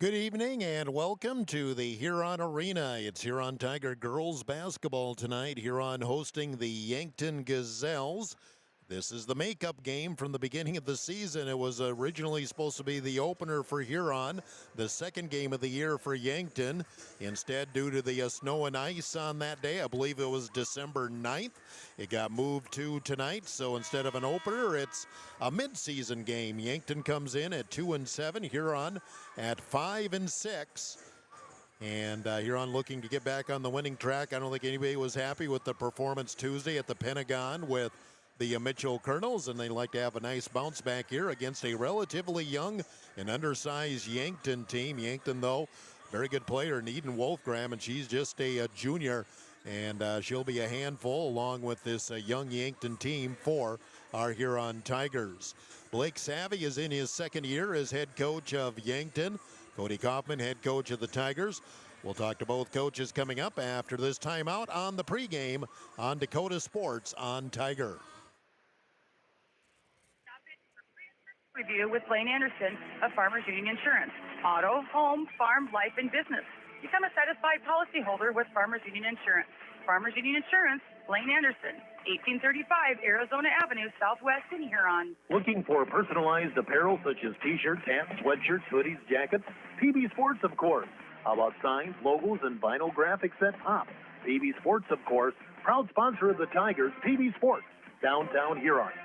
Good evening and welcome to the Huron Arena. It's Huron Tiger girls basketball tonight. Huron hosting the Yankton Gazelles. This is the makeup game from the beginning of the season. It was originally supposed to be the opener for Huron, the second game of the year for Yankton. Instead, due to the snow and ice on that day, I believe it was December 9th, it got moved to tonight. So instead of an opener, it's a mid-season game. Yankton comes in at 2-7, Huron at 5-6. And Huron looking to get back on the winning track. I don't think anybody was happy with the performance Tuesday at the Pentagon with the Mitchell Colonels, and they like to have a nice bounce back here against a relatively young and undersized Yankton team. Yankton, though, very good player, Eden Wolfgram, and she's just a junior, and she'll be a handful along with this young Yankton team for our Huron Tigers. Blake Savvy is in his second year as head coach of Yankton. Cody Kaufman, head coach of the Tigers. We'll talk to both coaches coming up after this timeout on the pregame on Dakota Sports on Tiger. Review with Blaine Anderson of Farmers Union Insurance. Auto, home, farm, life, and business. Become a satisfied policyholder with Farmers Union Insurance. Farmers Union Insurance, Blaine Anderson, 1835 Arizona Avenue, Southwest in Huron. Looking for personalized apparel such as t-shirts, hats, sweatshirts, hoodies, jackets? PB Sports, of course. How about signs, logos, and vinyl graphics at top? PB Sports, of course, proud sponsor of the Tigers, PB Sports, downtown Huron.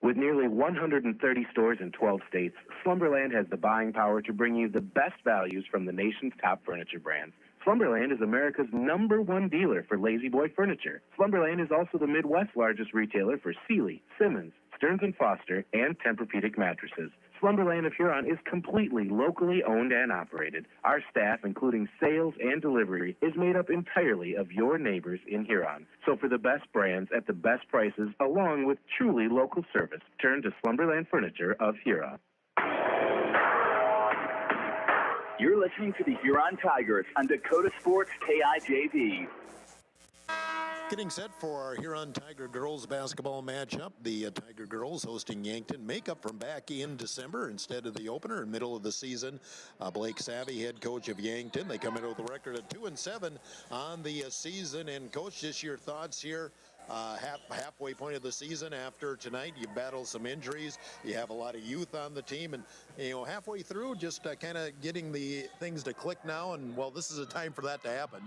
With nearly 130 stores in 12 states, Slumberland has the buying power to bring you the best values from the nation's top furniture brands. Slumberland is America's #1 dealer for Lazy Boy furniture. Slumberland is also the Midwest's largest retailer for Sealy, Simmons, Stearns & Foster, and Tempur-Pedic mattresses. Slumberland of Huron is completely locally owned and operated. Our staff, including sales and delivery, is made up entirely of your neighbors in Huron. So for the best brands at the best prices, along with truly local service, turn to Slumberland Furniture of Huron. You're listening to the Huron Tigers on Dakota Sports KIJV. Getting set for our Huron Tiger girls basketball matchup. The Tiger girls hosting Yankton. Makeup from back in December instead of the opener in middle of the season. Blake Savvy, head coach of Yankton. They come in with a record of 2-7 on the season. And coach, just your thoughts here. Halfway point of the season after tonight, you battle some injuries. You have a lot of youth on the team, and halfway through, just kind of getting the things to click now. And well, this is a time for that to happen.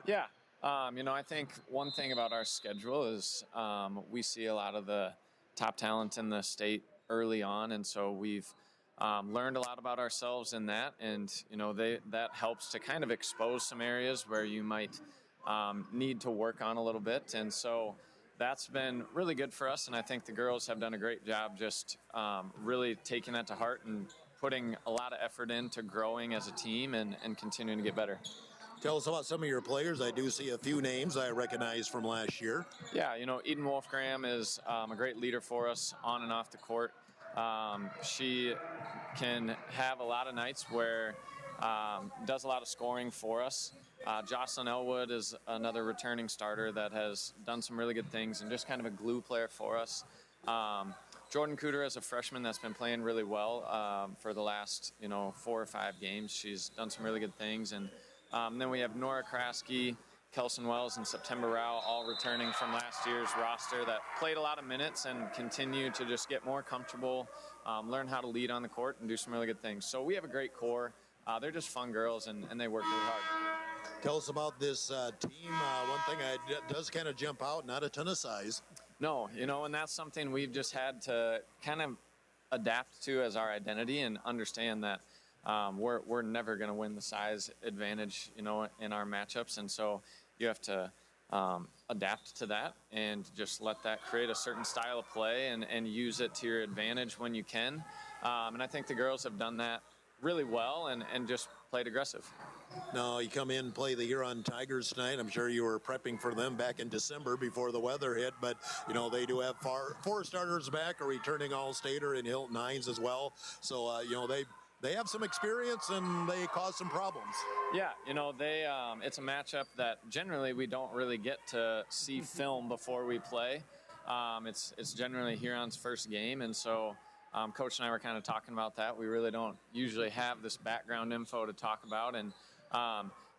Yeah. I think one thing about our schedule is we see a lot of the top talent in the state early on, and so we've learned a lot about ourselves in that, and that helps to kind of expose some areas where you might need to work on a little bit, and so that's been really good for us, and I think the girls have done a great job just really taking that to heart and putting a lot of effort into growing as a team and continuing to get better. Tell us about some of your players. I do see a few names I recognize from last year. Yeah, Eden Wolfgram is a great leader for us on and off the court. She can have a lot of nights where does a lot of scoring for us. Jocelyn Elwood is another returning starter that has done some really good things and just kind of a glue player for us. Jordan Cooter is a freshman that's been playing really well for the last 4 or 5 games. She's done some really good things, and then we have Nora Kraske, Kelson Wells, and September Rao all returning from last year's roster that played a lot of minutes and continue to just get more comfortable, learn how to lead on the court, and do some really good things. So we have a great core. They're just fun girls, and they work really hard. Tell us about this team. One thing does kind of jump out, not a ton of size. No, and that's something we've just had to kind of adapt to as our identity and understand that we're never going to win the size advantage, in our matchups. And so you have to adapt to that and just let that create a certain style of play and use it to your advantage when you can. And I think the girls have done that really well and just played aggressive. Now, you come in and play the Huron Tigers tonight. I'm sure you were prepping for them back in December before the weather hit, but, they do have 4 starters back, a returning All-Stater in Hilton Hines as well. So, they have some experience and they cause some problems. Yeah, it's a matchup that generally we don't really get to see film before we play. It's generally Huron's first game, and so Coach and I were kind of talking about that. We really don't usually have this background info to talk about, and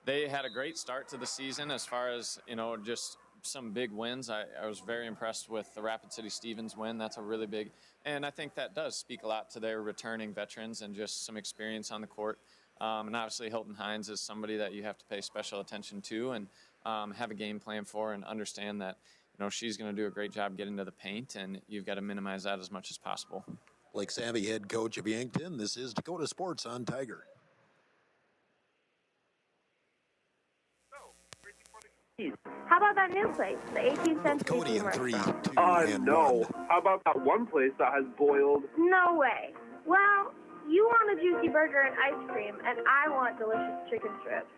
they had a great start to the season as far as, just some big wins. I was very impressed with the Rapid City Stevens win. That's a really big, and I think that does speak a lot to their returning veterans and just some experience on the court. And obviously Hilton Hines is somebody that you have to pay special attention to and have a game plan for, and understand that, she's going to do a great job getting to the paint, and you've got to minimize that as much as possible. Blake Savvy, head coach of Yankton. This is Dakota Sports on Tiger. How about that new place, the 18th century Cody in 3, 2, and no. 1. How about that one place that has boiled? No way. Well, you want a juicy burger and ice cream, and I want delicious chicken strips.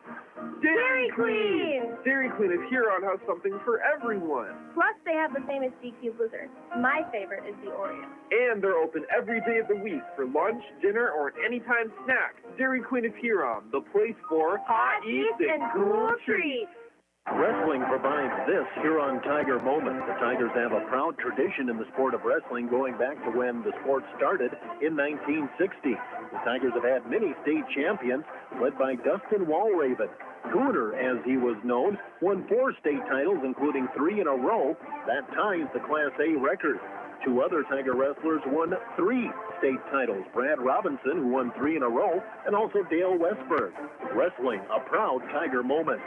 Dairy Queen! Dairy Queen of Huron has something for everyone. Plus, they have the famous DQ Blizzard. My favorite is the Oreo. And they're open every day of the week for lunch, dinner, or an anytime snack. Dairy Queen of Huron, the place for hot eats and cool treats. Wrestling provides this Huron Tiger moment. The Tigers have a proud tradition in the sport of wrestling going back to when the sport started in 1960. The Tigers have had many state champions, led by Dustin Walraven. Cooner, as he was known, won 4 state titles, including 3 in a row. That ties the Class A record. 2 other Tiger wrestlers won 3 state titles. Brad Robinson, who won 3 in a row, and also Dale Westberg. Wrestling, a proud Tiger moment.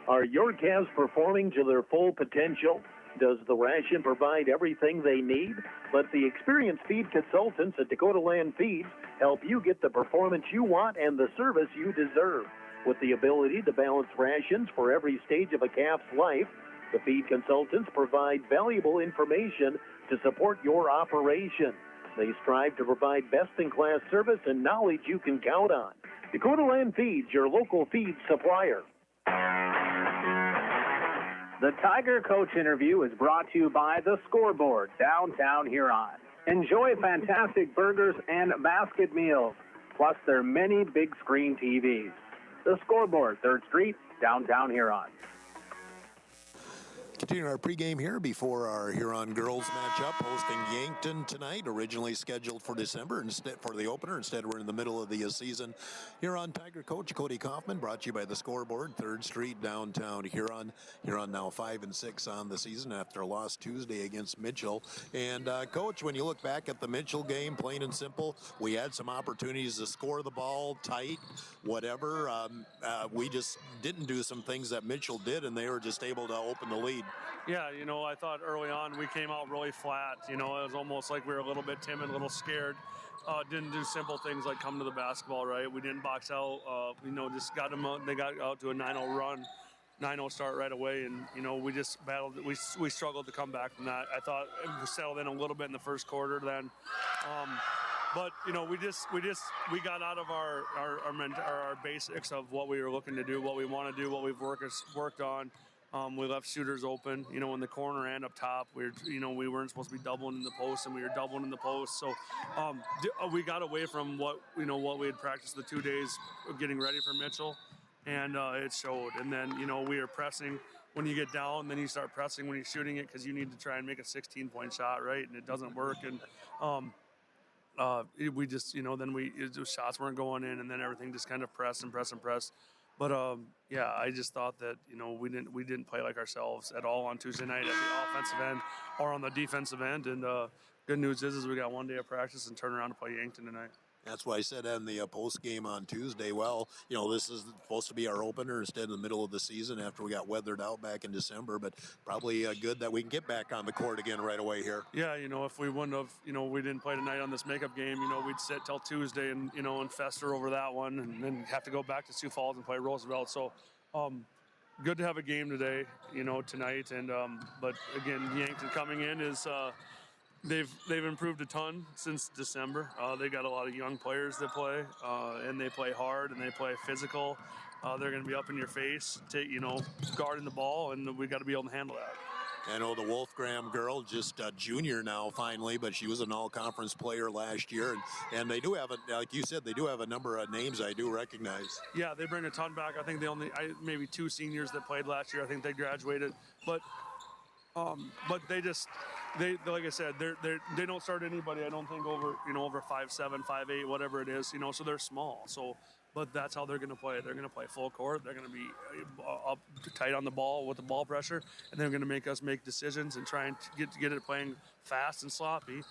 Are your calves performing to their full potential? Does the ration provide everything they need? Let the experienced feed consultants at Dakota Land Feeds help you get the performance you want and the service you deserve. With the ability to balance rations for every stage of a calf's life, the feed consultants provide valuable information to support your operation. They strive to provide best-in-class service and knowledge you can count on. Dakota Land Feeds, your local feed supplier. The Tiger Coach interview is brought to you by The Scoreboard, downtown Huron. Enjoy fantastic burgers and basket meals, plus their many big screen TVs. The Scoreboard, 3rd Street, downtown Huron. Continuing our pregame here before our Huron girls matchup, hosting Yankton tonight, originally scheduled for December instead for the opener. Instead, we're in the middle of the season. Huron Tiger coach Cody Kaufman, brought to you by The Scoreboard, 3rd Street, downtown Huron. Huron now 5-6 on the season after a loss Tuesday against Mitchell. And coach, when you look back at the Mitchell game, plain and simple, we had some opportunities to score the ball tight, whatever. We just didn't do some things that Mitchell did, and they were just able to open the lead. Yeah, I thought early on we came out really flat. It was almost like we were a little bit timid, a little scared. Didn't do simple things like come to the basketball, right? We didn't box out. Just got them out. They got out to a 9-0 run, 9-0 start right away, and we just battled. We struggled to come back from that. I thought we settled in a little bit in the first quarter then. But we got out of our basics of what we were looking to do, what we want to do, what we've worked on. We left shooters open, in the corner and up top. We weren't supposed to be doubling in the post, and we were doubling in the post. So we got away from what we had practiced the 2 days of getting ready for Mitchell, and it showed. And then we are pressing. When you get down, then you start pressing when you're shooting it because you need to try and make a 16-point shot, right? And it doesn't work. And we just the shots weren't going in, and then everything just kind of press and press and press. But I just thought that we didn't play like ourselves at all on Tuesday night at the offensive end or on the defensive end. And good news is we got 1 day of practice and turn around to play Yankton tonight. That's why I said in the post game on Tuesday, this is supposed to be our opener instead of the middle of the season after we got weathered out back in December. But probably good that we can get back on the court again right away here. Yeah, if we wouldn't have, we didn't play tonight on this makeup game, we'd sit till Tuesday and, and fester over that one and then have to go back to Sioux Falls and play Roosevelt. So good to have a game today, tonight. And but again, Yankton coming in is they've improved a ton since December. They got a lot of young players that play, and they play hard and they play physical. They're going to be up in your face, guarding the ball, and we got to be able to handle that. I know the Wolfgram girl, just a junior now finally, but she was an all-conference player last year. And they do have, like you said, they do have a number of names I do recognize. Yeah, they bring a ton back. I think maybe 2 seniors that played last year. I think they graduated. But But they like I said, they don't start anybody. I don't think over 5'7", 5'8", whatever it is. So they're small. So, but that's how they're going to play. They're going to play full court. They're going to be up tight on the ball with the ball pressure, and they're going to make us make decisions and try and get it playing fast and sloppy.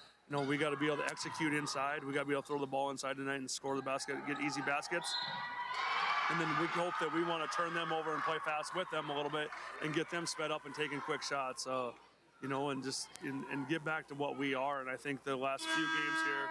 We got to be able to execute inside. We got to be able to throw the ball inside tonight and score the basket, get easy baskets. And then we hope that we want to turn them over and play fast with them a little bit and get them sped up and taking quick shots, and just and get back to what we are. And I think the last few games here,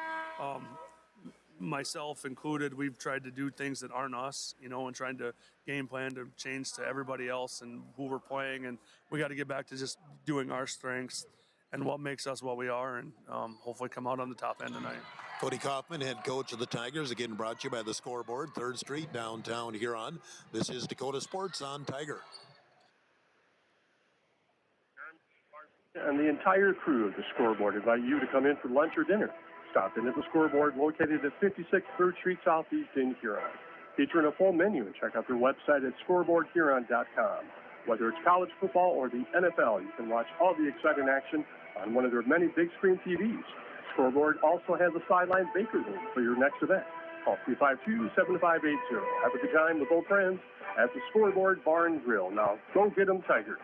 myself included, we've tried to do things that aren't us, and trying to game plan to change to everybody else and who we're playing. And we got to get back to just doing our strengths and what makes us what we are, and hopefully come out on the top end tonight. Cody Kaufman, head coach of the Tigers, again brought to you by the Scoreboard, 3rd Street, downtown Huron. This is Dakota Sports on Tiger. And the entire crew of the Scoreboard invite you to come in for lunch or dinner. Stop in at the Scoreboard located at 56 3rd Street Southeast in Huron. Featuring a full menu, and check out their website at scoreboardhuron.com. Whether it's college football or the NFL, you can watch all the exciting action on one of their many big screen TVs. Scoreboard also has a sideline bakery room for your next event. Call 352-7580. Have a good time with old friends at the Scoreboard Bar and Grill. Now, go get them Tigers.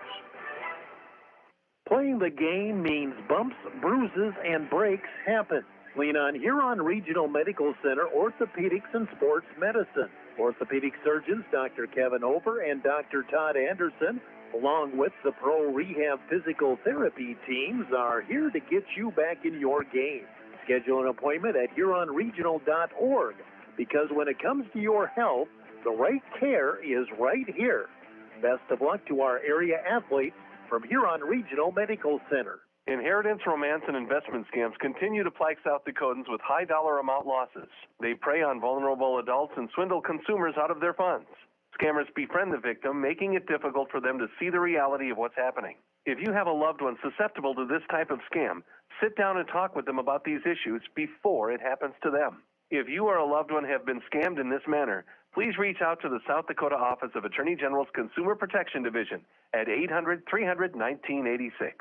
Playing the game means bumps, bruises, and breaks happen. Lean on Huron Regional Medical Center Orthopedics and Sports Medicine. Orthopedic surgeons Dr. Kevin Ober and Dr. Todd Anderson, along with the Pro Rehab Physical Therapy teams, are here to get you back in your game. Schedule an appointment at HuronRegional.org, because when it comes to your health, the right care is right here. Best of luck to our area athletes from Huron Regional Medical Center. Inheritance, romance, and investment scams continue to plague South Dakotans with high dollar amount losses. They prey on vulnerable adults and swindle consumers out of their funds. Scammers befriend the victim, making it difficult for them to see the reality of what's happening. If you have a loved one susceptible to this type of scam, sit down and talk with them about these issues before it happens to them. If you or a loved one have been scammed in this manner, please reach out to the South Dakota Office of Attorney General's Consumer Protection Division at 800-300-1986.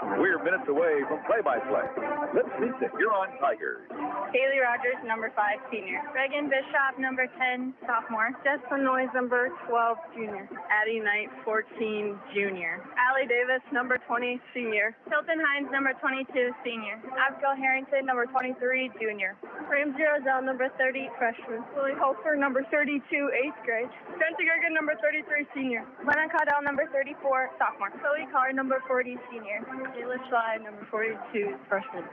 We're minutes away from play-by-play. Let's meet the Huron Tigers. Haley Rogers, number 5, senior. Reagan Bishop, number 10, sophomore. Jessica Noyes, number 12, junior. Addie Knight, 14, junior. Allie Davis, number 20, senior. Hilton Hines, number 22, senior. Abigail Harrington, number 23, junior. Ramsey Roselle, number 30, freshman. Lily Hofer, number 32, 8th grade. Spencer Gergen, number 33, senior. Lennon Caudell, number 34, sophomore. Chloe Carr, number 40, senior. Ayla Schley, number 42, freshman.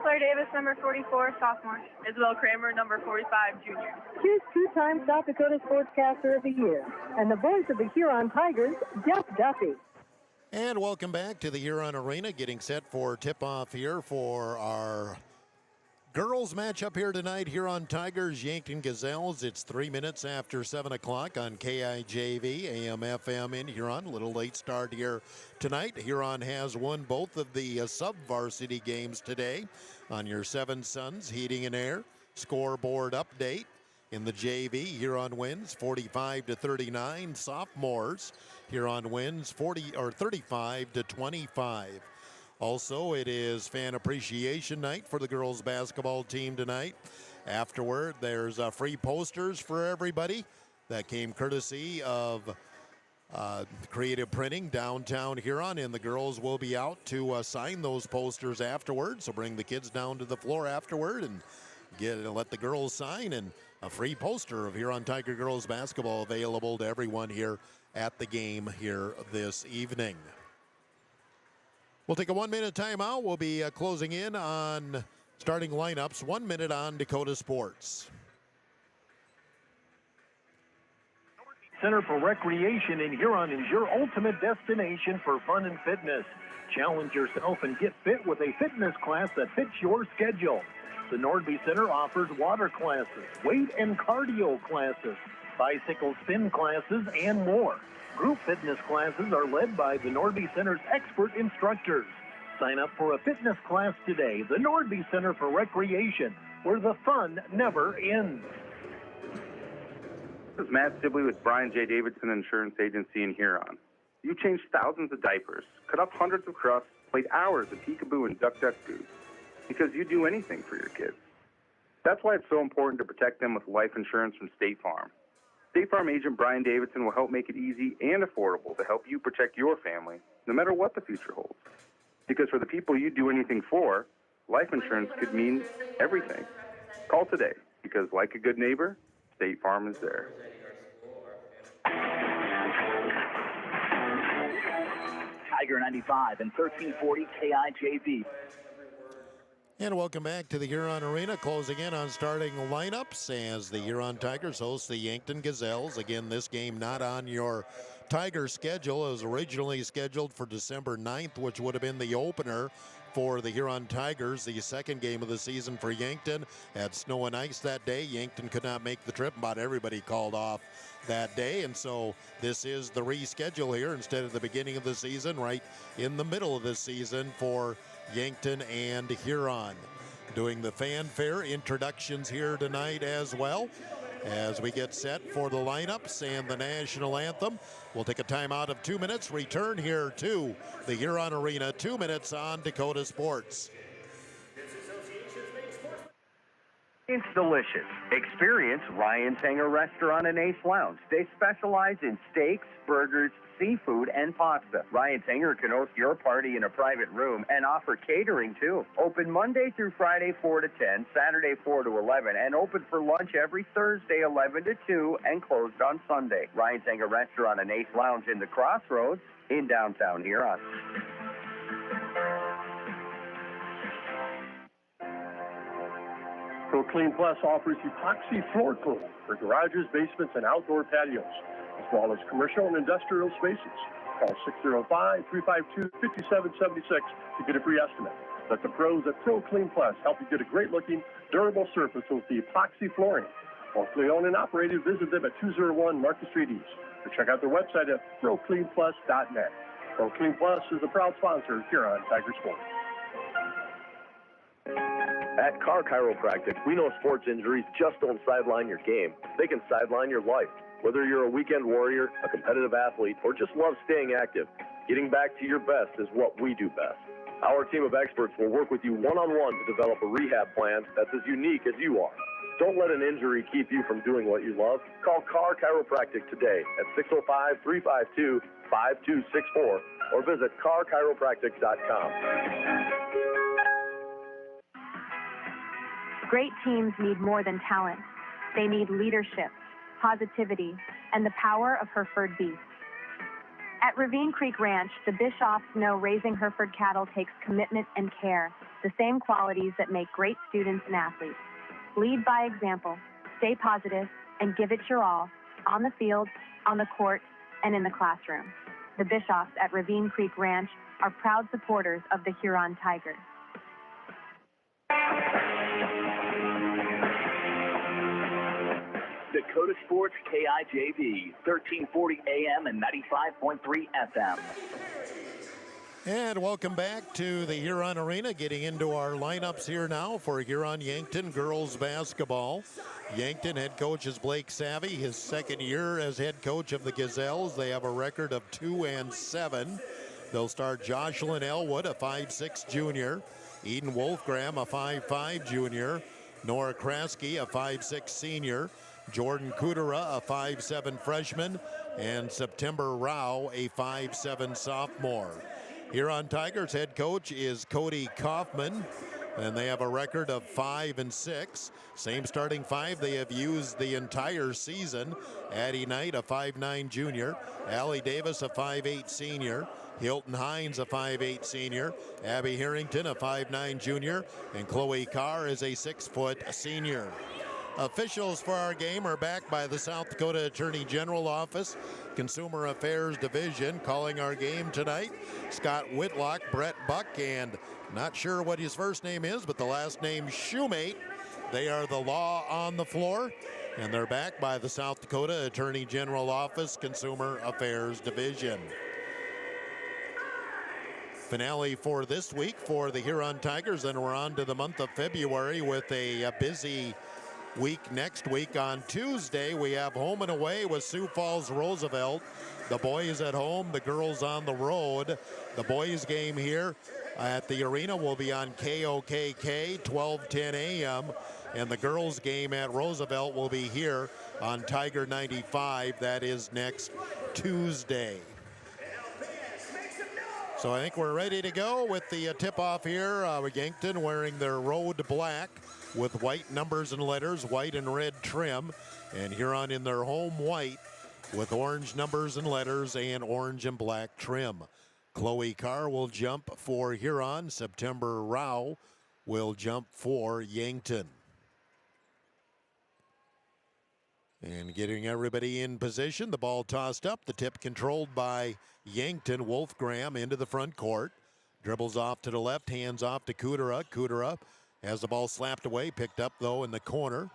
Claire Davis, number 44, sophomore. Isabel Kramer, number 45, junior. Choose 2-time South Dakota Sportscaster of the Year and the voice of the Huron Tigers, Jeff Duffy. And welcome back to the Huron Arena, getting set for tip-off here for our girls matchup here tonight. Huron Tigers, Yankton Gazelles. It's 3 minutes after 7 o'clock on KIJV, AM/FM in Huron. A little late start here tonight. Huron has won both of the sub-varsity games today on your Seven Sons Heating and Air scoreboard update. In the JV, Huron wins 45-39. Sophomores, Huron wins 35-25. Also, it is Fan Appreciation Night for the girls basketball team tonight. Afterward, there's free posters for everybody. That came courtesy of Creative Printing downtown Huron, and the girls will be out to sign those posters afterward. So bring the kids down to the floor afterward and let the girls sign, and a free poster of Huron Tiger girls basketball available to everyone here at the game here this evening. We'll take a 1-minute timeout. We'll be closing in on starting lineups. 1 minute on Dakota Sports. Center for Recreation in Huron is your ultimate destination for fun and fitness. Challenge yourself and get fit with a fitness class that fits your schedule. The Nordby Center offers water classes, weight and cardio classes, bicycle spin classes, and more. Group fitness classes are led by the Nordby Center's expert instructors. Sign up for a fitness class today. The Nordby Center for Recreation, where the fun never ends. This is Matt Sibley with Brian J. Davidson Insurance Agency in Huron. You changed thousands of diapers, cut up hundreds of crusts, played hours of peekaboo and duck-duck-goose, because you do anything for your kids. That's why it's so important to protect them with life insurance from State Farm. State Farm agent Brian Davidson will help make it easy and affordable to help you protect your family, no matter what the future holds. Because for the people you do anything for, life insurance could mean everything. Call today, because like a good neighbor, State Farm is there. Tiger 95 and 1340 KIJV. And welcome back to the Huron Arena, closing in on starting lineups as the Huron Tigers host the Yankton Gazelles. Again, this game not on your Tiger schedule. It was originally scheduled for December 9th, which would have been the opener for the Huron Tigers, the second game of the season for Yankton. Had snow and ice that day. Yankton could not make the trip. About everybody called off that day, and so this is the reschedule here instead of the beginning of the season, right in the middle of the season for Yankton and Huron. Doing the fanfare introductions here tonight as well as we get set for the lineups and the national anthem. We'll take a timeout of 2 minutes, return here to the Huron Arena. 2 minutes on Dakota Sports. It's delicious. Experience Ryan's Hangar Restaurant and Ace Lounge. They specialize in steaks, burgers, seafood, and pasta. Ryan's Hangar can host your party in a private room and offer catering too. Open Monday through Friday 4 to 10, Saturday 4 to 11, and open for lunch every Thursday 11 to 2 and closed on Sunday. Ryan's Hangar Restaurant and Ace Lounge in the Crossroads in downtown Huron. ProClean Plus offers epoxy floor cleaning for garages, basements, and outdoor patios, as well as commercial and industrial spaces. Call 605-352-5776 to get a free estimate. Let the pros at ProClean Plus help you get a great-looking, durable surface with the epoxy flooring. Locally owned and operated, visit them at 201 Market Street East, or check out their website at procleanplus.net. ProClean Plus is a proud sponsor of Huron Tiger Sports. At Car Chiropractic, we know sports injuries just don't sideline your game. They can sideline your life. Whether you're a weekend warrior, a competitive athlete, or just love staying active, getting back to your best is what we do best. Our team of experts will work with you one-on-one to develop a rehab plan that's as unique as you are. Don't let an injury keep you from doing what you love. Call Car Chiropractic today at 605-352-5264 or visit carchiropractic.com. Great teams need more than talent. They need leadership, positivity, and the power of Hereford beef. At Ravine Creek Ranch, the Bishoffs know raising Hereford cattle takes commitment and care, the same qualities that make great students and athletes. Lead by example, stay positive, and give it your all, on the field, on the court, and in the classroom. The Bishoffs at Ravine Creek Ranch are proud supporters of the Huron Tigers. Dakota Sports KIJV, 1340 AM and 95.3 FM. And welcome back to the Huron Arena, getting into our lineups here now for Huron Yankton girls basketball. Yankton head coach is Blake Savvy, his second year as head coach of the Gazelles. They have a record of 2-7. They'll start Jocelyn Elwood, a 5'6 junior, Eden Wolfgram, a 5'5 junior, Nora Kraske, a 5'6 senior, Jordan Kudera, a 5'7 freshman, and September Rao, a 5'7 sophomore. Huron Tigers head coach is Cody Kaufman, and they have a record of 5-6. Same starting five they have used the entire season. Addie Knight, a 5'9 junior, Allie Davis, a 5'8 senior, Hilton Hines, a 5'8 senior, Abby Harrington, a 5'9 junior, and Chloe Carr is a 6-foot senior. Officials for our game are backed by the South Dakota Attorney General Office, Consumer Affairs Division. Calling our game tonight, Scott Whitlock, Brett Buck, and not sure what his first name is, but the last name Shoemate. They are the law on the floor, and they're backed by the South Dakota Attorney General Office, Consumer Affairs Division. Finale for this week for the Huron Tigers, and we're on to the month of February with a busy Next week on Tuesday, we have home and away with Sioux Falls Roosevelt. The boys at home, the girls on the road. The boys game here at the arena will be on KOKK, 12:10 a.m. And the girls game at Roosevelt will be here on Tiger 95. That is next Tuesday. So I think we're ready to go with the tip-off here. Yankton wearing their road black with white numbers and letters, white and red trim. And Huron in their home white with orange numbers and letters and orange and black trim. Chloe Carr will jump for Huron. September Rao will jump for Yankton. And getting everybody in position, the ball tossed up, the tip controlled by Yankton. Wolfgram into the front court. Dribbles off to the left, hands off to Kudera. Kudera has the ball slapped away, picked up though in the corner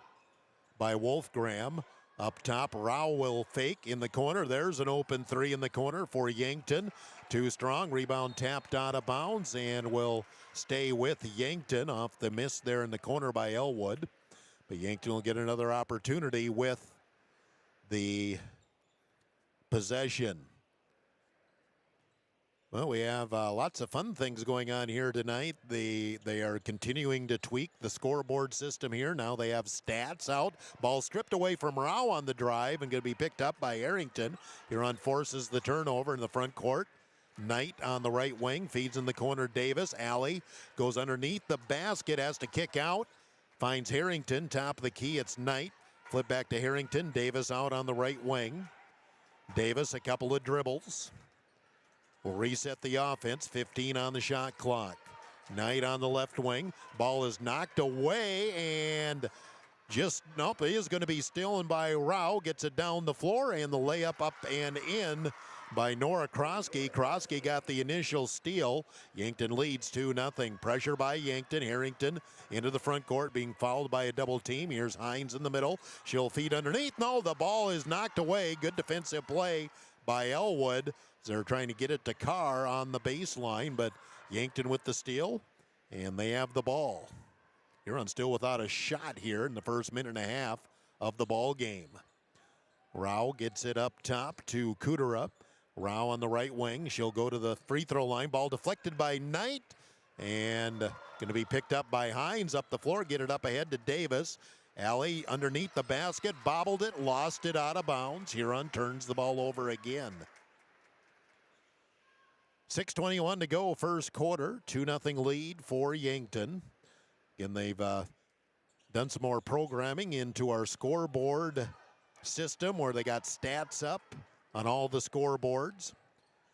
by Wolfgram. Up top, Rao will fake in the corner. There's an open three in the corner for Yankton. Too strong, rebound tapped out of bounds and will stay with Yankton off the miss there in the corner by Elwood. But Yankton will get another opportunity with the possession. Well, we have lots of fun things going on here tonight. They are continuing to tweak the scoreboard system here. Now they have stats out. Ball stripped away from Rao on the drive and going to be picked up by Arrington. Huron forces the turnover in the front court. Knight on the right wing, feeds in the corner Davis. Alley goes underneath the basket, has to kick out. Finds Harrington, top of the key, it's Knight. Flip back to Harrington, Davis out on the right wing. Davis, a couple of dribbles. Will reset the offense, 15 on the shot clock. Knight on the left wing. Ball is knocked away and nope, he is going to be stolen by Rao. Gets it down the floor and the layup up and in by Nora Krosky. Krosky got the initial steal. Yankton leads 2-0. Pressure by Yankton. Harrington into the front court being fouled by a double team. Here's Hines in the middle. She'll feed underneath. No, the ball is knocked away. Good defensive play by Elwood. They're trying to get it to Carr on the baseline, but Yankton with the steal, and they have the ball. Huron still without a shot here in the first minute and a half of the ball game. Rao gets it up top to Kudera. Rao on the right wing. She'll go to the free throw line. Ball deflected by Knight, and going to be picked up by Hines up the floor. Get it up ahead to Davis. Alley underneath the basket, bobbled it, lost it out of bounds. Huron turns the ball over again. 6:21 to go, first quarter. 2-0 lead for Yankton. Again, they've done some more programming into our scoreboard system where they got stats up on all the scoreboards.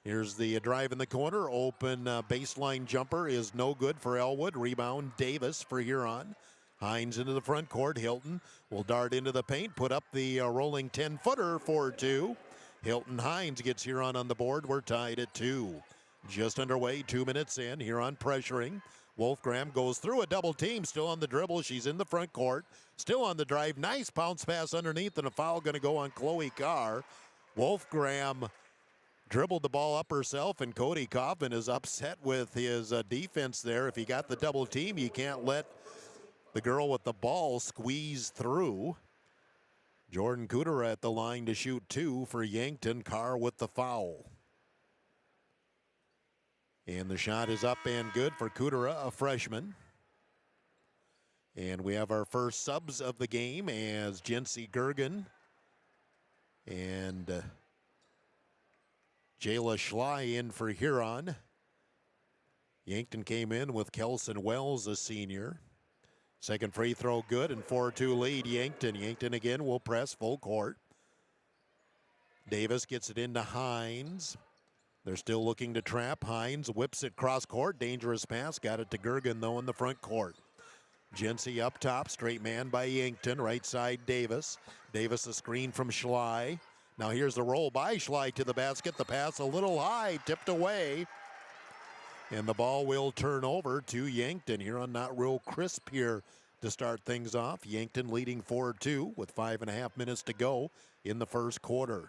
Here's the drive in the corner. Open baseline jumper is no good for Elwood. Rebound Davis for Huron. Hines into the front court. Hilton will dart into the paint, put up the rolling 10-footer for two. Hilton Hines gets Huron on the board. We're tied at 2. Just underway, 2 minutes in. Huron pressuring. Wolfgram goes through a double team, still on the dribble. She's in the front court, still on the drive. Nice bounce pass underneath, and a foul going to go on Chloe Carr. Wolfgram dribbled the ball up herself, and Cody Kaufman is upset with his defense there. If he got the double team, you can't let the girl with the ball squeeze through. Jordan Kudera at the line to shoot 2 for Yankton. Carr with the foul. And the shot is up and good for Kudera, a freshman. And we have our first subs of the game as Jency Gergen and Jayla Schley in for Huron. Yankton came in with Kelson Wells, a senior. Second free throw good, and 4-2 lead Yankton. Yankton again will press full court. Davis gets it into Hines. They're still looking to trap. Hines whips it cross court. Dangerous pass. Got it to Gergen, though, in the front court. Jency up top. Straight man by Yankton. Right side, Davis. Davis a screen from Schley. Now here's the roll by Schley to the basket. The pass a little high. Tipped away. And the ball will turn over to Yankton. Huron not real crisp here to start things off. Yankton leading 4-2 with 5.5 minutes to go in the first quarter.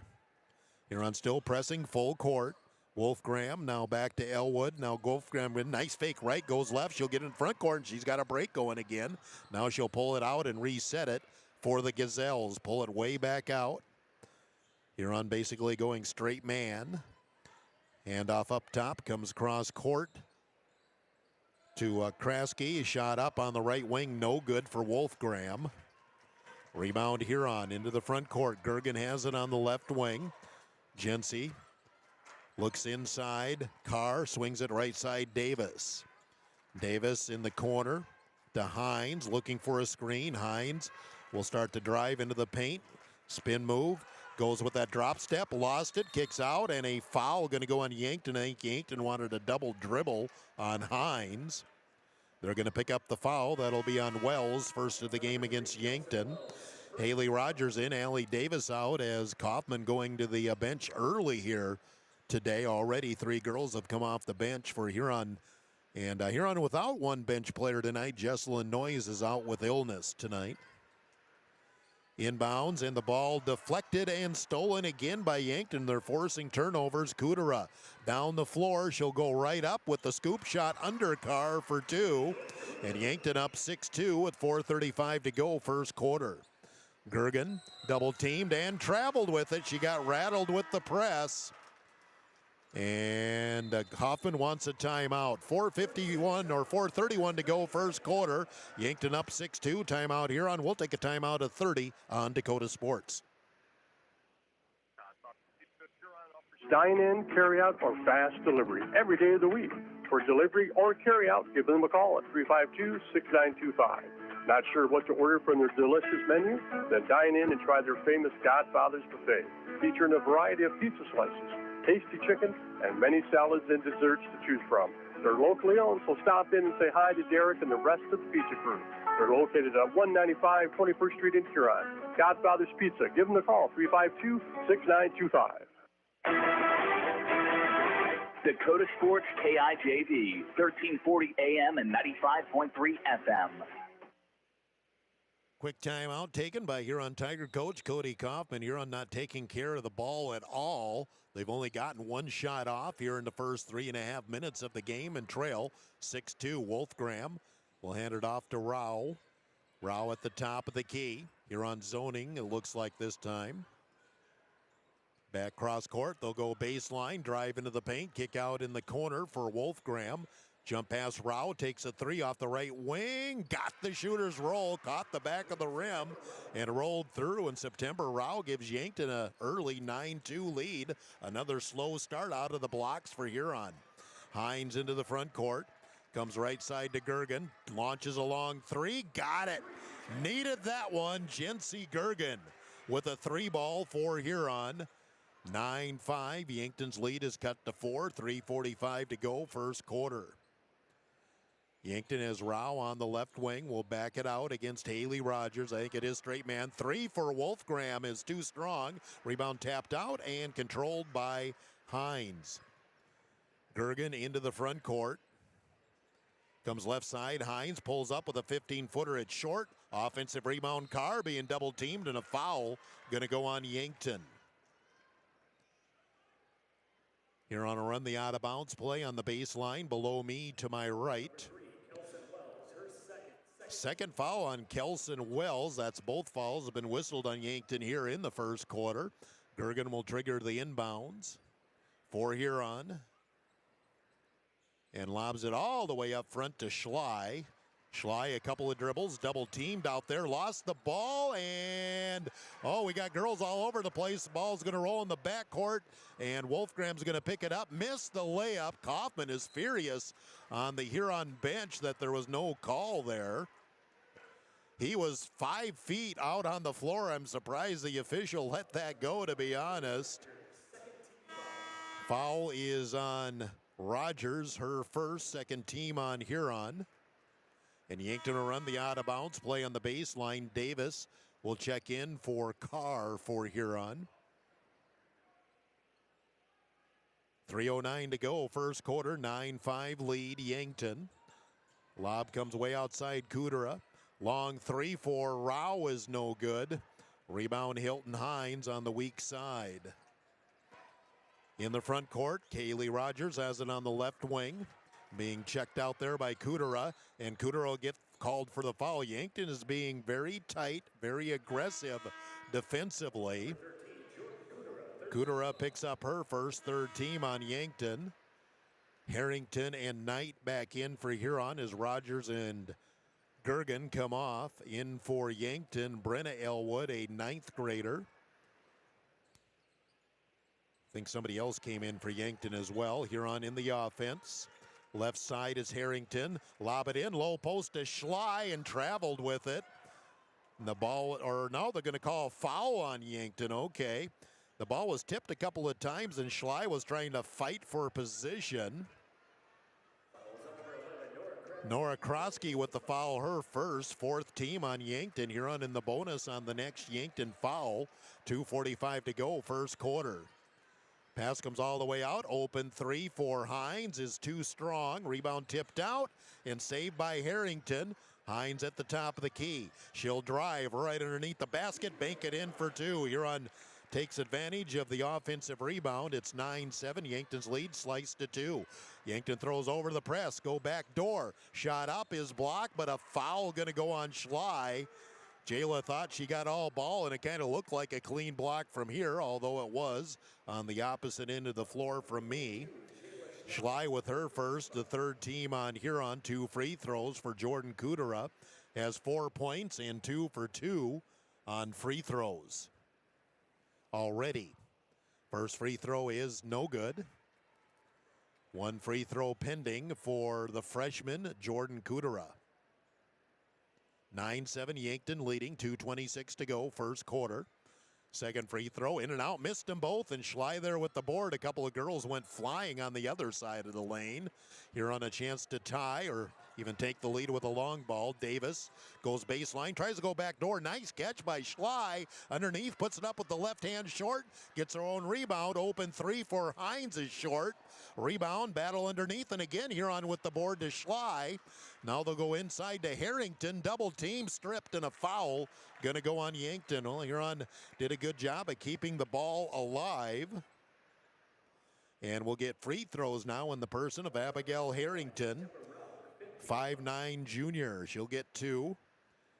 Huron still pressing full court. Wolfgram now back to Elwood. Now Wolfgram with nice fake right, goes left. She'll get in front court, and she's got a break going again. Now she'll pull it out and reset it. for the Gazelles. Pull it way back out. Huron basically going straight man. Handoff up top, comes cross court to Kraske. Shot up on the right wing, no good for Wolfgram. Rebound Huron into the front court. Gergen has it on the left wing. Jency looks inside. Carr swings it right side. Davis. Davis in the corner to Hines, looking for a screen. Hines will start to drive into the paint. Spin move. Goes with that drop step. Lost it. Kicks out. And a foul going to go on Yankton. I think Yankton wanted a double dribble on Hines. They're going to pick up the foul. That'll be on Wells. First of the game against Yankton. Haley Rogers in. Allie Davis out as Kaufman going to the bench early here today. Already 3 girls have come off the bench for Huron. And Huron without one bench player tonight. Jesselyn Noyes is out with illness tonight. Inbounds, and the ball deflected and stolen again by Yankton. They're forcing turnovers. Kudera down the floor. She'll go right up with the scoop shot under Carr for 2. And Yankton up 6-2 with 4:35 to go first quarter. Gergen double teamed and traveled with it. She got rattled with the press. And Hoffman wants a timeout. 4:31 to go first quarter. Yankton up 6-2. Timeout Huron. We'll take a timeout of 30 on Dakota Sports. Dine in, carry out, or fast delivery every day of the week. For delivery or carry out, give them a call at 352-6925. Not sure what to order from their delicious menu? Then dine in and try their famous Godfather's Buffet, featuring a variety of pizza slices, tasty chicken, and many salads and desserts to choose from. They're locally owned, so stop in and say hi to Derek and the rest of the pizza crew. They're located at 195 21st Street in Huron. Godfather's Pizza. Give them a call, 352-6925. Dakota Sports KIJV, 1340 AM and 95.3 FM. Quick timeout taken by Huron Tiger coach Cody Kaufman. Huron not taking care of the ball at all. They've only gotten one shot off here in the first 3.5 minutes of the game and trail 6-2. Wolfgram will hand it off to Rao. Rao at the top of the key. Huron zoning, it looks like this time. Back cross court, they'll go baseline, drive into the paint, kick out in the corner for Wolfgram. Jump pass Rao, takes a 3 off the right wing, got the shooter's roll, caught the back of the rim, and rolled through. In September, Rao gives Yankton an early 9-2 lead. Another slow start out of the blocks for Huron. Hines into the front court, comes right side to Gergen, launches a long 3, got it. Needed that one, Jency Gergen with a 3 ball for Huron. 9-5, Yankton's lead is cut to 4, 3:45 to go first quarter. Yankton has Rao on the left wing. Will back it out against Haley Rogers. I think it is straight man. 3 for Wolfgram is too strong. Rebound tapped out and controlled by Hines. Gergen into the front court. Comes left side. Hines pulls up with a 15-footer at short. Offensive rebound. Carr being double teamed and a foul going to go on Yankton. Here on a run, the out of bounds play on the baseline below me to my right. Second foul on Kelson Wells. That's both fouls have been whistled on Yankton here in the first quarter. Gergen will trigger the inbounds for Huron. And lobs it all the way up front to Schley. Schley, a couple of dribbles, double teamed out there, lost the ball, and we got girls all over the place. The ball's going to roll in the backcourt, and Wolfgram's going to pick it up. Missed the layup. Kaufman is furious on the Huron bench that there was no call there. He was 5 feet out on the floor. I'm surprised the official let that go, to be honest. Foul is on Rogers, her first, second team on Huron. And Yankton will run the out of bounds play on the baseline. Davis will check in for Carr for Huron. 3:09 to go, first quarter, 9-5 lead Yankton. Lob comes way outside Kudera. Long 3 for Rao is no good. Rebound Hilton Hines on the weak side. In the front court, Kaylee Rogers has it on the left wing. Being checked out there by Kudera, and Kudera will get called for the foul. Yankton is being very tight, very aggressive defensively. Kudera picks up her first, third team on Yankton. Harrington and Knight back in for Huron as Rogers and Gergen come off. In for Yankton, Brenna Elwood, a 9th grader. I think somebody else came in for Yankton as well. Huron in the offense. Left side is Harrington. Lob it in, low post to Schley and traveled with it. And the ball, or no, they're going to call a foul on Yankton. Okay. The ball was tipped a couple of times and Schley was trying to fight for position. Nora Krosky with the foul, her first, 4th team on Yankton. Huron in the bonus on the next Yankton foul. 2:45 to go, first quarter. Pass comes all the way out. Open 3 for Hines is too strong. Rebound tipped out and saved by Harrington. Hines at the top of the key. She'll drive right underneath the basket, bank it in for 2. Huron takes advantage of the offensive rebound. It's 9-7. Yankton's lead sliced to 2. Yankton throws over the press. Go back door. Shot up is blocked, but a foul going to go on Schley. Jayla thought she got all ball, and it kind of looked like a clean block from here, although it was on the opposite end of the floor from me. Schley with her first, the 3rd team on Huron. 2 free throws for Jordan Kudera. Has 4 points and 2 for 2 on free throws already. First free throw is no good. 1 free throw pending for the freshman, Jordan Kudera. 9-7 Yankton leading, 2:26 to go, first quarter. Second free throw, in and out, missed them both, and Schley there with the board. A couple of girls went flying on the other side of the lane. Here on a chance to tie or even take the lead with a long ball. Davis goes baseline, tries to go back door. Nice catch by Schley. Underneath, puts it up with the left hand short. Gets her own rebound. Open 3 for Hines is short. Rebound, battle underneath, and again Huron with the board to Schley. Now they'll go inside to Harrington. Double team, stripped, and a foul. Going to go on Yankton. Well, Huron did a good job of keeping the ball alive. And we'll get free throws now in the person of Abigail Harrington. 5'9" junior. She'll get 2.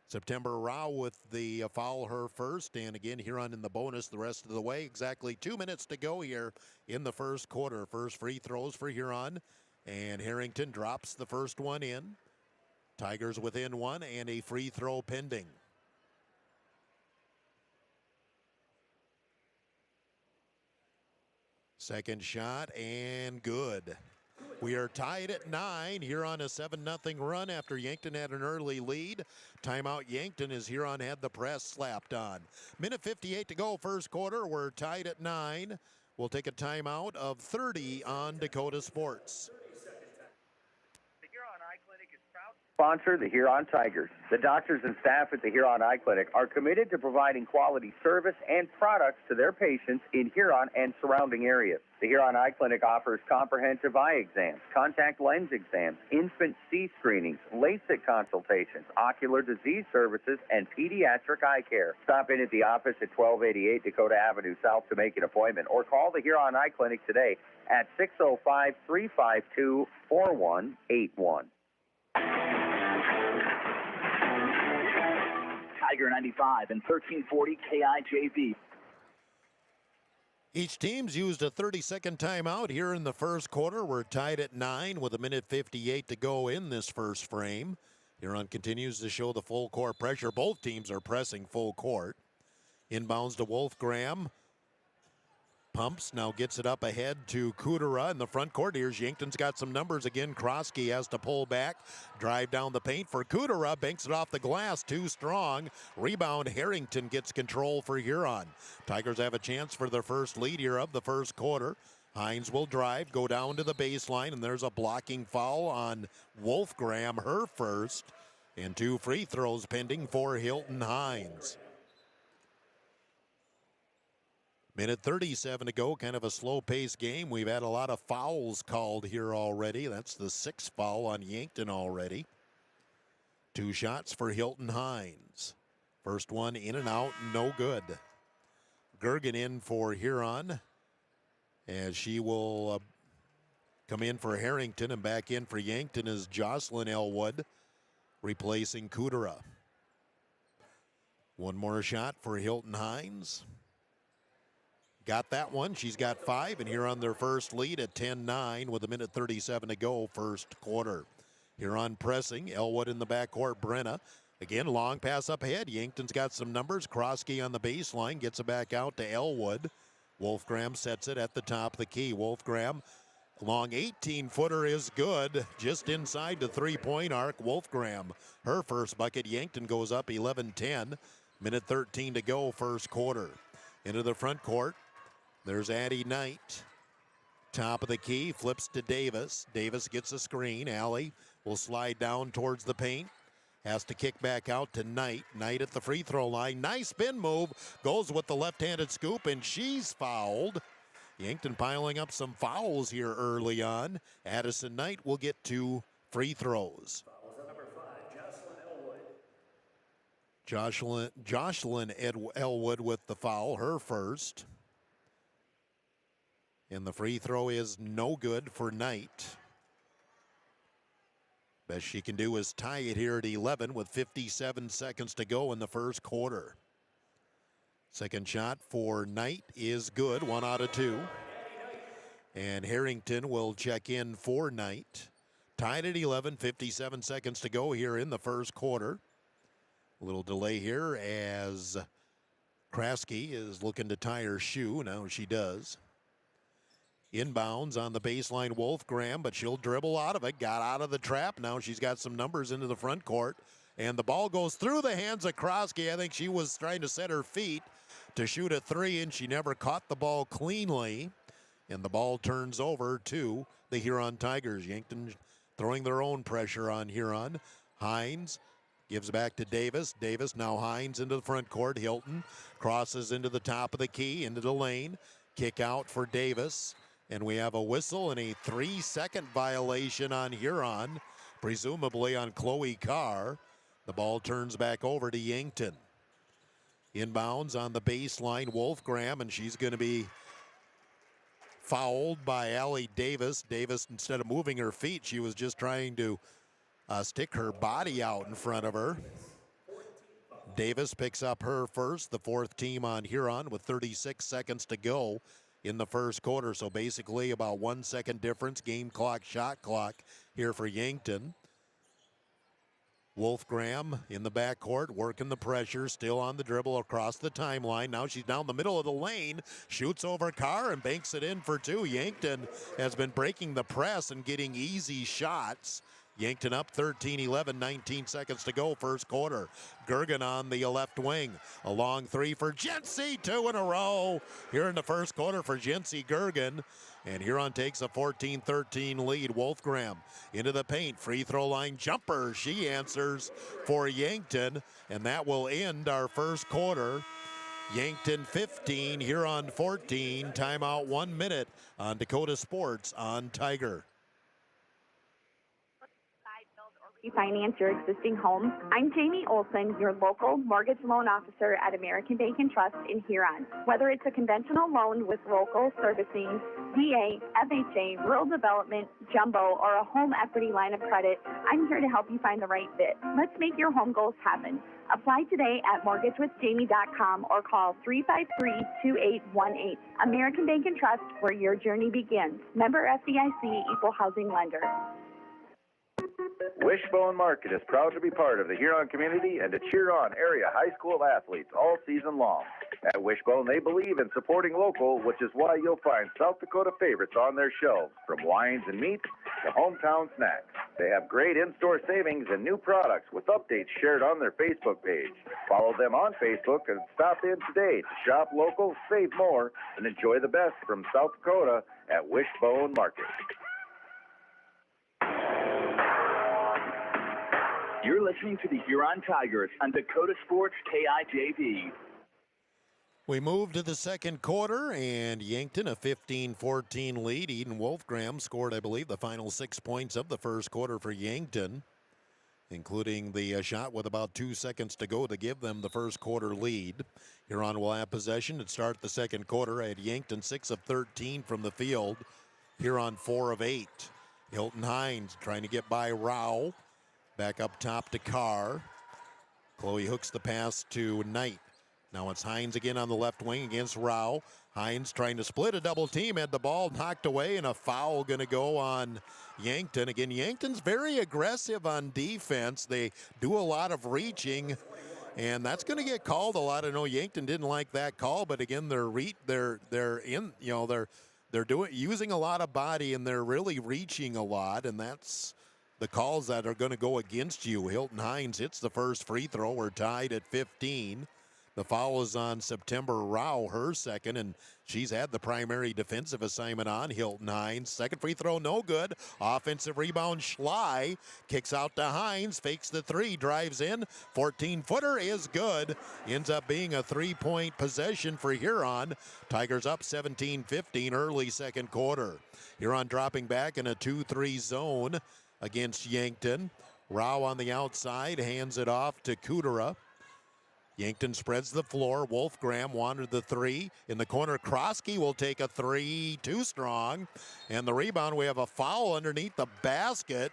September Rao with the foul, her first. And again, Huron in the bonus the rest of the way. Exactly 2 minutes to go here in the first quarter. First free throws for Huron. And Harrington drops the first one in. Tigers within 1 and a free throw pending. Second shot and good. We are tied at 9. Huron a 7-0 run after Yankton had an early lead. Timeout Yankton as Huron had the press slapped on. Minute 58 to go, first quarter. We're tied at 9. We'll take a timeout of 30 on Dakota Sports. Sponsor the Huron Tigers. The doctors and staff at the Huron Eye Clinic are committed to providing quality service and products to their patients in Huron and surrounding areas. The Huron Eye Clinic offers comprehensive eye exams, contact lens exams, infant C screenings, LASIK consultations, ocular disease services, and pediatric eye care. Stop in at the office at 1288 Dakota Avenue South to make an appointment or call the Huron Eye Clinic today at 605-352-4181. Tiger 95 and 1340 KIJV. Each team's used a 30-second timeout here in the first quarter. We're tied at 9 with a minute 58 to go in this first frame. Huron continues to show the full court pressure. Both teams are pressing full court. Inbounds to Wolfgram. Pumps, now gets it up ahead to Kudera in the front court. Here's Yankton's got some numbers again. Krosky has to pull back, drive down the paint for Kudera, banks it off the glass, too strong. Rebound, Harrington gets control for Huron. Tigers have a chance for their first lead here of the first quarter. Hines will drive, go down to the baseline, and there's a blocking foul on Wolfgram, her first. And 2 free throws pending for Hilton Hines. Minute 37 to go, kind of a slow-paced game. We've had a lot of fouls called here already. That's the 6th foul on Yankton already. 2 shots for Hilton Hines. First one in and out, no good. Gergen in for Huron, as she will come in for Harrington, and back in for Yankton is Jocelyn Elwood. replacing Kudera. One more shot for Hilton Hines. Got that one. She's got 5, and Huron their first lead at 10-9 with 1:37 to go, first quarter. Huron pressing. Elwood in the backcourt. Brenna. Again, long pass up ahead. Yankton's got some numbers. Krosky on the baseline. Gets it back out to Elwood. Wolfgram sets it at the top of the key. Wolfgram, long 18-footer is good. Just inside the three-point arc. Wolfgram, her first bucket. Yankton goes up 11-10. 1:13 to go, first quarter. Into the front court. There's Addie Knight. Top of the key, flips to Davis. Davis gets a screen. Alley will slide down towards the paint. Has to kick back out to Knight. Knight at the free throw line. Nice spin move. Goes with the left-handed scoop, and she's fouled. Yankton piling up some fouls here early on. Addison Knight will get 2 free throws. Jocelyn Elwood with the foul, her first. And the free throw is no good for Knight. Best she can do is tie it here at 11 with 57 seconds to go in the first quarter. Second shot for Knight is good, 1 out of 2. And Harrington will check in for Knight. Tied at 11, 57 seconds to go here in the first quarter. A little delay here as Krasky is looking to tie her shoe. Now she does. Inbounds on the baseline, Wolfgram, but she'll dribble out of it. Got out of the trap. Now she's got some numbers into the front court. And the ball goes through the hands of Krosky. I think she was trying to set her feet to shoot a 3, and she never caught the ball cleanly. And the ball turns over to the Huron Tigers. Yankton throwing their own pressure on Huron. Hines gives back to Davis. Davis, now Hines into the front court. Hilton crosses into the top of the key, into the lane. Kick out for Davis. And we have a whistle and a 3-second violation on Huron, presumably on Chloe Carr. The ball turns back over to Yankton. Inbounds on the baseline, Wolfgram, and she's going to be fouled by Allie Davis. Davis, instead of moving her feet, she was just trying to stick her body out in front of her. Davis picks up her first, the 4th team on Huron with 36 seconds to go in the first quarter. So basically about 1 second difference, game clock, shot clock here for Yankton. Wolfgram in the backcourt, working the pressure, still on the dribble across the timeline. Now she's down the middle of the lane, shoots over Carr and banks it in for 2. Yankton has been breaking the press and getting easy shots. Yankton up 13-11, 19 seconds to go, first quarter. Gergen on the left wing. A long 3 for Jency, 2 in a row here in the first quarter for Jency Gergen. And Huron takes a 14-13 lead. Wolfgram into the paint. Free throw line jumper. She answers for Yankton. And that will end our first quarter. Yankton 15, Huron 14. Timeout 1 minute on Dakota Sports on Tiger. Refinance your existing home. I'm Jamie Olson, your local mortgage loan officer at American Bank and Trust in Huron. Whether it's a conventional loan with local servicing, VA, FHA, rural development, jumbo, or a home equity line of credit, I'm here to help you find the right fit. Let's make your home goals happen. Apply today at mortgagewithjamie.com or call 353-2818. American Bank and Trust, where your journey begins. Member FDIC, Equal Housing Lender. Wishbone Market is proud to be part of the Huron community and to cheer on area high school athletes all season long. At Wishbone, they believe in supporting local, which is why you'll find South Dakota favorites on their shelves, from wines and meats to hometown snacks. They have great in-store savings and new products with updates shared on their Facebook page. Follow them on Facebook and stop in today to shop local, save more, and enjoy the best from South Dakota at Wishbone Market. You're listening to the Huron Tigers on Dakota Sports KIJV. We move to the second quarter, and Yankton a 15-14 lead. Eden Wolfgram scored, I believe, the final 6 points of the first quarter for Yankton, including the shot with about 2 seconds to go to give them the first quarter lead. Huron will have possession to start the second quarter at Yankton 6 of 13 from the field. Huron 4 of 8. Hilton Hines trying to get by Rao. Back up top to Carr. Chloe hooks the pass to Knight. Now it's Hines again on the left wing against Rao. Hines trying to split a double team, had the ball knocked away, and a foul going to go on Yankton. Again, Yankton's very aggressive on defense. They do a lot of reaching, and that's going to get called a lot. I know Yankton didn't like that call, but again, they're using a lot of body, and they're really reaching a lot, and that's the calls that are going to go against you. Hilton Hines hits the first free throw. We're tied at 15. The foul is on September Rao, her second, and she's had the primary defensive assignment on Hilton Hines. Second free throw, no good. Offensive rebound, Schley kicks out to Hines, fakes the three, drives in. 14-footer is good. Ends up being a three-point possession for Huron. Tigers up 17-15 early second quarter. Huron dropping back in a 2-3 zone against Yankton. Rao on the outside, hands it off to Kudera. Yankton spreads the floor. Wolfgram wanted the three. In the corner, Krosky will take a three, too strong. And the rebound, we have a foul underneath the basket.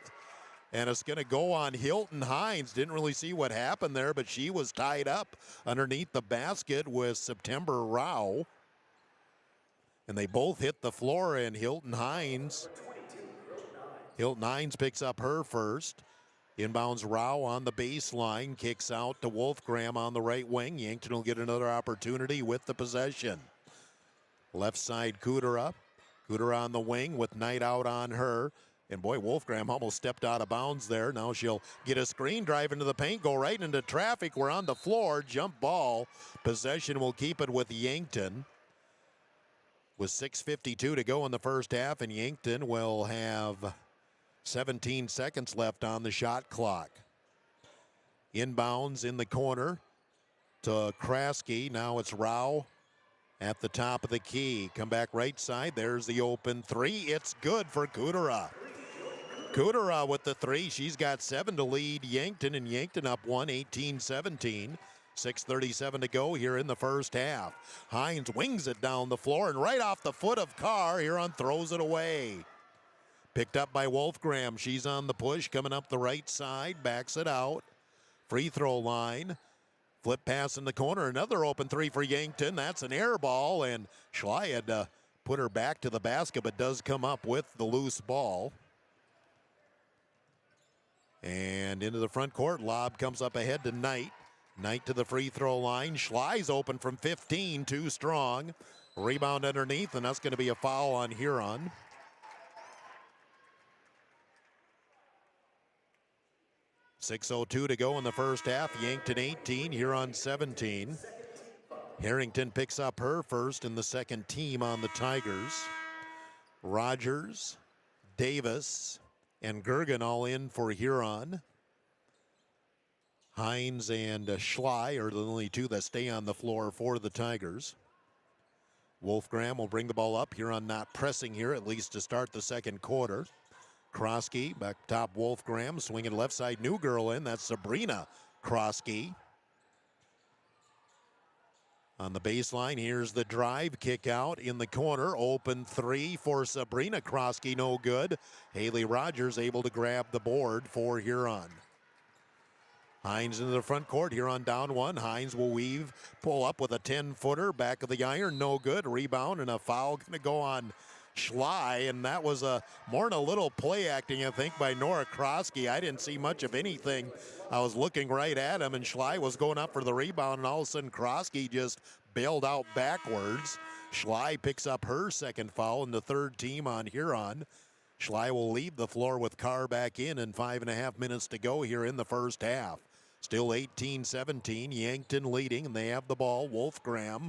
And it's going to go on Hilton Hines. Didn't really see what happened there, but she was tied up underneath the basket with September Rao. And they both hit the floor, and Hilton Hines picks up her first. Inbounds Rao on the baseline, kicks out to Wolfgram on the right wing. Yankton will get another opportunity with the possession. Left side, Kudera. Kudera on the wing with Knight out on her. And boy, Wolfgram almost stepped out of bounds there. Now she'll get a screen, drive into the paint, go right into traffic. We're on the floor, jump ball. Possession will keep it with Yankton. With 6:52 to go in the first half, and Yankton will have 17 seconds left on the shot clock. Inbounds in the corner to Krasky. Now it's Rao at the top of the key. Come back right side. There's the open three. It's good for Kudera. Kudera with the three. She's got 7 to lead Yankton, and Yankton up 18-17. 6:37 to go here in the first half. Hines wings it down the floor, and right off the foot of Carr, Huron throws it away. Picked up by Wolfgram. She's on the push, coming up the right side, backs it out. Free throw line. Flip pass in the corner. Another open three for Yankton. That's an air ball, and Schley had to put her back to the basket, but does come up with the loose ball. And into the front court. Lob comes up ahead to Knight. Knight to the free throw line. Schley's open from 15, too strong. Rebound underneath, and that's going to be a foul on Huron. .6:02 to go in the first half. Yankton 18, Huron 17. Harrington picks up her first in the second team on the Tigers. Rogers, Davis, and Gergen all in for Huron. Hines and Schley are the only two that stay on the floor for the Tigers. Wolfgram will bring the ball up. Huron not pressing here, at least to start the second quarter. Krosky back top. Wolfgram swinging left side. New girl in. That's Sabrina Krosky. On the baseline, here's the drive. Kick out in the corner. Open three for Sabrina Krosky. No good. Haley Rogers able to grab the board for Huron. Hines into the front court. Huron down one. Hines will weave. Pull up with a 10-footer. Back of the iron. No good. Rebound and a foul going to go on Schley, and that was more than a little play acting, I think, by Nora Krosky. I didn't see much of anything. I was looking right at him, and Schley was going up for the rebound, and all of a sudden Krosky just bailed out backwards. Schley picks up her second foul and the third team on Huron. Schley will leave the floor with Carr back in, and 5.5 minutes to go here in the first half. Still 18-17, Yankton leading, and they have the ball. Wolfgram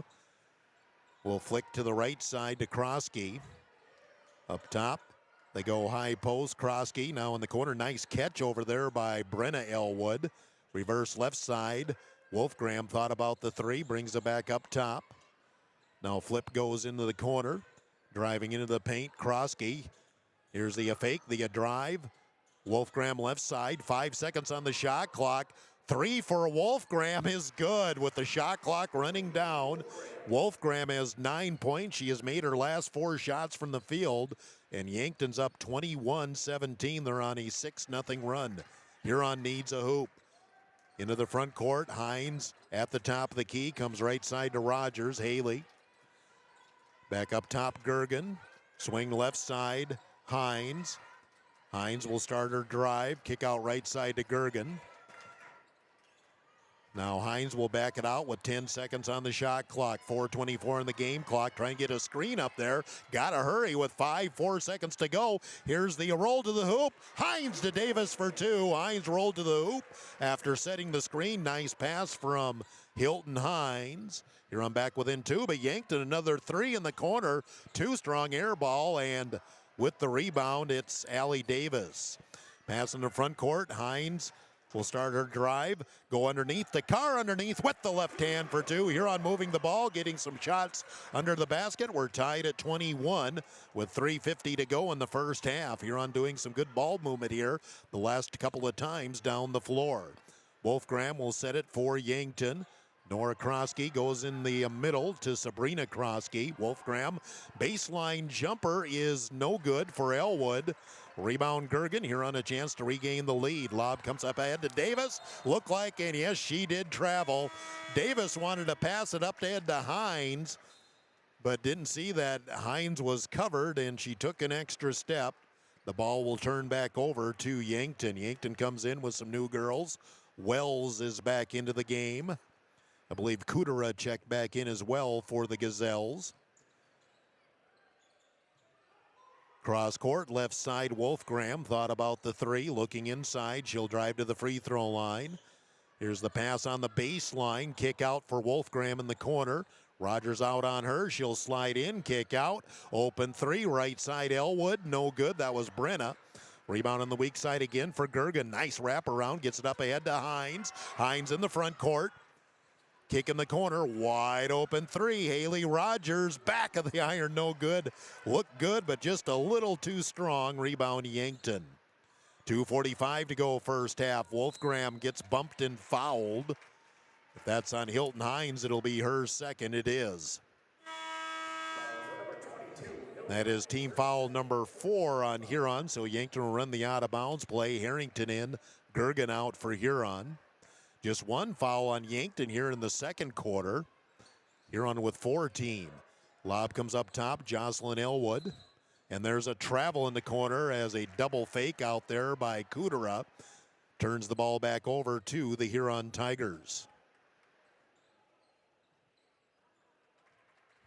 will flick to the right side to Krosky. Up top, they go high post. Krosky now in the corner. Nice catch over there by Brenna Elwood. Reverse left side. Wolfgram thought about the three, brings it back up top. Now flip goes into the corner. Driving into the paint, Krosky. Here's the fake, the drive. Wolfgram left side, 5 seconds on the shot clock. Three for Wolfgram is good with the shot clock running down. Wolfgram has 9 points. She has made her last 4 shots from the field, and Yankton's up 21-17. They're on a 6-0 run. Huron needs a hoop. Into the front court, Hines at the top of the key, comes right side to Rogers. Haley. Back up top, Gergen. Swing left side, Hines. Hines will start her drive, kick out right side to Gergen. Now Hines will back it out with 10 seconds on the shot clock. 4:24 in the game clock. Trying to get a screen up there. Gotta hurry with 4 seconds to go. Here's the roll to the hoop. Hines to Davis for two. Hines rolled to the hoop after setting the screen. Nice pass from Hilton Hines. Huron back within two, but Yankton another three in the corner. Too strong air ball, and with the rebound, it's Allie Davis. Pass in the front court. Hines will start her drive, go underneath. The car underneath with the left hand for two. Huron moving the ball, getting some shots under the basket. We're tied at 21 with 3:50 to go in the first half. Huron doing some good ball movement here the last couple of times down the floor. Wolfgram will set it for Yankton. Nora Krosky goes in the middle to Sabrina Krosky. Wolfgram baseline jumper is no good for Elwood. Rebound Gergen. Huron a chance to regain the lead. Lob comes up ahead to Davis. Looked like, and yes, she did travel. Davis wanted to pass it up ahead to Hines, but didn't see that Hines was covered, and she took an extra step. The ball will turn back over to Yankton. Yankton comes in with some new girls. Wells is back into the game. I believe Kudera checked back in as well for the Gazelles. Cross court, left side, Wolfgram thought about the three, looking inside. She'll drive to the free throw line. Here's the pass on the baseline, kick out for Wolfgram in the corner. Rogers out on her, she'll slide in, kick out. Open three, right side Elwood, no good, that was Brenna. Rebound on the weak side again for Gergen. Nice wraparound, gets it up ahead to Hines. Hines in the front court. Kick in the corner, wide open three. Haley Rogers, back of the iron, no good. Looked good, but just a little too strong. Rebound Yankton. 2:45 to go first half. Wolfgram gets bumped and fouled. If that's on Hilton Hines, it'll be her second. It is. That is team foul number 4 on Huron, so Yankton will run the out of bounds play. Harrington in, Gergen out for Huron. Just one foul on Yankton here in the second quarter. Huron with 14. Lob comes up top, Jocelyn Elwood. And there's a travel in the corner as a double fake out there by Kudera. Turns the ball back over to the Huron Tigers.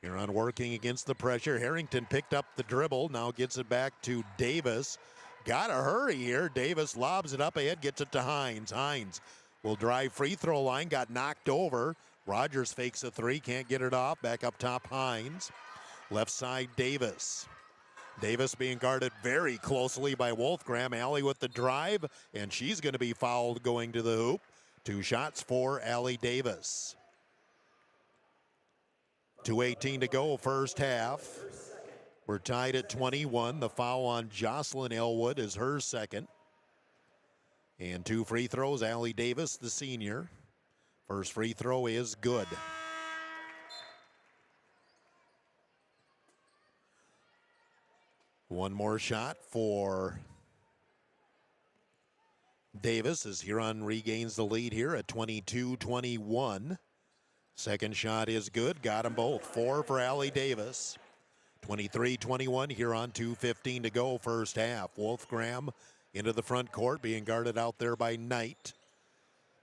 Huron working against the pressure. Harrington picked up the dribble, now gets it back to Davis. Gotta hurry here. Davis lobs it up ahead, gets it to Hines. Hines will drive free throw line, got knocked over. Rogers fakes a three, can't get it off. Back up top, Hines. Left side, Davis. Davis being guarded very closely by Wolfgram. Allie with the drive, and she's going to be fouled going to the hoop. 2 shots for Allie Davis. 2:18 to go first half. We're tied at 21. The foul on Jocelyn Elwood is her second. And 2 free throws, Allie Davis, the senior. First free throw is good. One more shot for Davis as Huron regains the lead here at 22-21. Second shot is good, got them both. 4 for Allie Davis. 23-21, Huron, 2:15 to go first half. Wolfgram into the front court, being guarded out there by Knight.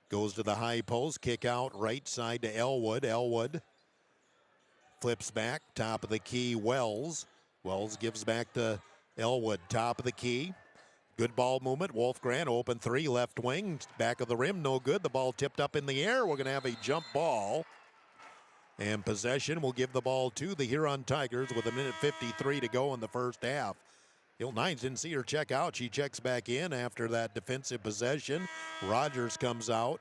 Goes to the high post, kick out right side to Elwood. Elwood flips back, top of the key, Wells. Wells gives back to Elwood, top of the key. Good ball movement, Wolfgram, open three, left wing, back of the rim, no good. The ball tipped up in the air. We're going to have a jump ball. And possession will give the ball to the Huron Tigers with 1:53 to go in the first half. Hilton Hines didn't see her check out. She checks back in after that defensive possession. Rogers comes out.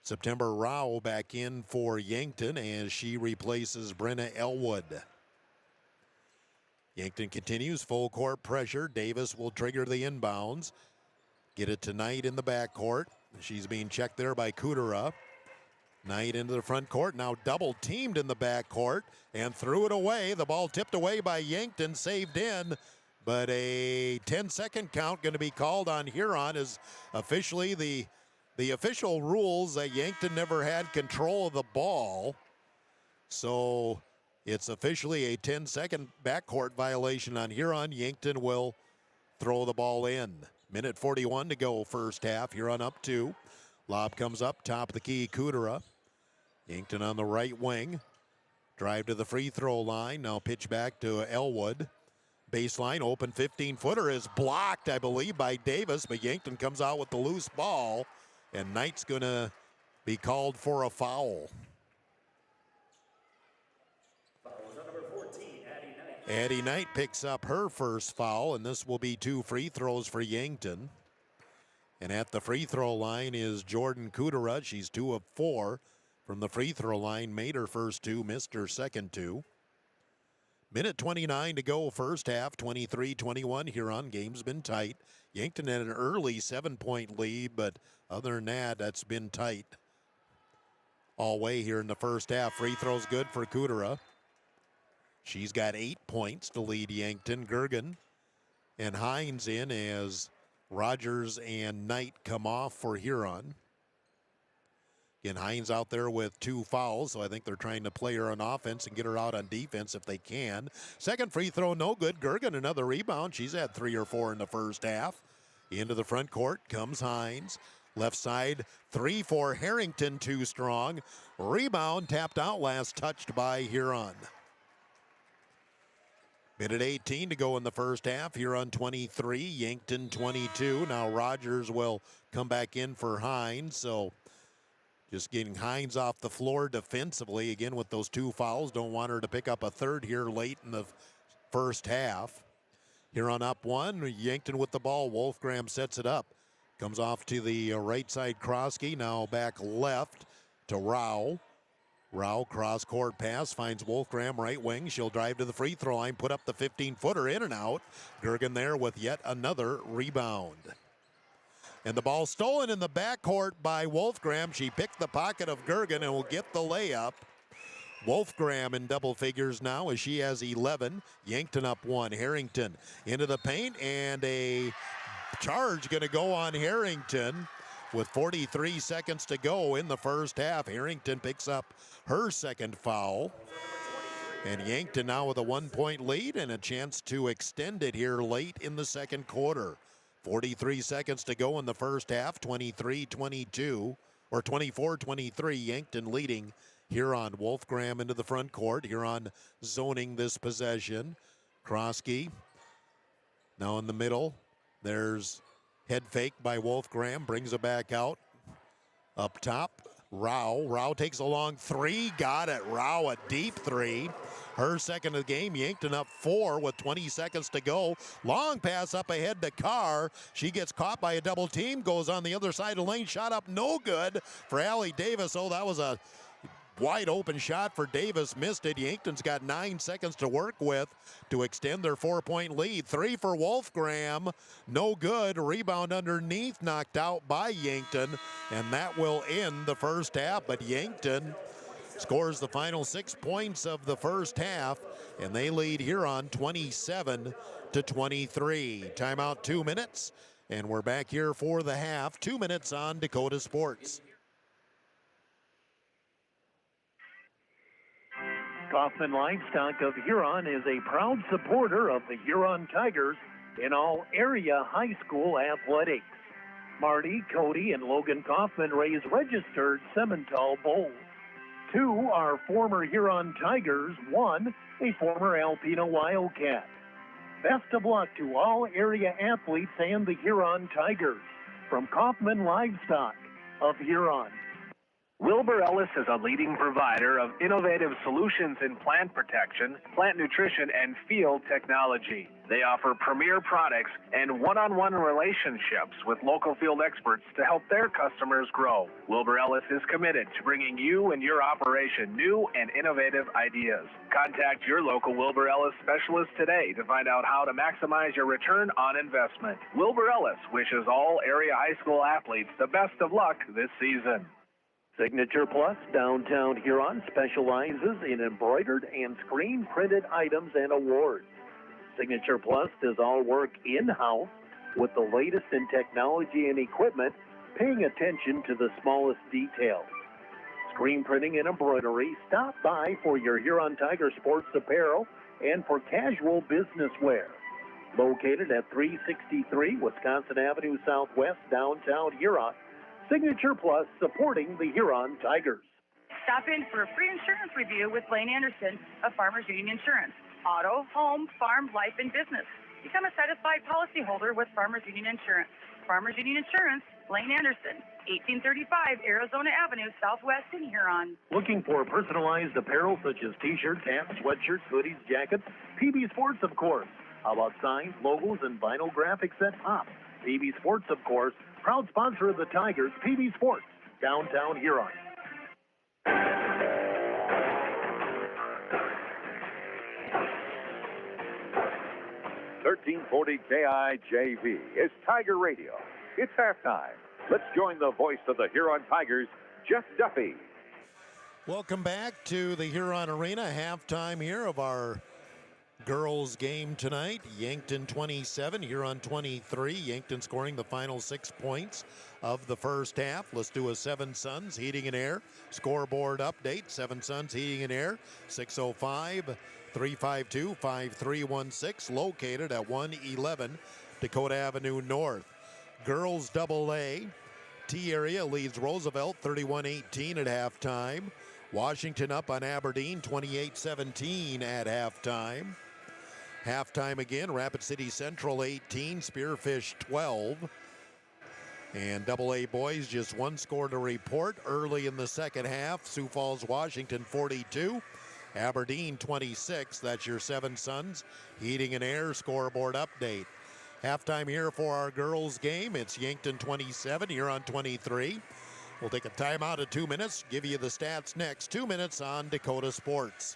September Rao back in for Yankton as she replaces Brenna Elwood. Yankton continues full court pressure. Davis will trigger the inbounds. Get it to Knight in the backcourt. She's being checked there by Kudera. Knight into the front court, now double teamed in the backcourt and threw it away. The ball tipped away by Yankton, saved in. but a 10-second count going to be called on Huron as officially the official rules that Yankton never had control of the ball. So it's officially a 10-second backcourt violation on Huron. Yankton will throw the ball in. Minute 41 to go first half. Huron up 2. Lob comes up, top of the key, Kudera. Yankton on the right wing. Drive to the free throw line. Now pitch back to Elwood. Baseline, open 15-footer is blocked, I believe, by Davis, but Yankton comes out with the loose ball, and Knight's going to be called for a foul. Addie Knight picks up her first foul, and this will be 2 free throws for Yankton. And at the free throw line is Jordan Kudera. She's 2 of 4 from the free throw line. Made her first 2, missed her second 2. Minute 29 to go first half, 23-21. Huron, game's been tight. Yankton had an early 7-point lead, but other than that, that's been tight all way here in the first half. Free throw's good for Kudera. She's got 8 points to lead Yankton. Gergen and Hines in as Rogers and Knight come off for Huron. Again, Hines out there with 2 fouls, so I think they're trying to play her on offense and get her out on defense if they can. Second free throw, no good. Gergen, another rebound. She's had 3 or 4 in the first half. Into the front court comes Hines. Left side, 3 for Harrington, too strong. Rebound tapped out last, touched by Huron. Minute 18 to go in the first half. Huron 23, Yankton 22. Now Rogers will come back in for Hines, so just getting Hines off the floor defensively, again with those 2 fouls. Don't want her to pick up a third here late in the first half. Huron up 1, Yankton with the ball. Wolfgram sets it up. Comes off to the right side, Krosky. Now back left to Rao. Rao cross-court pass, finds Wolfgram right wing. She'll drive to the free throw line, put up the 15-footer in and out. Gergen there with yet another rebound. And the ball stolen in the backcourt by Wolfgram. She picked the pocket of Gergen and will get the layup. Wolfgram in double figures now as she has 11. Yankton up 1. Harrington into the paint, and a charge going to go on Harrington with 43 seconds to go in the first half. Harrington picks up her second foul. And Yankton now with a 1-point lead and a chance to extend it here late in the second quarter. 43 seconds to go in the first half, 23-22, or 24-23, Yankton leading Huron. Wolfgram into the front court. Huron zoning this possession. Krosky now in the middle. There's head fake by Wolfgram, brings it back out. Up top, Rao. Rao takes a long 3, got it. Rao, a deep 3. Her second of the game. Yankton up 4 with 20 seconds to go. Long pass up ahead to Carr. She gets caught by a double team, goes on the other side of the lane. Shot up no good for Allie Davis. Oh, that was a wide open shot for Davis. Missed it. Yankton's got 9 seconds to work with to extend their 4-point lead. 3 for Wolfgram. No good. Rebound underneath, knocked out by Yankton. And that will end the first half. But Yankton scores the final 6 points of the first half, and they lead Huron 27-23. Timeout 2 minutes, and we're back here for the half. 2 minutes on Dakota Sports. Kaufman Livestock of Huron is a proud supporter of the Huron Tigers in all area high school athletics. Marty, Cody, and Logan Kaufman raise registered Simmental bulls. 2 are former Huron Tigers, 1 a former Alpena Wildcat. Best of luck to all area athletes and the Huron Tigers. From Kaufman Livestock of Huron. Wilbur Ellis is a leading provider of innovative solutions in plant protection, plant nutrition, and field technology. They offer premier products and one-on-one relationships with local field experts to help their customers grow. Wilbur Ellis is committed to bringing you and your operation new and innovative ideas. Contact your local Wilbur Ellis specialist today to find out how to maximize your return on investment. Wilbur Ellis wishes all area high school athletes the best of luck this season. Signature Plus Downtown Huron specializes in embroidered and screen printed items and awards. Signature Plus does all work in-house with the latest in technology and equipment, paying attention to the smallest details. Screen printing and embroidery, stop by for your Huron Tiger Sports apparel and for casual business wear. Located at 363 Wisconsin Avenue Southwest, downtown Huron. Signature Plus, supporting the Huron Tigers. Stop in for a free insurance review with Lane Anderson of Farmers Union Insurance. Auto, home, farm, life, and business. Become a satisfied policyholder with Farmers Union Insurance. Farmers Union Insurance, Lane Anderson, 1835 Arizona Avenue, Southwest in Huron. Looking for personalized apparel such as t-shirts, hats, sweatshirts, hoodies, jackets? PB Sports, of course. How about signs, logos, and vinyl graphics that pop? PB Sports, of course, proud sponsor of the Tigers. PB Sports, downtown Huron. 1340 KIJV is Tiger Radio. It's halftime. Let's join the voice of the Huron Tigers, Jeff Duffy. Welcome back to the Huron Arena. Halftime here of our girls game tonight. Yankton 27, Huron 23. Yankton scoring the final 6 points of the first half. Let's do a Seven Suns Heating and Air scoreboard update. Seven Suns Heating and Air, 605-352-5316, located at 111 Dakota Avenue North. Girls AA T area leads Roosevelt 31-18 at halftime. Washington up on Aberdeen 28-17 at halftime. Halftime again, Rapid City Central 18, Spearfish 12. And AA boys, just one score to report early in the second half. Sioux Falls, Washington 42, Aberdeen 26. That's your Seven Suns Heating and Air scoreboard update. Halftime here for our girls game. It's Yankton 27, Huron 23. We'll take a timeout of 2 minutes, give you the stats next. 2 minutes on Dakota Sports.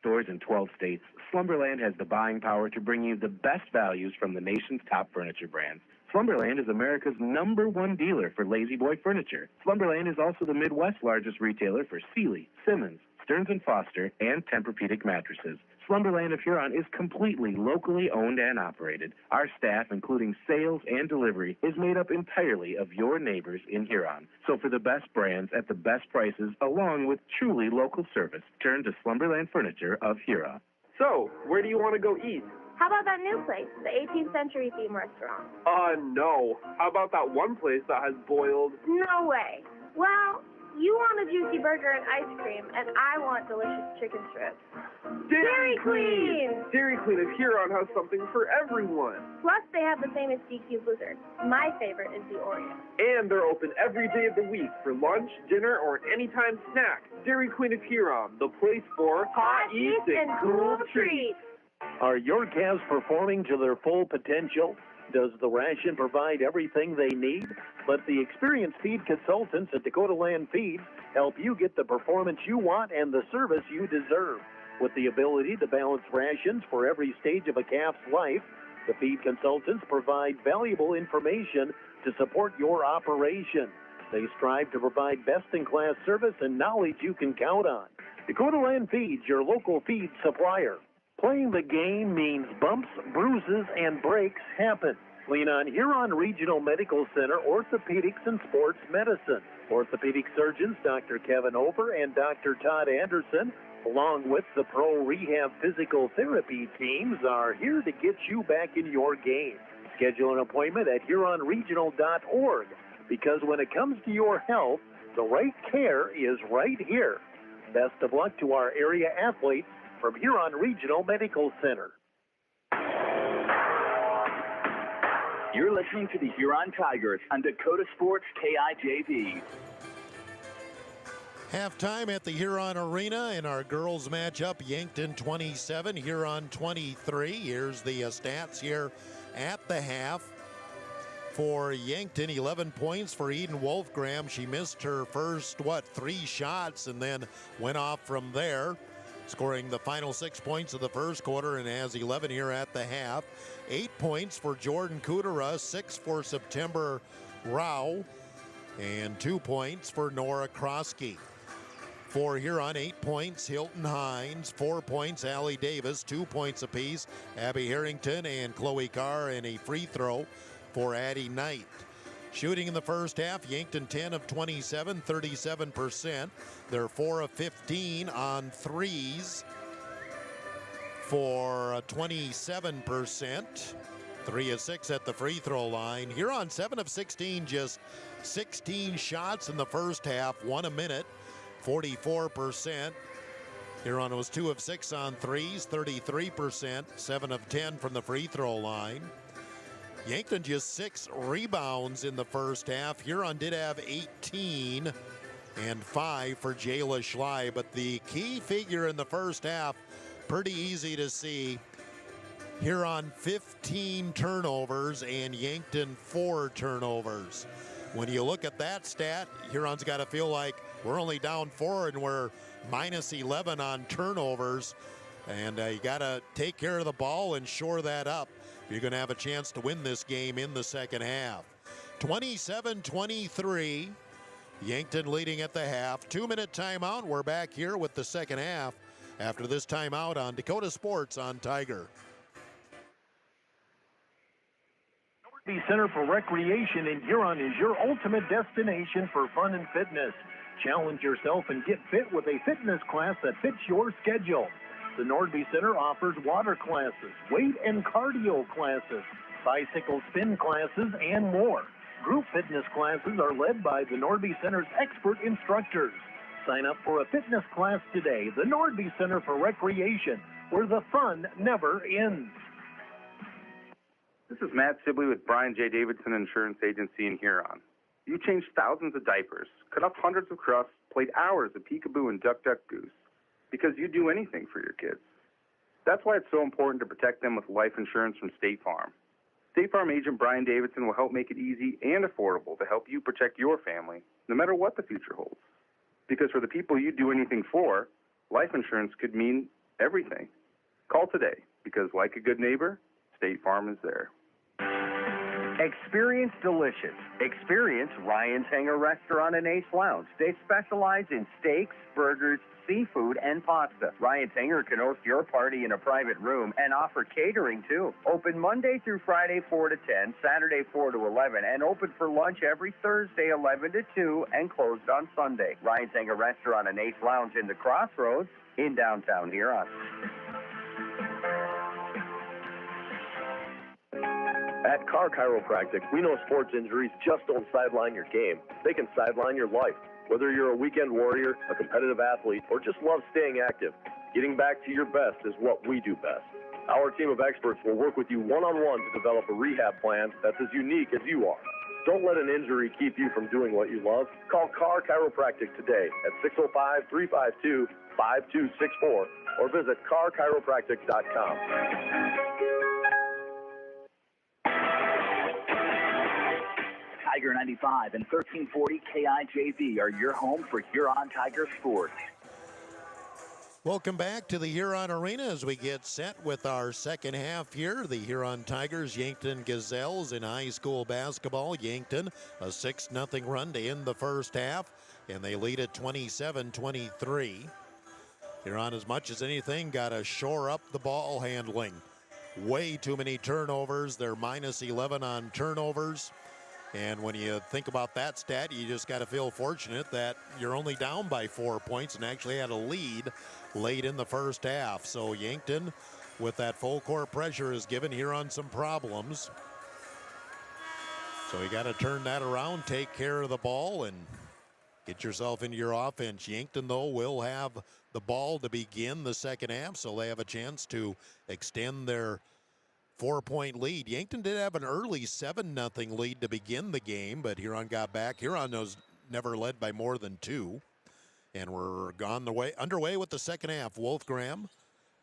Stores in 12 states, Slumberland has the buying power to bring you the best values from the nation's top furniture brands. Slumberland is America's #1 dealer for Lazy Boy furniture. Slumberland is also the Midwest's largest retailer for Sealy, Simmons, Stearns & Foster, and Tempur-Pedic mattresses. Slumberland of Huron is completely locally owned and operated. Our staff, including sales and delivery, is made up entirely of your neighbors in Huron. So for the best brands at the best prices, along with truly local service, turn to Slumberland Furniture of Huron. So, where do you want to go eat? How about that new place, the 18th century theme restaurant? No. How about that one place that has boiled? No way. Well, you want a juicy burger and ice cream, and I want delicious chicken strips. Dairy Queen! Dairy Queen of Huron has something for everyone. Plus, they have the famous DQ Blizzard. My favorite is the Oreo. And they're open every day of the week for lunch, dinner, or anytime snack. Dairy Queen of Huron, the place for hot eats and cool treats. Are your calves performing to their full potential? Does the ration provide everything they need? Let the experienced feed consultants at Dakota Land Feeds help you get the performance you want and the service you deserve. With the ability to balance rations for every stage of a calf's life, the feed consultants provide valuable information to support your operation. They strive to provide best-in-class service and knowledge you can count on. Dakota Land Feeds, your local feed supplier. Playing the game means bumps, bruises, and breaks happen. Lean on Huron Regional Medical Center Orthopedics and Sports Medicine. Orthopedic surgeons Dr. Kevin Over and Dr. Todd Anderson, along with the Pro Rehab Physical Therapy teams, are here to get you back in your game. Schedule an appointment at HuronRegional.org, because when it comes to your health, the right care is right here. Best of luck to our area athletes from Huron Regional Medical Center. You're listening to the Huron Tigers on Dakota Sports KIJV. Halftime at the Huron Arena in our girls matchup, Yankton 27, Huron 23. Here's the stats here at the half. For Yankton, 11 points for Eden Wolfgram. She missed her first, 3 shots and then went off from there, scoring the final 6 points of the first quarter and has 11 here at the half. 8 points for Jordan Kudera, 6 for September Rao, and 2 points for Nora Krosky. For Huron, 8 points, Hilton Hines, 4 points, Allie Davis, 2 points apiece, Abby Harrington and Chloe Carr, and a free throw for Addie Knight. Shooting in the first half, Yankton 10 of 27, 37%. They're 4 of 15 on threes for 27%. 3 of 6 at the free throw line. Huron 7 of 16, just 16 shots in the first half, 1 a minute. 44%. Huron was 2 of 6 on threes, 33%, 7 of 10 from the free throw line. Yankton just 6 rebounds in the first half. Huron did have 18 and 5 for Jayla Schley, but the key figure in the first half, pretty easy to see. Huron 15 turnovers and Yankton 4 turnovers. When you look at that stat, Huron's got to feel like we're only down 4 and we're minus 11 on turnovers. And you got to take care of the ball and shore that up if you're going to have a chance to win this game in the second half. 27-23. Yankton leading at the half. 2-minute timeout. We're back here with the second half after this timeout on Dakota Sports on Tiger. The Center for Recreation in Huron is your ultimate destination for fun and fitness. Challenge yourself and get fit with a fitness class that fits your schedule. The Nordby Center offers water classes, weight and cardio classes, bicycle spin classes, and more. Group fitness classes are led by the Nordby Center's expert instructors. Sign up for a fitness class today. The Nordby Center for Recreation, where the fun never ends. This is Matt Sibley with Brian J. Davidson Insurance Agency in Huron. You changed thousands of diapers, cut up hundreds of crusts, played hours of peekaboo and duck goose, because you do anything for your kids. That's why it's so important to protect them with life insurance from State Farm. State Farm agent Brian Davidson will help make it easy and affordable to help you protect your family, no matter what the future holds. Because for the people you do anything for, life insurance could mean everything. Call today, because like a good neighbor, State Farm is there. Experience delicious. Experience Ryan's Hangar Restaurant and Ace Lounge. They specialize in steaks, burgers, seafood, and pasta. Ryan's Hangar can host your party in a private room and offer catering too. Open Monday through Friday 4 to 10, Saturday 4 to 11, and open for lunch every Thursday 11 to 2 and closed on Sunday. Ryan's Hangar Restaurant and Ace Lounge in the Crossroads in downtown Huron. At Car Chiropractic, we know sports injuries just don't sideline your game. They can sideline your life. Whether you're a weekend warrior, a competitive athlete, or just love staying active, getting back to your best is what we do best. Our team of experts will work with you one-on-one to develop a rehab plan that's as unique as you are. Don't let an injury keep you from doing what you love. Call Car Chiropractic today at 605-352-5264 or visit carchiropractic.com. Tiger 95 and 1340 KIJV are your home for Huron Tiger sports. Welcome back to the Huron Arena as we get set with our second half here. The Huron Tigers, Yankton Gazelles in high school basketball. Yankton, a 6-0 run to end the first half, and they lead at 27-23. Huron, as much as anything, got to shore up the ball handling. Way too many turnovers. They're minus 11 on turnovers. And when you think about that stat, you just got to feel fortunate that you're only down by 4 points and actually had a lead late in the first half. So Yankton, with that full court pressure, is giving Huron some problems. So you got to turn that around, take care of the ball, and get yourself into your offense. Yankton, though, will have the ball to begin the second half, so they have a chance to extend their 4-point lead. Yankton did have an early 7-0 lead to begin the game, but Huron got back. Huron was never led by more than 2. And we're underway with the second half. Wolfgram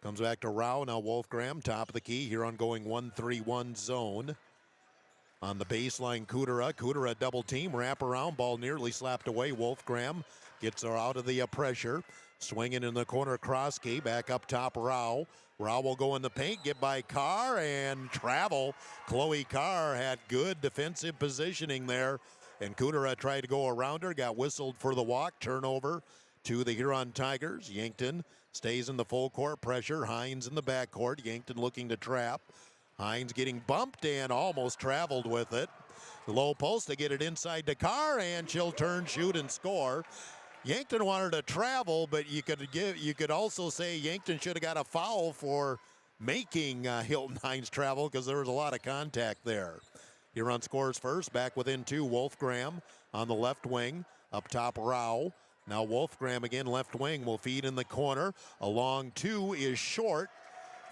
comes back to Rao. Now Wolfgram, top of the key. Huron going 1-3-1 zone. On the baseline, Kudera double team. Wrap around. Ball nearly slapped away. Wolfgram gets her out of the pressure. Swinging in the corner, Krosky. Back up top, Rao. Rao will go in the paint, get by Carr, and travel. Chloe Carr had good defensive positioning there, and Kudera tried to go around her, got whistled for the walk. Turnover to the Huron Tigers. Yankton stays in the full court pressure. Hines in the backcourt. Yankton looking to trap. Hines getting bumped and almost traveled with it. The low post to get it inside to Carr, and she'll turn, shoot, and score. Yankton wanted to travel, but you could also say Yankton should have got a foul for making Hilton Hines travel because there was a lot of contact there. Huron scores first, back within 2. Wolfgram on the left wing, up top Rao. Now Wolfgram again, left wing, will feed in the corner. A long 2 is short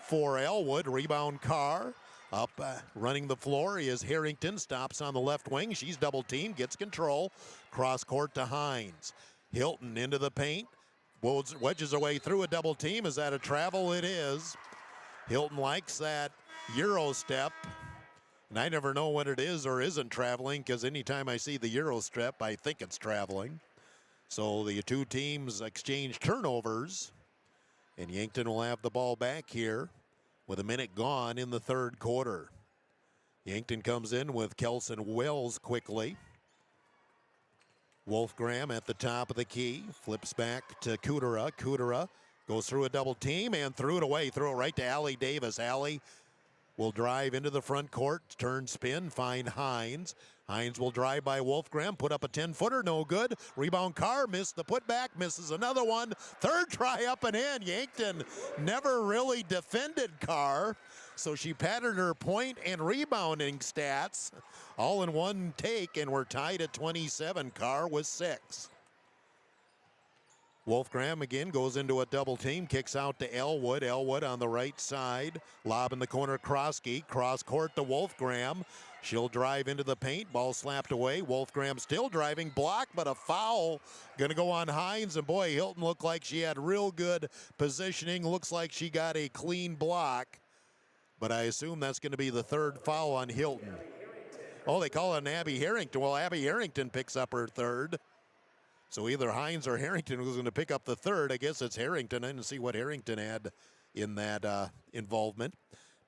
for Elwood. Rebound Carr. Up running the floor is Harrington. Stops on the left wing. She's double teamed, gets control. Cross court to Hines. Hilton into the paint. Wedges her way through a double team. Is that a travel? It is. Hilton likes that Euro step. And I never know when it is or isn't traveling, because anytime I see the Euro step, I think it's traveling. So the two teams exchange turnovers. And Yankton will have the ball back here with a minute gone in the third quarter. Yankton comes in with Kelson Wells quickly. Wolfgram at the top of the key. Flips back to Kudera. Kudera goes through a double team and threw it away. Threw it right to Allie Davis. Allie will drive into the front court. Turn, spin, find Hines. Hines will drive by Wolfgram. Put up a 10-footer. No good. Rebound Carr. Missed the putback. Misses another one. Third try up and in. Yankton never really defended Carr. So she padded her point and rebounding stats all in one take, and we're tied at 27. Carr with 6. Wolfgram again goes into a double team, kicks out to Elwood. Elwood on the right side. Lob in the corner, Krosky. Cross court to Wolfgram. She'll drive into the paint. Ball slapped away. Wolfgram still driving. Block, but a foul. Going to go on Hines. And boy, Hilton looked like she had real good positioning. Looks like she got a clean block. But I assume that's going to be the third foul on Hilton. Oh, they call it Abby Harrington. Well, Abby Harrington picks up her third. So either Hines or Harrington was going to pick up the third. I guess it's Harrington. I didn't see what Harrington had in that involvement.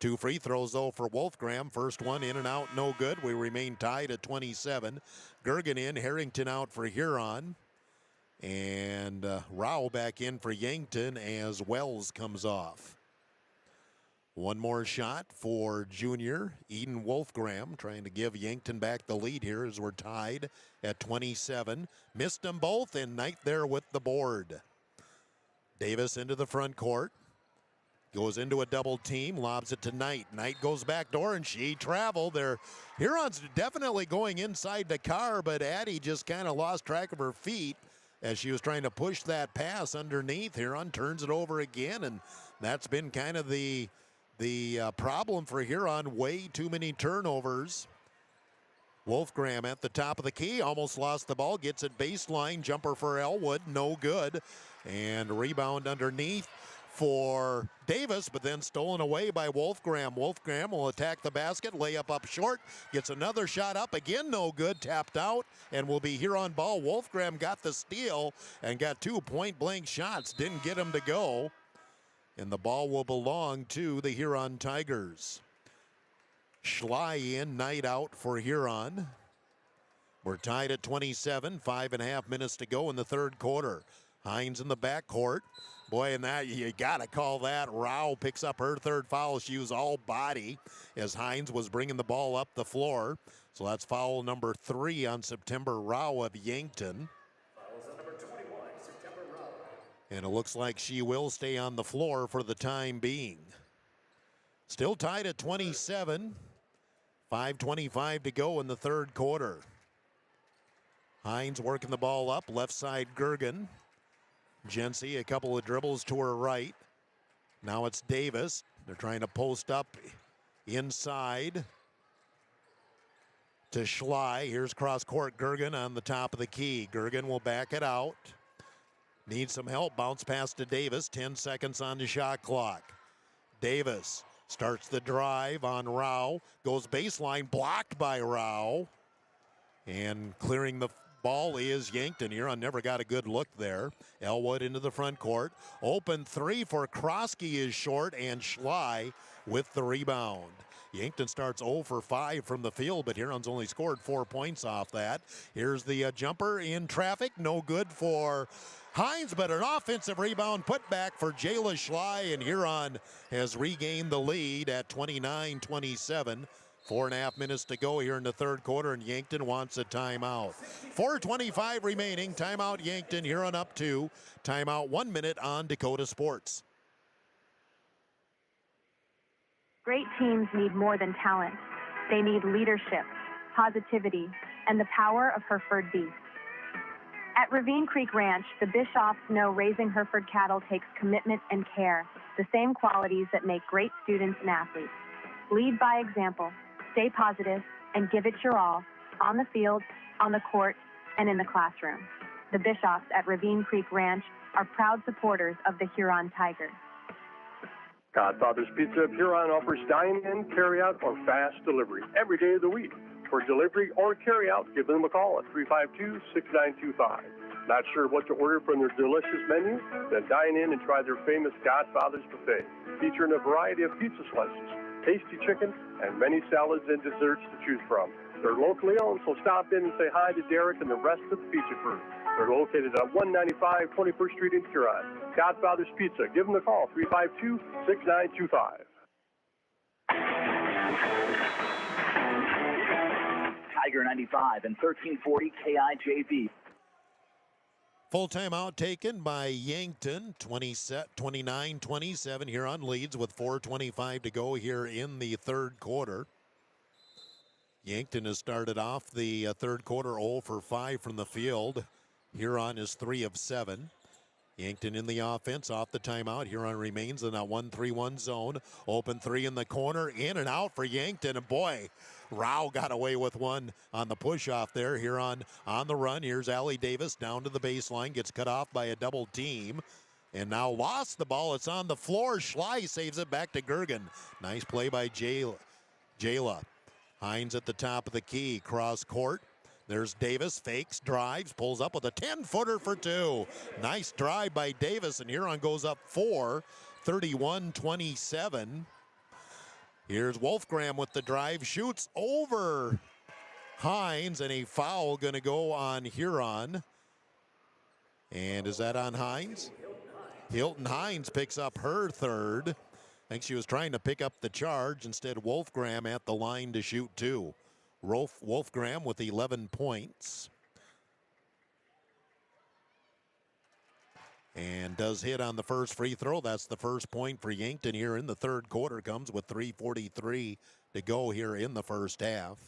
2 free throws, though, for Wolfgram. First one in and out, no good. We remain tied at 27. Gergen in, Harrington out for Huron. And Rao back in for Yankton as Wells comes off. One more shot for junior Eden Wolfgram, trying to give Yankton back the lead here as we're tied at 27. Missed them both, and Knight there with the board. Davis into the front court. Goes into a double team, lobs it to Knight. Knight goes back door, and she traveled there. Huron's definitely going inside the car, but Addie just kind of lost track of her feet as she was trying to push that pass underneath. Huron turns it over again, and that's been kind of the problem for Huron. Way too many turnovers. Wolfgram at the top of the key, almost lost the ball, gets it baseline, jumper for Elwood, no good. And rebound underneath for Davis, but then stolen away by Wolfgram. Wolfgram will attack the basket, layup up short, gets another shot up, again no good, tapped out, and will be Huron ball. Wolfgram got the steal and got 2 point-blank shots, didn't get him to go. And the ball will belong to the Huron Tigers. Schley in, Knight out for Huron. We're tied at 27, 5.5 minutes to go in the third quarter. Hines in the backcourt. Boy, and that, you got to call that. Rao picks up her third foul. She was all body as Hines was bringing the ball up the floor. So that's foul number 3 on September Rao of Yankton. And it looks like she will stay on the floor for the time being. Still tied at 27. 5:25 to go in the third quarter. Hines working the ball up. Left side, Gergen. Jency, a couple of dribbles to her right. Now it's Davis. They're trying to post up inside to Schley. Here's cross-court Gergen on the top of the key. Gergen will back it out. Needs some help. Bounce pass to Davis. 10 seconds on the shot clock. Davis starts the drive on Rao. Goes baseline. Blocked by Rao. And clearing the ball is Yankton. Huron never got a good look there. Elwood into the front court. Open 3 for Krosky is short, and Schley with the rebound. Yankton starts 0 for 5 from the field, but Huron's only scored 4 points off that. Here's the jumper in traffic. No good for Hines, but an offensive rebound put back for Jayla Schley, and Huron has regained the lead at 29-27. 4.5 minutes to go here in the third quarter, and Yankton wants a timeout. 4:25 remaining. Timeout Yankton. Huron up 2. Timeout 1 minute on Dakota Sports. Great teams need more than talent. They need leadership, positivity, and the power of Hereford beef. At Ravine Creek Ranch, the Bishoffs know raising Hereford cattle takes commitment and care, the same qualities that make great students and athletes. Lead by example, stay positive, and give it your all, on the field, on the court, and in the classroom. The Bishoffs at Ravine Creek Ranch are proud supporters of the Huron Tigers. Godfather's Pizza of Huron offers dine-in, carry-out, or fast delivery every day of the week. For delivery or carry-out, give them a call at 352-6925. Not sure what to order from their delicious menu? Then dine in and try their famous Godfather's Buffet, featuring a variety of pizza slices, tasty chicken, and many salads and desserts to choose from. They're locally owned, so stop in and say hi to Derek and the rest of the pizza crew. They're located at 195 21st Street in Huron. Godfather's Pizza. Give them a call, 352-6925. Tiger 95 and 1340 KIJV. Full timeout taken by Yankton. 29-27. Huron leads with 4:25 to go here in the third quarter. Yankton has started off the third quarter 0 for 5 from the field. Huron is 3 of 7. Yankton in the offense off the timeout. Huron remains in that 1-3-1 zone. Open 3 in the corner. In and out for Yankton. And boy, Rao got away with one on the push off there. Huron on the run. Here's Allie Davis down to the baseline. Gets cut off by a double team. And now lost the ball. It's on the floor. Schley saves it back to Gergen. Nice play by Jayla. Hines at the top of the key. Cross court. There's Davis, fakes, drives, pulls up with a 10-footer for 2. Nice drive by Davis, and Huron goes up 4, 31-27. Here's Wolfgram with the drive, shoots over Hines, and a foul going to go on Huron. And is that on Hines? Hilton Hines picks up her third. I think she was trying to pick up the charge. Instead, Wolfgram at the line to shoot 2. Wolfgram with 11 points. And does hit on the first free throw. That's the first point for Yankton here in the third quarter. Comes with 3:43 to go here in the first half.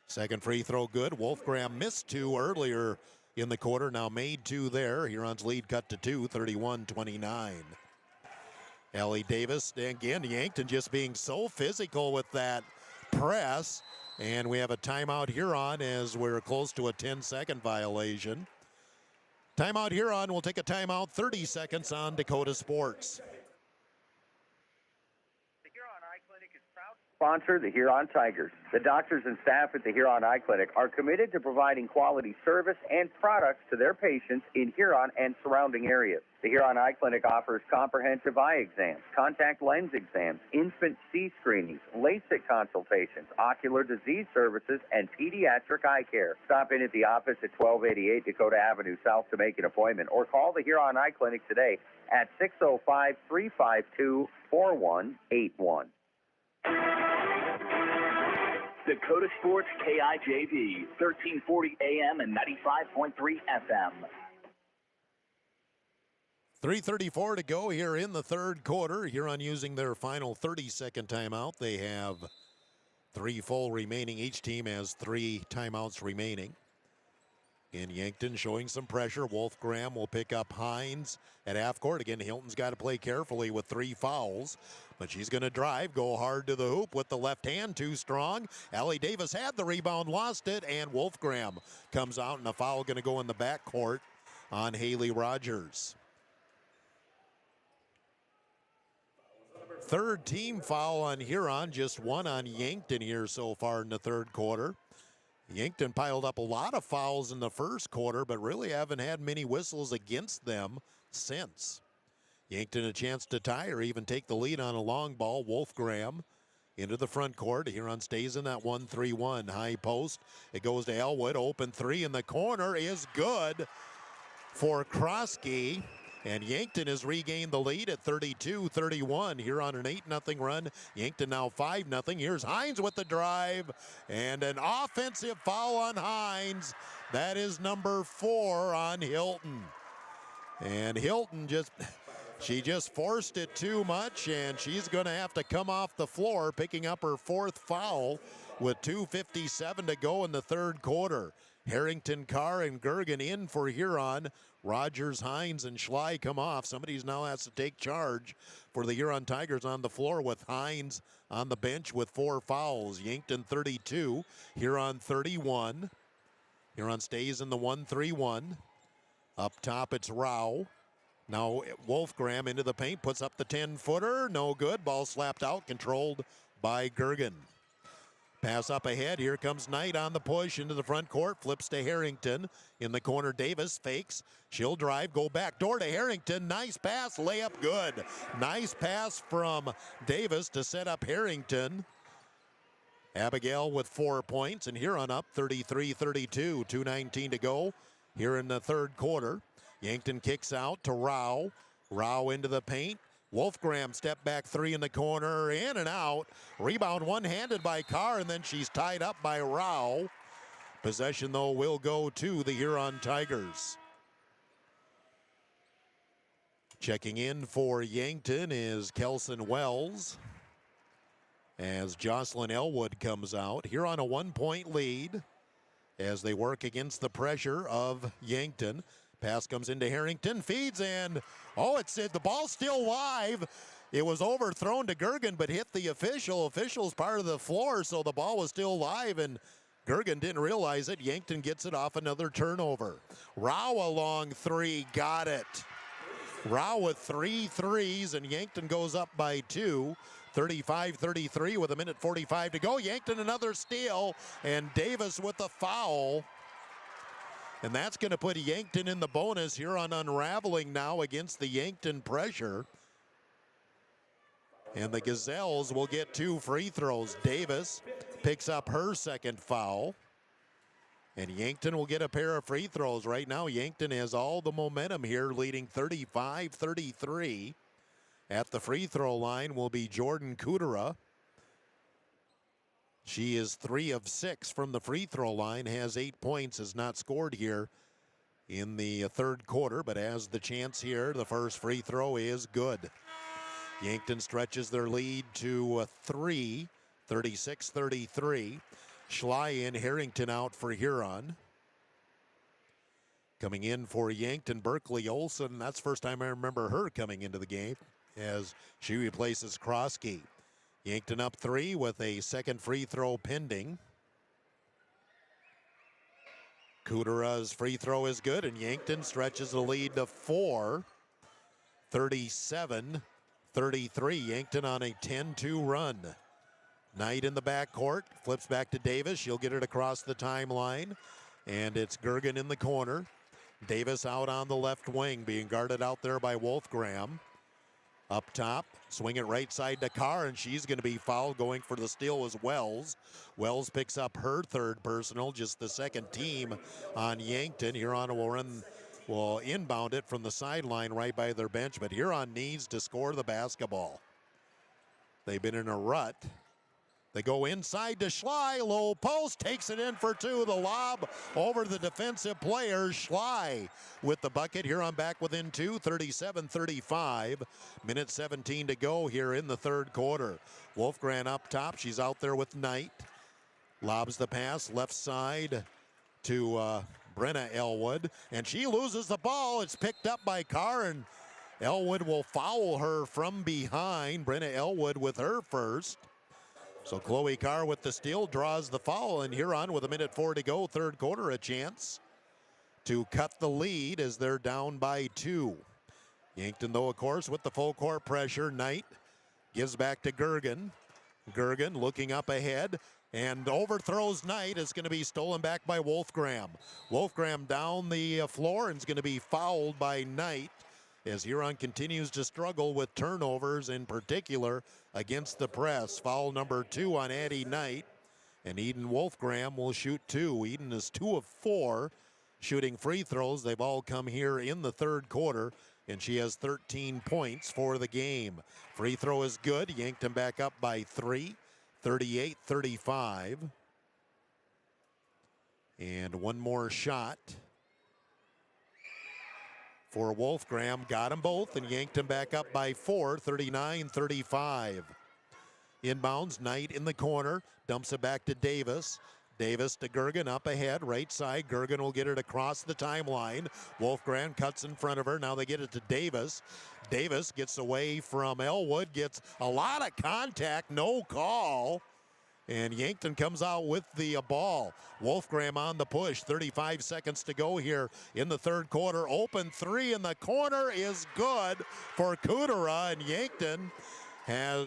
Second free throw good. Wolfgram missed 2 earlier in the quarter. Now made 2 there. Huron's lead cut to 2, 31-29. Allie Davis, again, Yankton just being so physical with that press. And we have a timeout Huron as we're close to a 10-second violation. Timeout Huron. We'll take a timeout, 30 seconds on Dakota Sports. Sponsor the Huron Tigers. The doctors and staff at the Huron Eye Clinic are committed to providing quality service and products to their patients in Huron and surrounding areas. The Huron Eye Clinic offers comprehensive eye exams, contact lens exams, infant C screenings, LASIK consultations, ocular disease services, and pediatric eye care. Stop in at the office at 1288 Dakota Avenue South to make an appointment, or call the Huron Eye Clinic today at 605-352-4181. Dakota Sports KIJV, 1340 AM and 95.3 FM. 3:34 to go here in the third quarter. Huron using their final 30-second timeout. They have 3 full remaining. Each team has 3 timeouts remaining. And Yankton showing some pressure. Wolfgram will pick up Hines at half court. Again, Hilton's got to play carefully with 3 fouls. But she's going to drive, go hard to the hoop with the left hand, too strong. Allie Davis had the rebound, lost it, and Wolfgram comes out, and a foul going to go in the backcourt on Haley Rogers. Third team foul on Huron, just 1 on Yankton here so far in the third quarter. Yankton piled up a lot of fouls in the first quarter, but really haven't had many whistles against them since. Yankton a chance to tie or even take the lead on a long ball. Wolfgram into the front court. Huron stays in that 1-3-1 high post. It goes to Elwood. Open three in the corner is good for Krosky. And Yankton has regained the lead at 32-31. Huron an 8-0 run. Yankton now 5-0. Here's Hines with the drive. And an offensive foul on Hines. That is number 4 on Hilton. And Hilton she just forced it too much, and she's going to have to come off the floor, picking up her 4th foul with 2:57 to go in the third quarter. Harrington, Carr, and Gergen in for Huron. Rogers, Hines, and Schley come off. Somebody's now has to take charge for the Huron Tigers on the floor with Hines on the bench with 4 fouls. Yankton 32, Huron 31. Huron stays in the 1-3-1. Up top, it's Rao. Now Wolfgram into the paint, puts up the 10-footer. No good. Ball slapped out, controlled by Gergen. Pass up ahead. Here comes Knight on the push into the front court. Flips to Harrington. In the corner, Davis fakes. She'll drive, go back door to Harrington. Nice pass, layup good. Nice pass from Davis to set up Harrington. Abigail with 4 points, and Huron up 33-32. 2:19 to go here in the third quarter. Yankton kicks out to Rao. Rao into the paint. Wolfgram step back 3 in the corner, in and out. Rebound one-handed by Carr, and then she's tied up by Rao. Possession, though, will go to the Huron Tigers. Checking in for Yankton is Kelson Wells as Jocelyn Elwood comes out. Huron a 1-point lead as they work against the pressure of Yankton. Pass comes into Harrington, feeds, and the ball's still live. It was overthrown to Gergen, but hit the official. Official's part of the floor, so the ball was still live, and Gergen didn't realize it. Yankton gets it off another turnover. Rao a long 3, got it. Rao with 3 threes, and Yankton goes up by 2. 35-33 with 1:45 to go. Yankton another steal, and Davis with the foul. And that's going to put Yankton in the bonus here on unraveling now against the Yankton pressure. And the Gazelles will get 2 free throws. Davis picks up her 2nd foul. And Yankton will get a pair of free throws. Right now, Yankton has all the momentum here, leading 35-33. At the free throw line will be Jordan Kudera. She is 3 of 6 from the free throw line, has 8 points, has not scored here in the third quarter, but has the chance here. The first free throw is good. Yankton stretches their lead to 3, 36-33. Schley in, Harrington out for Huron. Coming in for Yankton, Berkeley Olson. That's the first time I remember her coming into the game as she replaces Krosky. Yankton up 3 with a 2nd free throw pending. Kudera's free throw is good, and Yankton stretches the lead to 4. 37-33. Yankton on a 10-2 run. Knight in the backcourt, flips back to Davis. She'll get it across the timeline, and it's Gergen in the corner. Davis out on the left wing, being guarded out there by Wolfgram. Up top, swing it right side to Carr, and she's going to be fouled. Going for the steal was Wells. Wells picks up her 3rd personal, just the 2nd team on Yankton. Huron will inbound it from the sideline right by their bench, but Huron needs to score the basketball. They've been in a rut. They go inside to Schley, low post, takes it in for 2. The lob over the defensive player. Schley with the bucket. Huron back within 2, 37-35. Minute 17 to go here in the third quarter. Wolfgram up top. She's out there with Knight. Lobs the pass left side to Brenna Elwood, and she loses the ball. It's picked up by Carr, and Elwood will foul her from behind. Brenna Elwood with her first. So Chloe Carr with the steal draws the foul, and Huron with 1:04 to go, third quarter, a chance to cut the lead as they're down by 2. Yankton, though, of course, with the full court pressure. Knight gives back to Gergen. Gergen looking up ahead and overthrows Knight. It's going to be stolen back by Wolfgram. Wolfgram down the floor and is going to be fouled by Knight. as Huron continues to struggle with turnovers, in particular against the press. Foul number 2 on Addie Knight, and Eden Wolfgram will shoot 2. Eden is 2 of 4 shooting free throws. They've all come here in the third quarter, and she has 13 points for the game. Free throw is good. Yankton back up by 3, 38-35. And one more shot for Wolfgram. Got them both, and Yankton back up by 4, 39-35. Inbounds, Knight in the corner, dumps it back to Davis. Davis to Gergen, up ahead, right side. Gergen will get it across the timeline. Wolfgram cuts in front of her. Now they get it to Davis. Davis gets away from Elwood, gets a lot of contact, no call. And Yankton comes out with the ball. Wolfgram on the push, 35 seconds to go here in the third quarter. Open 3 in the corner is good for Kudera, and Yankton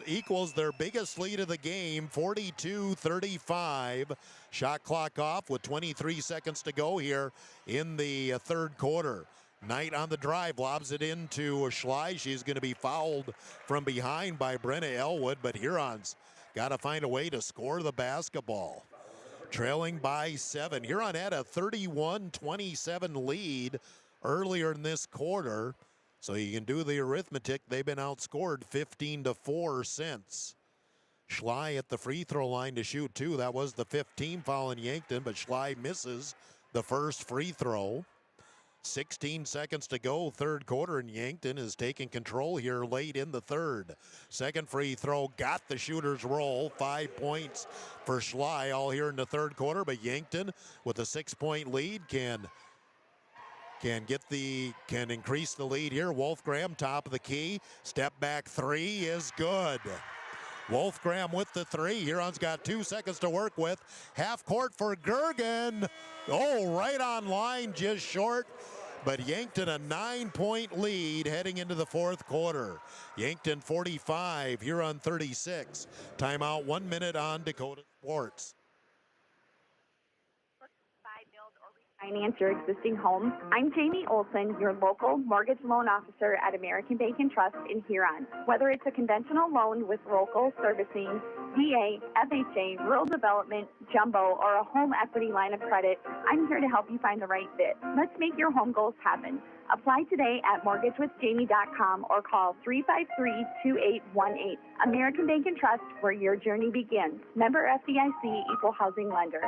equals their biggest lead of the game, 42-35. Shot clock off with 23 seconds to go here in the third quarter. Knight on the drive, lobs it into Schley. She's going to be fouled from behind by Brenna Elwood, but Huron's got to find a way to score the basketball. Trailing by 7. Huron had a 31-27 lead earlier in this quarter. So you can do the arithmetic. They've been outscored 15-4 since. Schley at the free throw line to shoot 2. That was the 15th foul in Yankton, but Schley misses the first free throw. 16 seconds to go, third quarter, and Yankton is taking control here late in the third. Second free throw, got the shooter's roll. 5 points for Schley all here in the third quarter, but Yankton with a 6-point lead can increase the lead here. Wolfgram, top of the key. Step back 3 is good. Wolfgram with the 3. Huron's got 2 seconds to work with. Half court for Gergen. Oh, right on line, just short. But Yankton a 9-point lead heading into the fourth quarter. Yankton 45, Huron 36. Timeout, 1 minute on Dakota Sports. Finance your existing home. I'm Jamie Olson, your local mortgage loan officer at American Bank and Trust in Huron. Whether it's a conventional loan with local servicing, VA, FHA, rural development, jumbo, or a home equity line of credit, I'm here to help you find the right fit. Let's make your home goals happen. Apply today at mortgagewithjamie.com or call 353-2818. American Bank and Trust, where your journey begins. Member FDIC, Equal Housing Lender.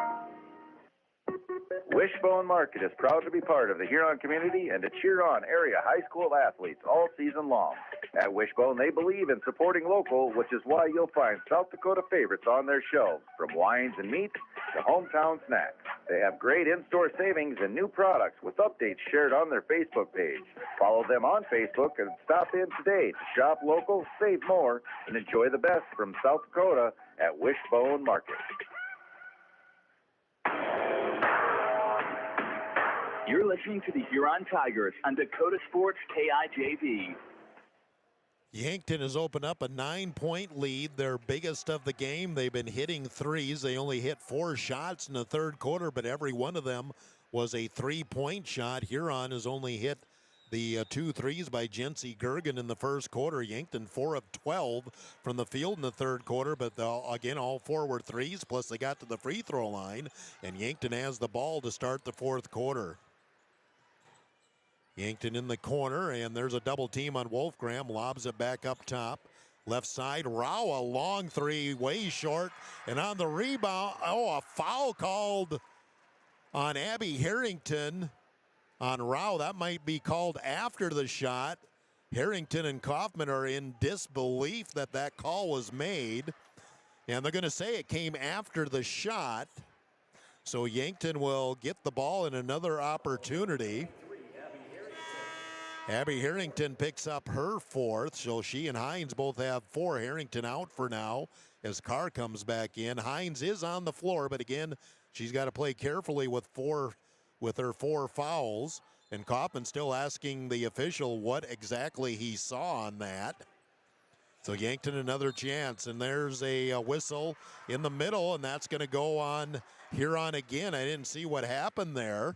Wishbone Market is proud to be part of the Huron community and to cheer on area high school athletes all season long. At Wishbone, they believe in supporting local, which is why you'll find South Dakota favorites on their shelves, from wines and meats to hometown snacks. They have great in-store savings and new products with updates shared on their Facebook page. Follow them on Facebook and stop in today to shop local, save more, and enjoy the best from South Dakota at Wishbone Market. You're listening to the Huron Tigers on Dakota Sports KIJV. Yankton has opened up a 9-point lead, their biggest of the game. They've been hitting threes. They only hit 4 shots in the third quarter, but every one of them was a 3-point shot. Huron has only hit the 2 threes by Jency Gergen in the first quarter. Yankton 4 of 12 from the field in the third quarter, but again, all 4 were threes, plus they got to the free throw line, and Yankton has the ball to start the fourth quarter. Yankton in the corner, and there's a double team on Wolfgram. Lobs it back up top. Left side, Rao, a long 3, way short. And on the rebound, a foul called on Abby Harrington on Rao. That might be called after the shot. Harrington and Kaufman are in disbelief that that call was made. And they're going to say it came after the shot. So Yankton will get the ball in another opportunity. Abby Harrington picks up her 4th, so she and Hines both have 4. Harrington out for now as Carr comes back in. Hines is on the floor, but again, she's got to play carefully with her 4 fouls. And Kaufman still asking the official what exactly he saw on that. So Yankton another chance, and there's a whistle in the middle, and that's going to go on Huron again. I didn't see what happened there.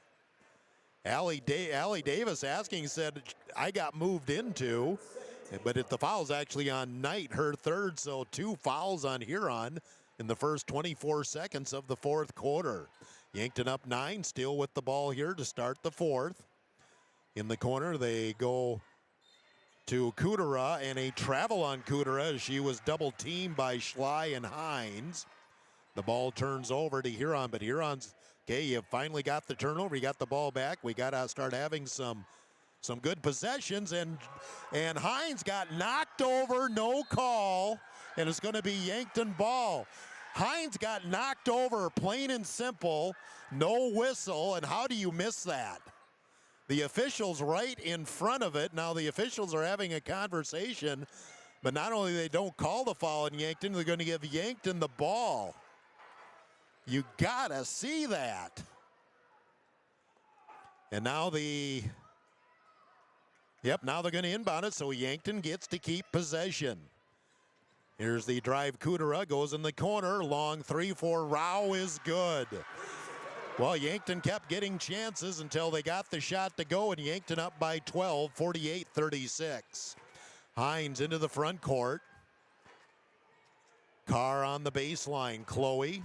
Allie Davis asking said, I got moved into, but the foul's actually on Knight, her third, so 2 fouls on Huron in the first 24 seconds of the fourth quarter. Yankton up 9, still with the ball here to start the fourth. In the corner, they go to Kudera, and a travel on Kudera as she was double teamed by Schley and Hines. The ball turns over to Huron, but Huron's, okay, you finally got the turnover. You got the ball back. We got to start having some good possessions, and Hines got knocked over, no call, and it's going to be Yankton ball. Hines got knocked over, plain and simple, no whistle, and how do you miss that? The official's right in front of it. Now the officials are having a conversation, but not only they don't call the foul in Yankton, they're going to give Yankton the ball. You gotta see that. And now now they're going to inbound it, so Yankton gets to keep possession. Here's the drive. Kudera goes in the corner. Long 3 for Rao is good. Well, Yankton kept getting chances until they got the shot to go, and Yankton up by 12, 48-36. Hines into the front court. Carr on the baseline. Chloe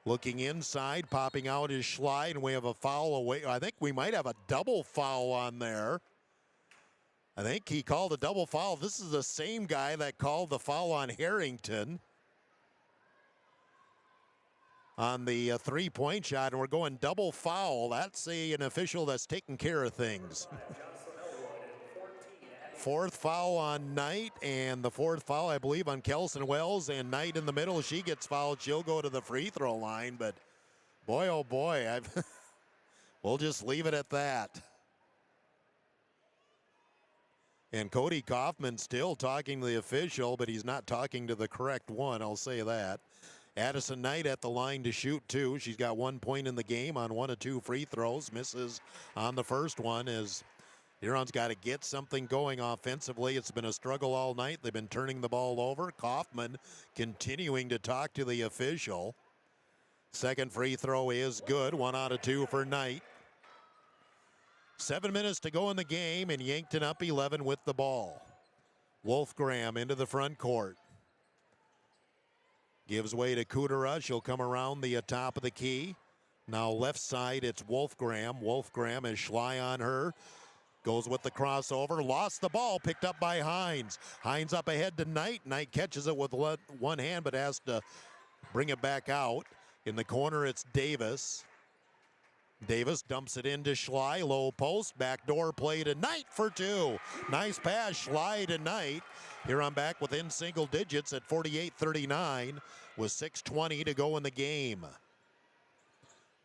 looking inside, popping out is Schley, and we have a foul away. I think we might have a double foul on there. I think he called a double foul. This is the same guy that called the foul on Harrington on the 3-point shot, and we're going double foul. That's an official that's taking care of things. 4th foul on Knight, and the 4th foul, I believe, on Kelson Wells, and Knight in the middle. She gets fouled. She'll go to the free throw line, but boy, oh boy, we'll just leave it at that. And Cody Kaufman still talking to the official, but he's not talking to the correct one, I'll say that. Addison Knight at the line to shoot 2. She's got 1 point in the game on 1 of 2 free throws. Misses on the first one as Huron's got to get something going offensively. It's been a struggle all night. They've been turning the ball over. Kaufman continuing to talk to the official. Second free throw is good. 1 out of 2 for Knight. 7 minutes to go in the game, and Yankton up 11 with the ball. Wolfgram into the front court. Gives way to Kudera. She'll come around the top of the key. Now left side, it's Wolfgram. Wolfgram has Schley on her. Goes with the crossover. Lost the ball. Picked up by Hines. Hines up ahead to Knight. Knight catches it with one hand, but has to bring it back out. In the corner, it's Davis. Davis dumps it into Schley. Low post. Backdoor play to Knight for 2. Nice pass. Schley to Knight. Huron back within single digits at 48-39 with 6:20 to go in the game.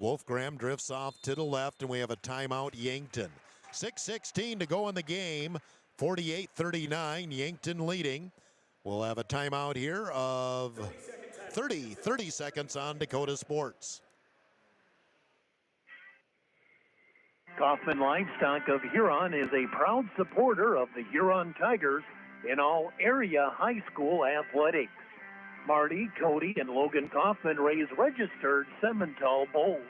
Wolfgram drifts off to the left, and we have a timeout, Yankton. 6:16 to go in the game. 48-39, Yankton leading. We'll have a timeout here of 30 seconds on Dakota Sports. Kaufman Livestock of Huron is a proud supporter of the Huron Tigers in all area high school athletics. Marty, Cody, and Logan Kaufman raise registered Simmental bulls.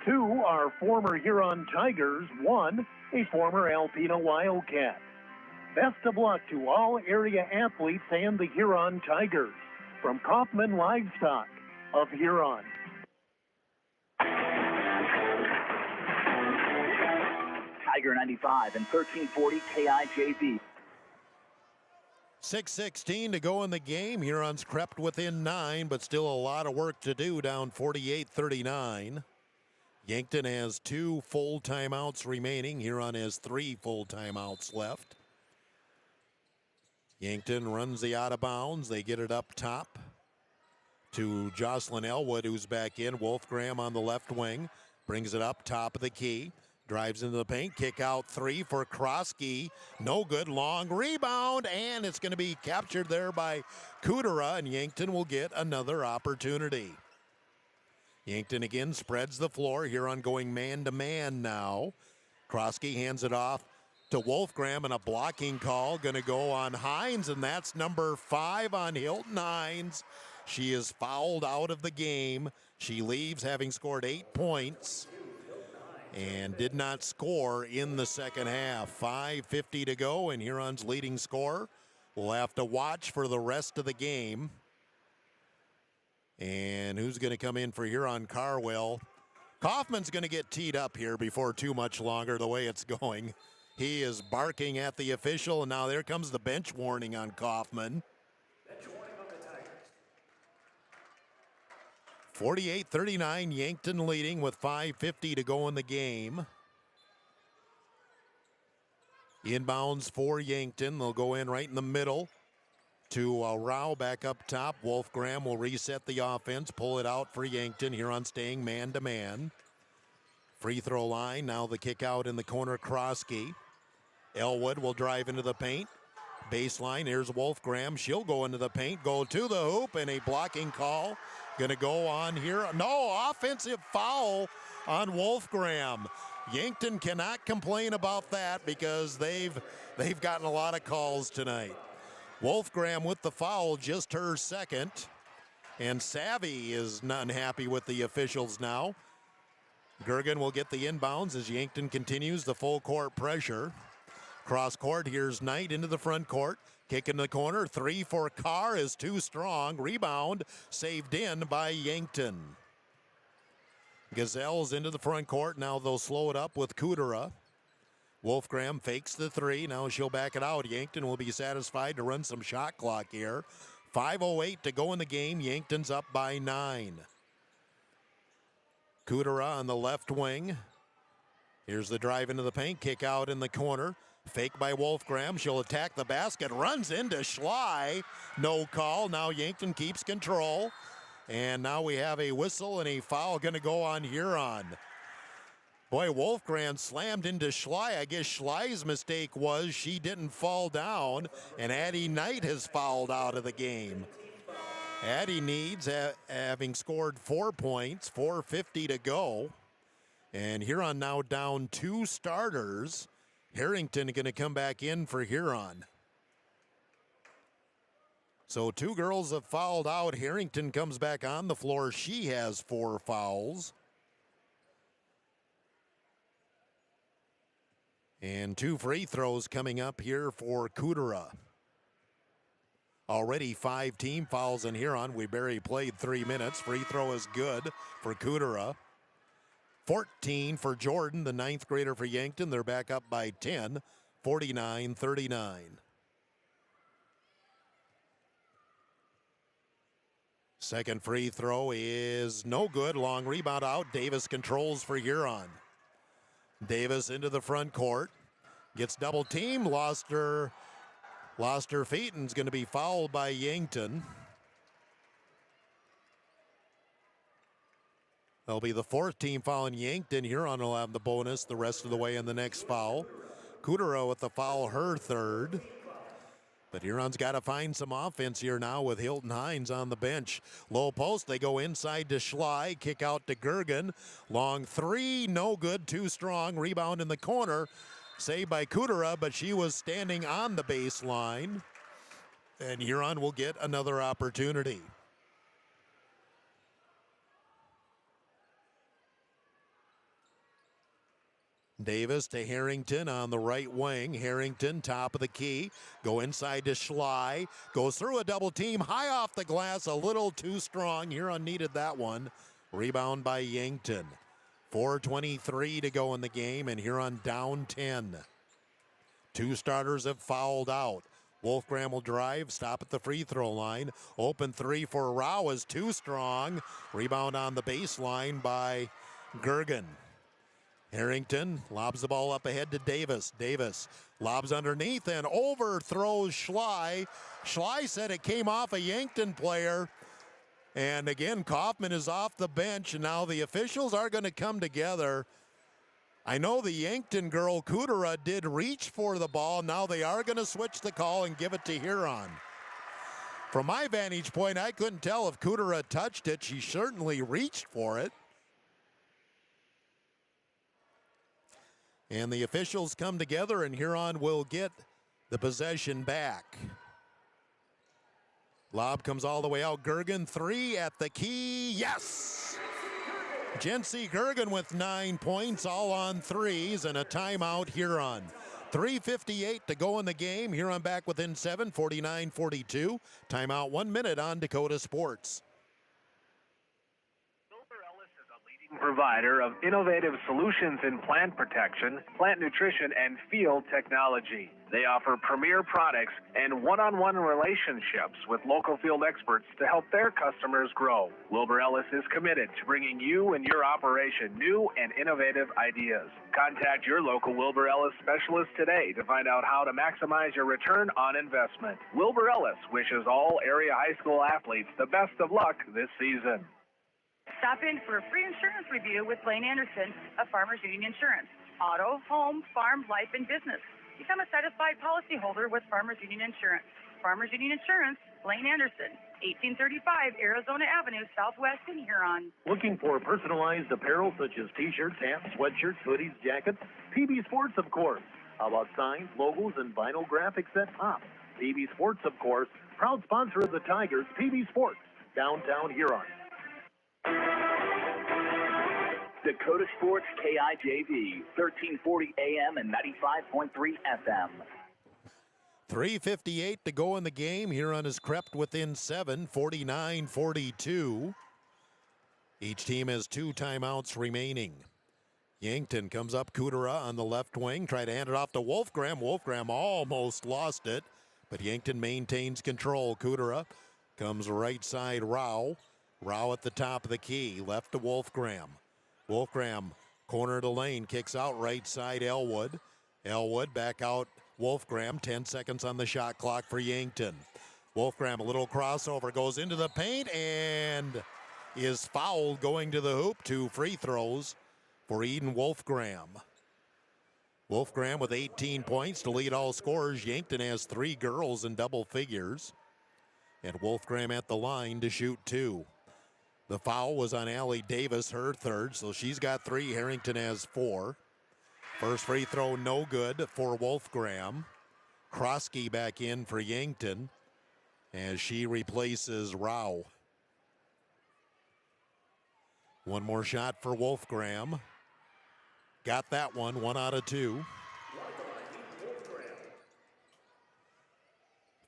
2 are former Huron Tigers, 1 a former Alpena Wildcat. Best of luck to all area athletes and the Huron Tigers. From Kaufman Livestock of Huron. Tiger 95 and 1340 KIJV. 6:16 to go in the game. Huron's crept within 9, but still a lot of work to do, down 48-39. Yankton has 2 full timeouts remaining. Huron has 3 full timeouts left. Yankton runs the out of bounds. They get it up top to Jocelyn Elwood, who's back in. Wolfgram on the left wing. Brings it up top of the key. Drives into the paint. Kick out 3 for Krosky. No good. Long rebound. And it's going to be captured there by Kudera. And Yankton will get another opportunity. Yankton again spreads the floor. Huron going man-to-man now. Krosky hands it off to Wolfgram, and a blocking call going to go on Hines, and that's number 5 on Hilton Hines. She is fouled out of the game. She leaves having scored 8 points. and did not score in the second half. 5:50 to go, and Huron's leading scorer will have to watch for the rest of the game. And who's going to come in for Huron? Carwell. Kaufman's going to get teed up here before too much longer, the way it's going. He is barking at the official, and now there comes the bench warning on Kaufman. 48-39, Yankton leading with 5:50 to go in the game. Inbounds for Yankton. They'll go in right in the middle to Rao back up top. Wolfgram will reset the offense, pull it out for Yankton. Huron staying man-to-man. Free throw line, now the kick out in the corner, Krosky. Elwood will drive into the paint. Baseline, here's Wolfgram. She'll go into the paint, go to the hoop, and a blocking call. Gonna go on here. No, offensive foul on Wolfgram. Yankton cannot complain about that because they've gotten a lot of calls tonight. Wolfgram with the foul, just her second. And Savvy is not happy with the officials now. Gergen will get the inbounds as Yankton continues the full court pressure. Cross court, here's Knight into the front court. Kick in the corner, three for Carr is too strong. Rebound saved in by Yankton. Gazelles into the front court. Now they'll slow it up with Kudera. Wolfgram fakes the three. Now she'll back it out. Yankton will be satisfied to run some shot clock here. 5:08 to go in the game. Yankton's up by 9. Kudera on the left wing. Here's the drive into the paint. Kick out in the corner. Fake by Wolfgram. She'll attack the basket. Runs into Schley. No call. Now Yankton keeps control. And now we have a whistle and a foul going to go on Huron. Boy, Wolfgram slammed into Schley. I guess Schley's mistake was she didn't fall down. And Addie Knight has fouled out of the game. Addie needs, having scored 4 points, 4:50 to go. And Huron now down 2 starters. Harrington going to come back in for Huron. So 2 girls have fouled out. Harrington comes back on the floor. She has 4 fouls. And 2 free throws coming up here for Kudera. Already 5 team fouls in Huron. We barely played 3 minutes. Free throw is good for Kudera. 14 for Jordan, the 9th grader for Yankton. They're back up by 10, 49-39. Second free throw is no good. Long rebound out. Davis controls for Huron. Davis into the front court. Gets double teamed. Lost her feet and is going to be fouled by Yankton. That'll be the 4th team foul in Yankton. Huron will have the bonus the rest of the way in the next foul. Kudera with the foul, her 3rd. But Huron's got to find some offense here now with Hilton Hines on the bench. Low post, they go inside to Schley. Kick out to Gergen. Long 3, no good, too strong. Rebound in the corner. Saved by Kudera, but she was standing on the baseline. And Huron will get another opportunity. Davis to Harrington on the right wing. Harrington, top of the key. Go inside to Schley. Goes through a double team. High off the glass. A little too strong. Huron needed that one. Rebound by Yankton. 4:23 to go in the game, and Huron down 10. 2 starters have fouled out. Wolfgram will drive. Stop at the free throw line. Open 3 for Rao is too strong. Rebound on the baseline by Gergen. Harrington lobs the ball up ahead to Davis. Davis lobs underneath and overthrows Schley. Schley said it came off a Yankton player. And again, Kaufman is off the bench. And now the officials are going to come together. I know the Yankton girl, Kudera, did reach for the ball. Now they are going to switch the call and give it to Huron. From my vantage point, I couldn't tell if Kudera touched it. She certainly reached for it. And the officials come together, and Huron will get the possession back. Lob comes all the way out. Gergen, 3 at the key. Yes! Jency Gergen with 9 points, all on threes, and a timeout Huron. 3:58 to go in the game. Huron back within 7, 49-42. Timeout 1 minute on Dakota Sports. Provider of innovative solutions in plant protection, plant nutrition, and field technology. They offer premier products and one-on-one relationships with local field experts to help their customers grow. Wilbur Ellis is committed to bringing you and your operation new and innovative ideas. Contact your local Wilbur Ellis specialist today to find out how to maximize your return on investment. Wilbur Ellis wishes all area high school athletes the best of luck this season. Stop in for a free insurance review with Blaine Anderson of Farmers Union Insurance. Auto, home, farm, life, and business. Become a satisfied policyholder with Farmers Union Insurance. Farmers Union Insurance, Blaine Anderson, 1835 Arizona Avenue, Southwest in Huron. Looking for personalized apparel such as t-shirts, hats, sweatshirts, hoodies, jackets? PB Sports, of course. How about signs, logos, and vinyl graphics that pop? PB Sports, of course, proud sponsor of the Tigers, PB Sports, downtown Huron. Dakota Sports KIJV, 1340 AM and 95.3 FM. 3:58 to go in the game. Huron has crept within 7, 49-42. Each team has 2 timeouts remaining. Yankton comes up, Kudera on the left wing, try to hand it off to Wolfgram. Wolfgram almost lost it, but Yankton maintains control. Kudera comes right side, Rao. Rao at the top of the key, left to Wolfgram. Wolfgram, corner to lane, kicks out right side, Elwood. Elwood back out, Wolfgram, 10 seconds on the shot clock for Yankton. Wolfgram, a little crossover, goes into the paint and is fouled going to the hoop. 2 free throws for Eden Wolfgram. Wolfgram with 18 points to lead all scorers. Yankton has 3 girls in double figures. And Wolfgram at the line to shoot 2. The foul was on Allie Davis, her third, so she's got 3. Harrington has 4. First free throw no good for Wolfgram. Krosky back in for Yankton as she replaces Rao. One more shot for Wolfgram. Got that one, 1 out of 2.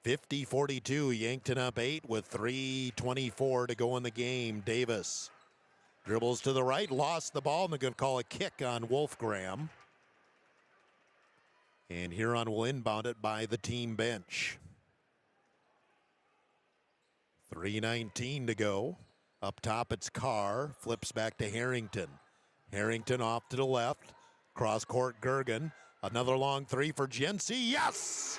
50-42, Yankton up 8 with 3:24 to go in the game. Davis dribbles to the right, lost the ball, and they're going to call a kick on Wolfgram. And Huron will inbound it by the team bench. 3:19 to go. Up top, it's Carr. Flips back to Harrington. Harrington off to the left. Cross court, Gergen. Another long 3 for Jency. Yes!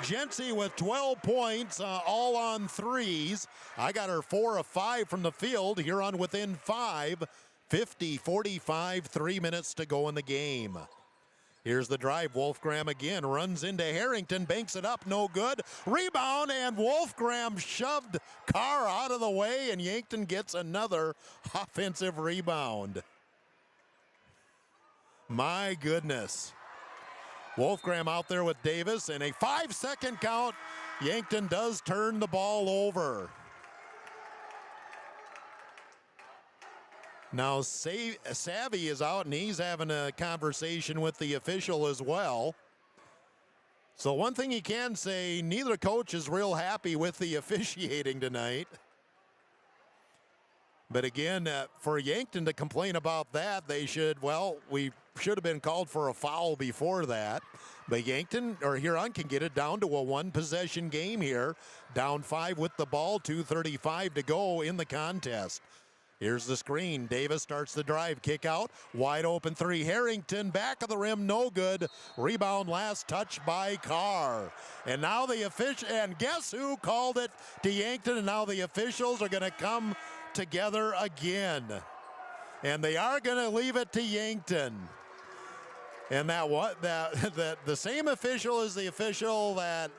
Jency with 12 points, all on threes. I got her 4 of 5 from the field. Huron within 5. 50-45, 3 minutes to go in the game. Here's the drive. Wolfgram again runs into Harrington, banks it up, no good. Rebound, and Wolfgram shoved Carr out of the way, and Yankton gets another offensive rebound. My goodness. Wolfgram out there with Davis, and a 5-second count. Yankton does turn the ball over. Now Savvy is out, and he's having a conversation with the official as well. So one thing you can say, neither coach is real happy with the officiating tonight. But again, for Yankton to complain about that, we should have been called for a foul before that. But Huron can get it down to a 1-possession game here. Down 5 with the ball, 2:35 to go in the contest. Here's the screen. Davis starts the drive, kick out, wide open 3. Harrington, back of the rim, no good. Rebound, last touch by Carr. And now and guess who called it to Yankton? And now the officials are going to come together again. And they are going to leave it to Yankton. And that the same official is the official that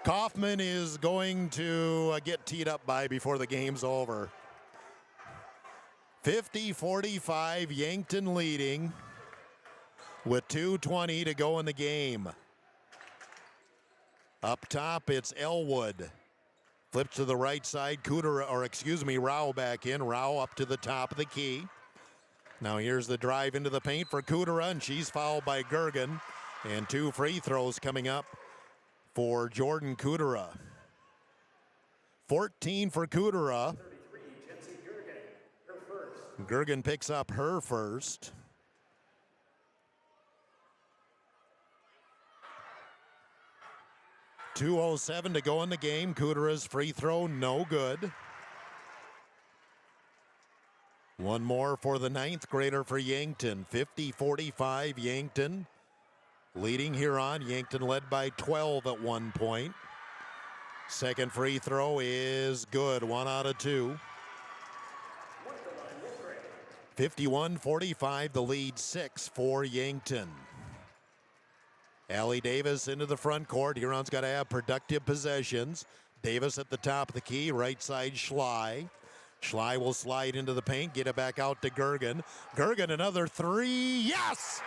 Kaufman is going to get teed up by before the game's over. 50-45, Yankton leading with 2:20 to go in the game. Up top, it's Elwood. Flips to the right side. Rao back in. Rao up to the top of the key. Now here's the drive into the paint for Kudera, and she's fouled by Gergen. And 2 free throws coming up for Jordan Kudera. 14 for Kudera. Gergen picks up her first. .207 to go in the game. Kudera's free throw, no good. One more for the 9th grader for Yankton. 50-45 Yankton. Leading Huron. Yankton led by 12 at one point. Second free throw is good. 1 out of 2. 51-45, the lead 6 for Yankton. Allie Davis into the front court. Huron's got to have productive possessions. Davis at the top of the key, right side Schley. Schley will slide into the paint, get it back out to Gergen. Gergen, another 3, yes!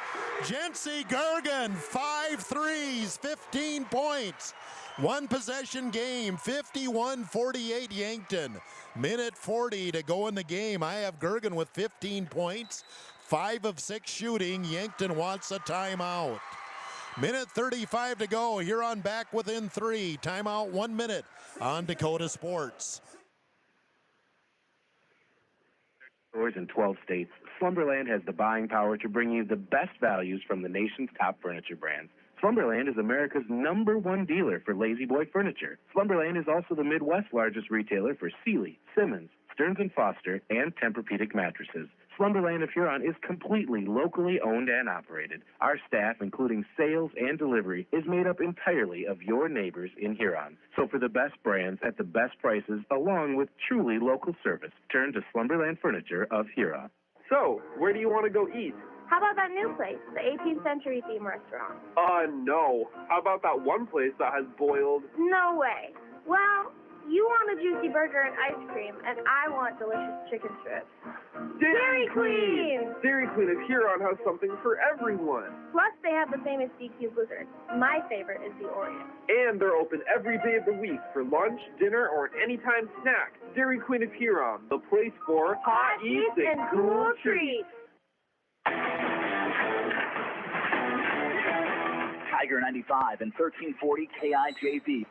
Jency Gergen, 5 threes, 15 points. One possession game, 51-48 Yankton. Minute 40 to go in the game. I have Gergen with 15 points, 5 of 6 shooting. Yankton wants a timeout. Minute 35 to go. Huron back within 3. Timeout 1 minute on Dakota Sports. Stores in 12 states, Slumberland has the buying power to bring you the best values from the nation's top furniture brands. Slumberland is America's #1 dealer for Lazy Boy furniture. Slumberland is also the Midwest's largest retailer for Sealy, Simmons, Stearns & Foster, and Tempur-Pedic mattresses. Slumberland of Huron is completely locally owned and operated. Our staff, including sales and delivery, is made up entirely of your neighbors in Huron. So for the best brands at the best prices, along with truly local service, turn to Slumberland Furniture of Huron. So, where do you want to go eat? How about that new place, the 18th century theme restaurant? No. How about that one place that has boiled? No way. Well, you want a juicy burger and ice cream, and I want delicious chicken strips. Dairy Queen! Dairy Queen of Huron has something for everyone. Plus, they have the famous DQ Blizzard. My favorite is the Oreo. And they're open every day of the week for lunch, dinner, or an anytime snack. Dairy Queen of Huron, the place for hot eats and cool treats. Tiger 95 and 1340 KIJV.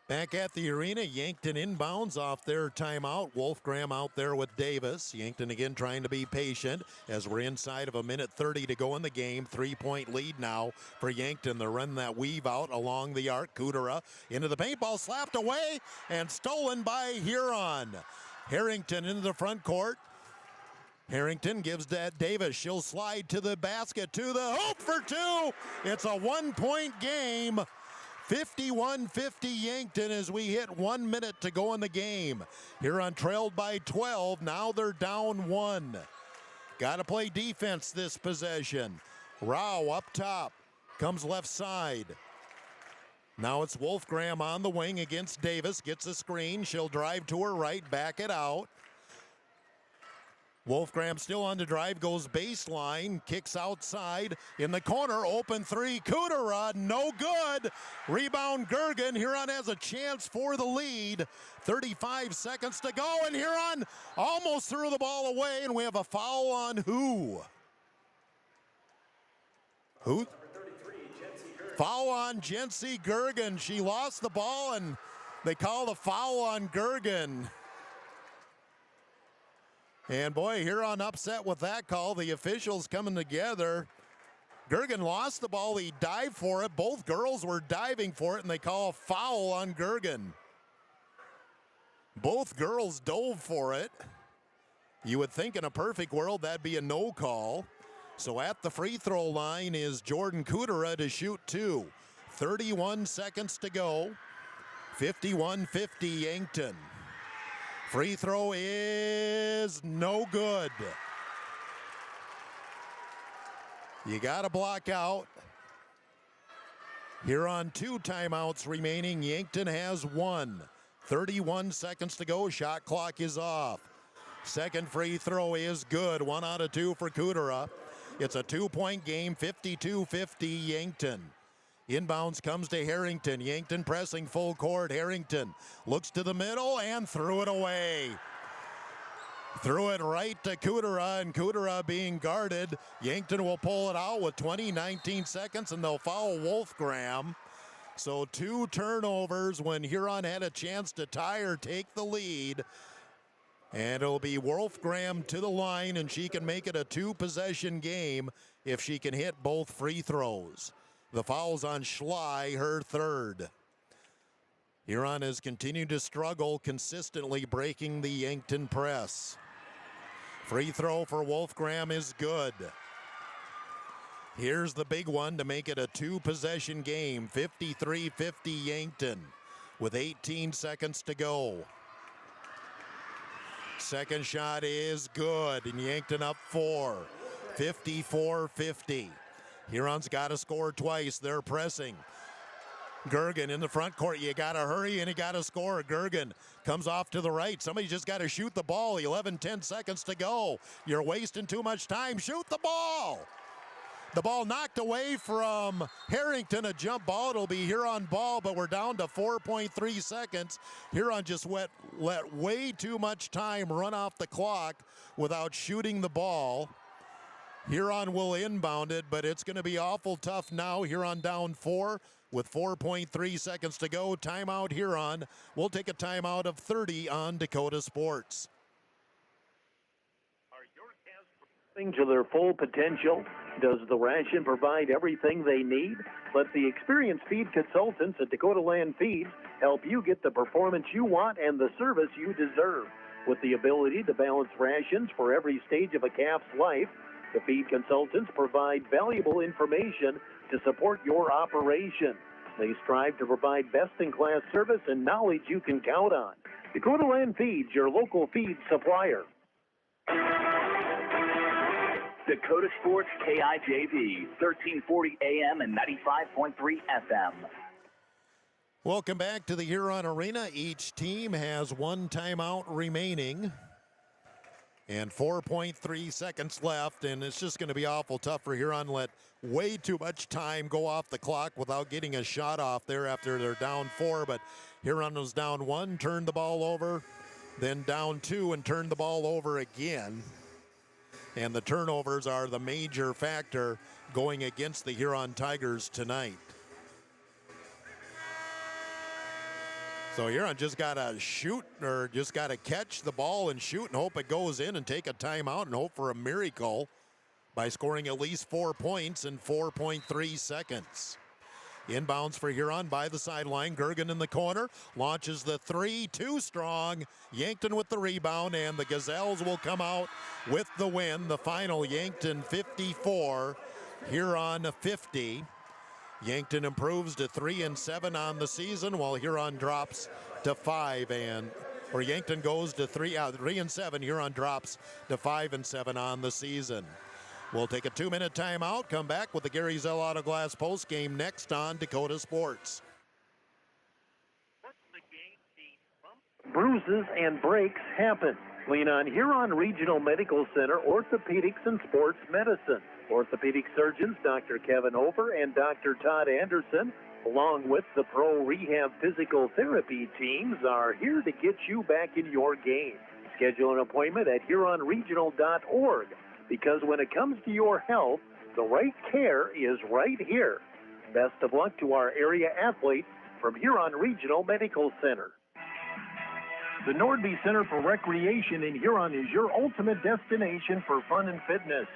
Back at the arena, Yankton inbounds off their timeout. Wolfgram out there with Davis. Yankton again trying to be patient as we're inside of a minute 30 to go in the game. 3-point lead now for Yankton. They're running that weave out along the arc. Kudera into the paintball, slapped away and stolen by Huron. Harrington into the front court. Harrington gives that Davis. She'll slide to the basket, to the hoop for 2. It's a 1-point game. 51-50 Yankton as we hit 1 minute to go in the game. Huron trailed by 12. Now they're down 1. Got to play defense this possession. Rao up top. Comes left side. Now it's Wolfgram on the wing against Davis. Gets a screen. She'll drive to her right. Back it out. Wolfgram still on the drive, goes baseline, kicks outside, in the corner, open 3, Kudera, no good. Rebound Gergen, Huron has a chance for the lead. 35 seconds to go, and Huron almost threw the ball away, and we have a foul on who? Who? Foul on Jency Gergen. She lost the ball, and they called a foul on Gergen. And boy, Huron upset with that call. The officials coming together. Gergen lost the ball. He dived for it. Both girls were diving for it, and they call a foul on Gergen. Both girls dove for it. You would think in a perfect world that'd be a no call. So at the free throw line is Jordan Kudera to shoot 2. 31 seconds to go. 51-50 Yankton. Free throw is no good. You got to block out. Huron 2 timeouts remaining. Yankton has 1. 31 seconds to go. Shot clock is off. Second free throw is good. 1 out of 2 for Kudera. It's a 2-point game, 52-50 Yankton. Inbounds comes to Harrington. Yankton pressing full court. Harrington looks to the middle and threw it away. Threw it right to Kudera, and Kudera being guarded. Yankton will pull it out with 19 seconds, and they'll foul Wolfgram. So 2 turnovers when Huron had a chance to tie or take the lead. And it'll be Wolfgram to the line, and she can make it a 2-possession game if she can hit both free throws. The foul's on Schley, her 3rd. Huron has continued to struggle, consistently breaking the Yankton press. Free throw for Wolfgram is good. Here's the big one to make it a 2-possession game, 53-50 Yankton, with 18 seconds to go. Second shot is good, and Yankton up 4, 54-50. Huron's got to score twice. They're pressing. Gergen in the front court. You got to hurry and you got to score. Gergen comes off to the right. Somebody just got to shoot the ball. 10 seconds to go. You're wasting too much time. Shoot the ball. The ball knocked away from Harrington, a jump ball. It'll be Huron ball, but we're down to 4.3 seconds. Huron just let way too much time run off the clock without shooting the ball. Huron will inbound it, but it's going to be awful tough now. Huron down 4 with 4.3 seconds to go. Timeout Huron. We'll take a timeout of 30 on Dakota Sports. To their full potential? Does the ration provide everything they need? Let the experienced feed consultants at Dakota Land Feeds help you get the performance you want and the service you deserve. With the ability to balance rations for every stage of a calf's life, the feed consultants provide valuable information to support your operation. They strive to provide best-in-class service and knowledge you can count on. Dakota Land Feeds, your local feed supplier. Dakota Sports KIJV, 1340 AM and 95.3 FM. Welcome back to the Huron Arena. Each team has 1 timeout remaining and 4.3 seconds left, and it's just going to be awful tough for Huron. Let way too much time go off the clock without getting a shot off there after they're down 4, but Huron was down 1, turned the ball over, then down 2 and turned the ball over again. And the turnovers are the major factor going against the Huron Tigers tonight. So Huron just got to shoot, or just got to catch the ball and shoot and hope it goes in, and take a timeout and hope for a miracle by scoring at least 4 points in 4.3 seconds. Inbounds for Huron by the sideline. Gergen in the corner. Launches the 3, too strong. Yankton with the rebound, and the Gazelles will come out with the win. The final, Yankton 54, Huron 50. Yankton improves to 3-7 on the season, while Huron drops to 5, or Yankton goes to 3-7. Huron drops to 5-7 on the season. We'll take a 2-minute timeout, come back with the Gary Zell Auto Glass postgame next on Dakota Sports. Bruises and breaks happen. Lean on Huron Regional Medical Center Orthopedics and Sports Medicine. Orthopedic surgeons Dr. Kevin Over and Dr. Todd Anderson, along with the Pro Rehab Physical Therapy teams, are here to get you back in your game. Schedule an appointment at HuronRegional.org. Because when it comes to your health, the right care is right here. Best of luck to our area athletes from Huron Regional Medical Center. The Nordby Center for Recreation in Huron is your ultimate destination for fun and fitness.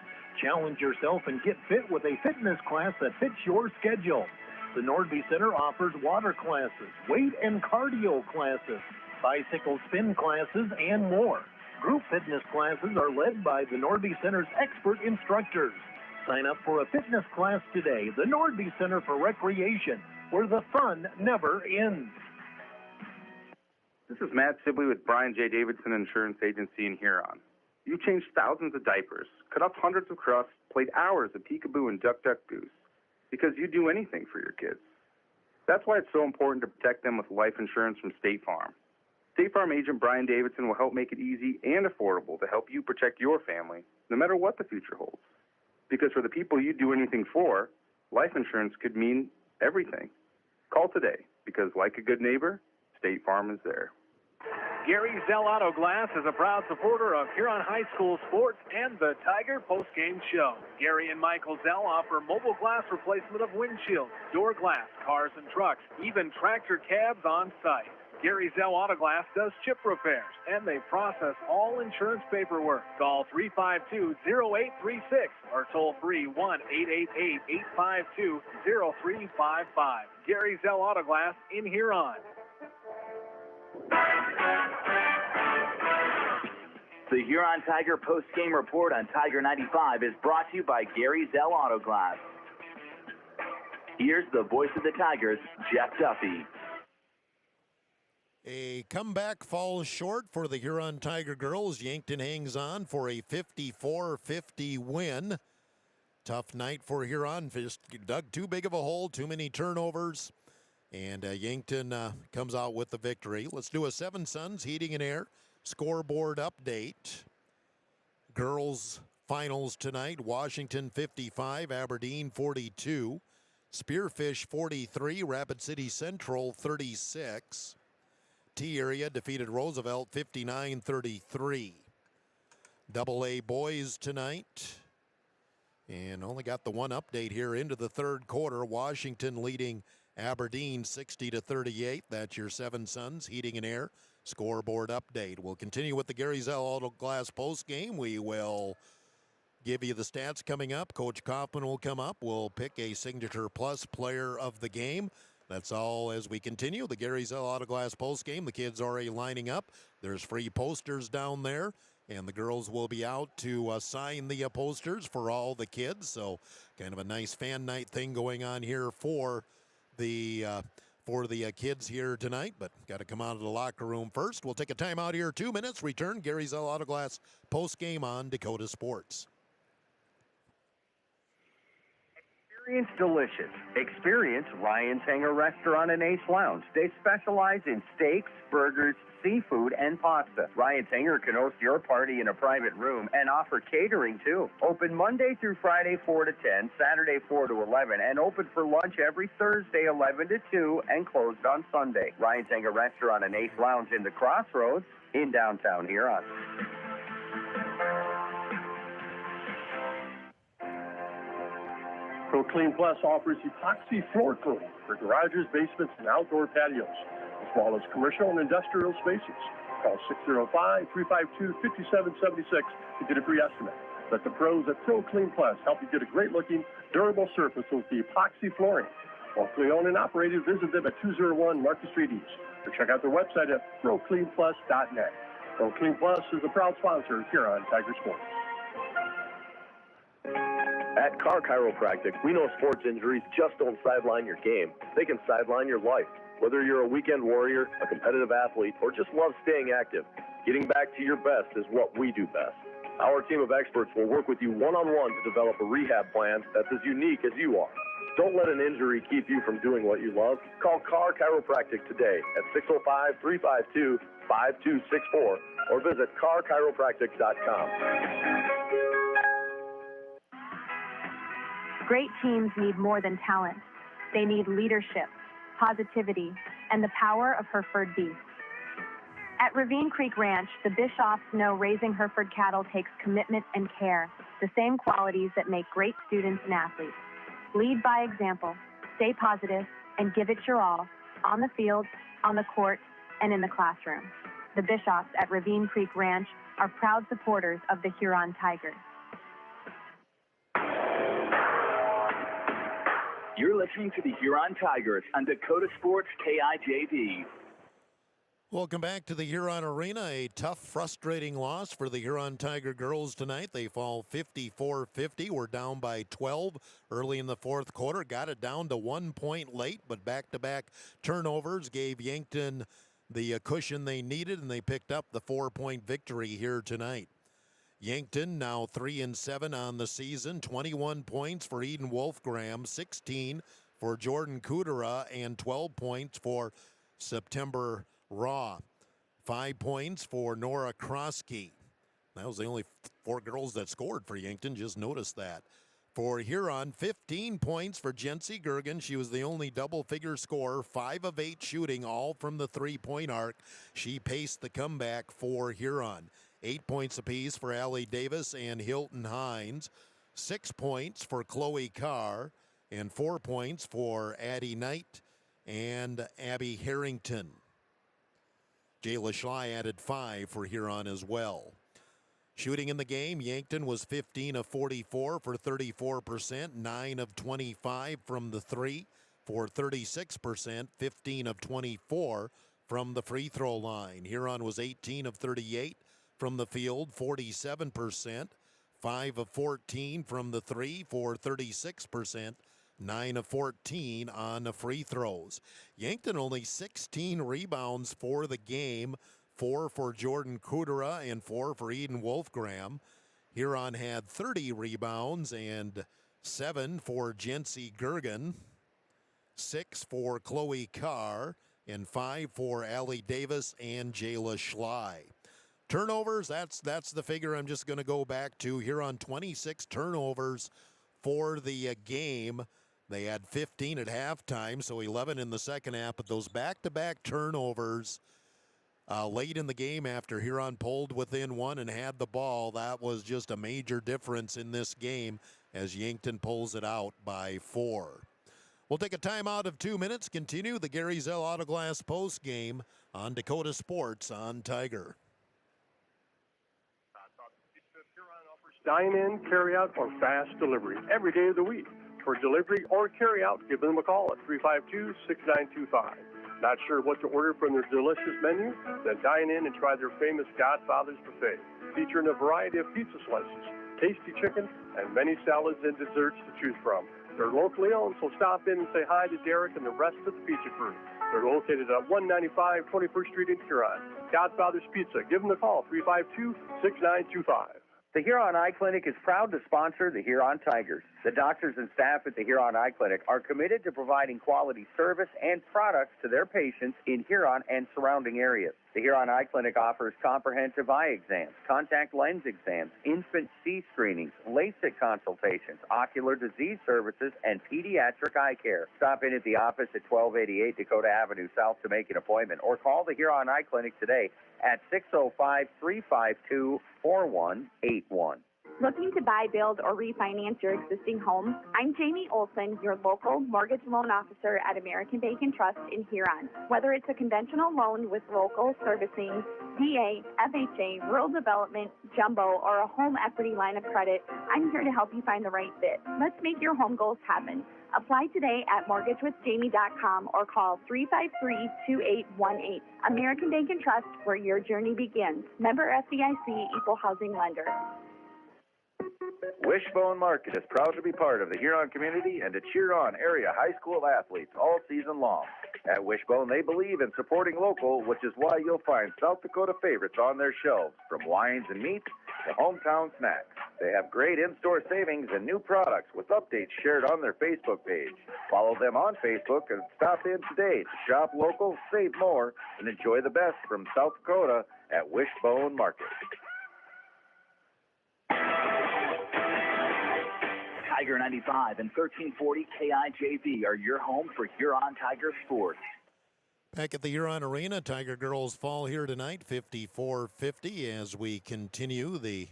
Challenge yourself and get fit with a fitness class that fits your schedule. The Nordby Center offers water classes, weight and cardio classes, bicycle spin classes, and more. Group fitness classes are led by the Nordby Center's expert instructors. Sign up for a fitness class today. The Nordby Center for Recreation, where the fun never ends. This is Matt Sibley with Brian J. Davidson Insurance Agency in Huron. You changed thousands of diapers, cut up hundreds of crusts, played hours of peekaboo and duck goose, because you do anything for your kids. That's why it's so important to protect them with life insurance from State Farm. State Farm agent Brian Davidson will help make it easy and affordable to help you protect your family, no matter what the future holds. Because for the people you do anything for, life insurance could mean everything. Call today because, like a good neighbor, State Farm is there. Gary Zell Auto Glass is a proud supporter of Huron High School sports and the Tiger postgame show. Gary and Michael Zell offer mobile glass replacement of windshields, door glass, cars and trucks, even tractor cabs on site. Gary Zell Auto Glass does chip repairs, and they process all insurance paperwork. Call 352-0836 or toll free 1-888-852-0355. Gary Zell Auto Glass in Huron. The Huron Tiger post-game report on Tiger 95 is brought to you by Gary Zell Auto Glass. Here's the voice of the Tigers, Jeff Duffy. A comeback falls short for the Huron Tiger girls. Yankton hangs on for a 54-50 win. Tough night for Huron. Just dug too big of a hole, too many turnovers, and Yankton comes out with the victory. Let's do a Seven Suns Heating and Air scoreboard update. Girls finals tonight: Washington 55, Aberdeen 42, Spearfish 43, Rapid City Central 36. T-Area defeated Roosevelt 59-33. AA boys tonight. And only got the one update here into the third quarter. Washington leading Aberdeen 60-38. That's your Seven Suns Heating and Air scoreboard update. We'll continue with the Gary Zell Auto Glass post game. We will give you the stats coming up. Coach Kaufman will come up. We'll pick a Signature Plus player of the game. That's all as we continue. The Gary Zell Auto Glass post game. The kids already lining up. There's free posters down there, and the girls will be out to sign the posters for all the kids. So kind of a nice fan night thing going on here for the kids here tonight, but got to come out of the locker room first. We'll take a timeout here, 2 minutes. Return Gary Zell Auto Glass post game on Dakota Sports. Experience delicious. Experience Ryan's Hangar Restaurant and Ace Lounge. They specialize in steaks, burgers, seafood, and pasta. Ryan's Hangar can host your party in a private room and offer catering too. Open Monday through Friday 4 to 10, Saturday 4 to 11, and open for lunch every Thursday 11 to 2 and closed on Sunday. Ryan's Hangar Restaurant and Ace Lounge in the Crossroads in downtown Huron. ProClean Plus offers epoxy floor coating for garages, basements, and outdoor patios, as well as commercial and industrial spaces. Call 605-352-5776 to get a free estimate. Let the pros at ProClean Plus help you get a great-looking, durable surface with the epoxy flooring. Locally owned and operated, visit them at 201 Market Street East, or check out their website at procleanplus.net. ProClean Plus is a proud sponsor here on Tiger Sports. At Car Chiropractic, we know sports injuries just don't sideline your game. They can sideline your life. Whether you're a weekend warrior, a competitive athlete, or just love staying active, getting back to your best is what we do best. Our team of experts will work with you one-on-one to develop a rehab plan that's as unique as you are. Don't let an injury keep you from doing what you love. Call Car Chiropractic today at 605-352-5264 or visit carchiropractic.com. Great teams need more than talent. They need leadership, positivity, and the power of Hereford beef. At Ravine Creek Ranch, the Bishoffs know raising Hereford cattle takes commitment and care, the same qualities that make great students and athletes. Lead by example, stay positive, and give it your all, on the field, on the court, and in the classroom. The Bishoffs at Ravine Creek Ranch are proud supporters of the Huron Tigers. You're listening to the Huron Tigers on Dakota Sports KIJV. Welcome back to the Huron Arena. A tough, frustrating loss for the Huron Tiger girls tonight. They fall 54-50. We're down by 12 early in the fourth quarter. Got it down to 1 point late, but back-to-back turnovers gave Yankton the cushion they needed, and they picked up the 4-point victory here tonight. Yankton now 3-7 on the season, 21 points for Eden Wolfgram, 16 for Jordan Kudera, and 12 points for September Raw. 5 points for Nora Krosky. That was the only 4 girls that scored for Yankton, just noticed that. for Huron. 15 points for Jency Gergen. She was the only double-figure scorer, 5 of 8 shooting, all from the three-point arc. She paced the comeback for Huron. 8 points apiece for Allie Davis and Hilton Hines. 6 points for Chloe Carr, and 4 points for Addie Knight and Abby Harrington. Jayla Schley added 5 for Huron as well. Shooting in the game, Yankton was 15 of 44 for 34%, 9 of 25 from the three for 36%, 15 of 24 from the free throw line. Huron was 18 of 38 from the field, 47%, 5 of 14 from the three for 36%, 9 of 14 on the free throws. Yankton only 16 rebounds for the game, 4 for Jordan Kudera and 4 for Eden Wolfgram. Huron had 30 rebounds and 7 for Jency Gergen, 6 for Chloe Carr, and 5 for Allie Davis and Jayla Schley. Turnovers, that's the figure I'm just going to go back to. Huron 26 turnovers for the game. They had 15 at halftime, so 11 in the second half. But those back-to-back turnovers late in the game after Huron pulled within one and had the ball, that was just a major difference in this game as Yankton pulls it out by 4. We'll take a timeout of 2 minutes, continue the Gary Zell Autoglass post game on Dakota Sports on Tiger. Dine-in, carry-out, or fast delivery every day of the week. For delivery or carry-out, give them a call at 352-6925. Not sure what to order from their delicious menu? Then dine in and try their famous Godfather's Buffet, featuring a variety of pizza slices, tasty chicken, and many salads and desserts to choose from. They're locally owned, so stop in and say hi to Derek and the rest of the pizza crew. They're located at 195 21st Street in Huron. Godfather's Pizza. Give them a call, 352-6925. The Huron Eye Clinic is proud to sponsor the Huron Tigers. The doctors and staff at the Huron Eye Clinic are committed to providing quality service and products to their patients in Huron and surrounding areas. The Huron Eye Clinic offers comprehensive eye exams, contact lens exams, infant C screenings, LASIK consultations, ocular disease services, and pediatric eye care. Stop in at the office at 1288 Dakota Avenue South to make an appointment, or call the Huron Eye Clinic today at 605-352-4181. Looking to buy, build, or refinance your existing home? I'm Jamie Olson, your local mortgage loan officer at American Bank and Trust in Huron. Whether it's a conventional loan with local servicing, VA, FHA, rural development, jumbo, or a home equity line of credit, I'm here to help you find the right fit. Let's make your home goals happen. Apply today at mortgagewithjamie.com or call 353-2818. American Bank and Trust, where your journey begins. Member FDIC, Equal Housing Lender. Wishbone Market is proud to be part of the Huron community and to cheer on area high school athletes all season long. At Wishbone, they believe in supporting local, which is why you'll find South Dakota favorites on their shelves, from wines and meats to hometown snacks. They have great in-store savings and new products with updates shared on their Facebook page. Follow them on Facebook and stop in today to shop local, save more, and enjoy the best from South Dakota at Wishbone Market. Tiger 95 and 1340 KIJV are your home for Huron Tiger sports. Back at the Huron Arena, Tiger girls fall here tonight, 54-50, as we continue the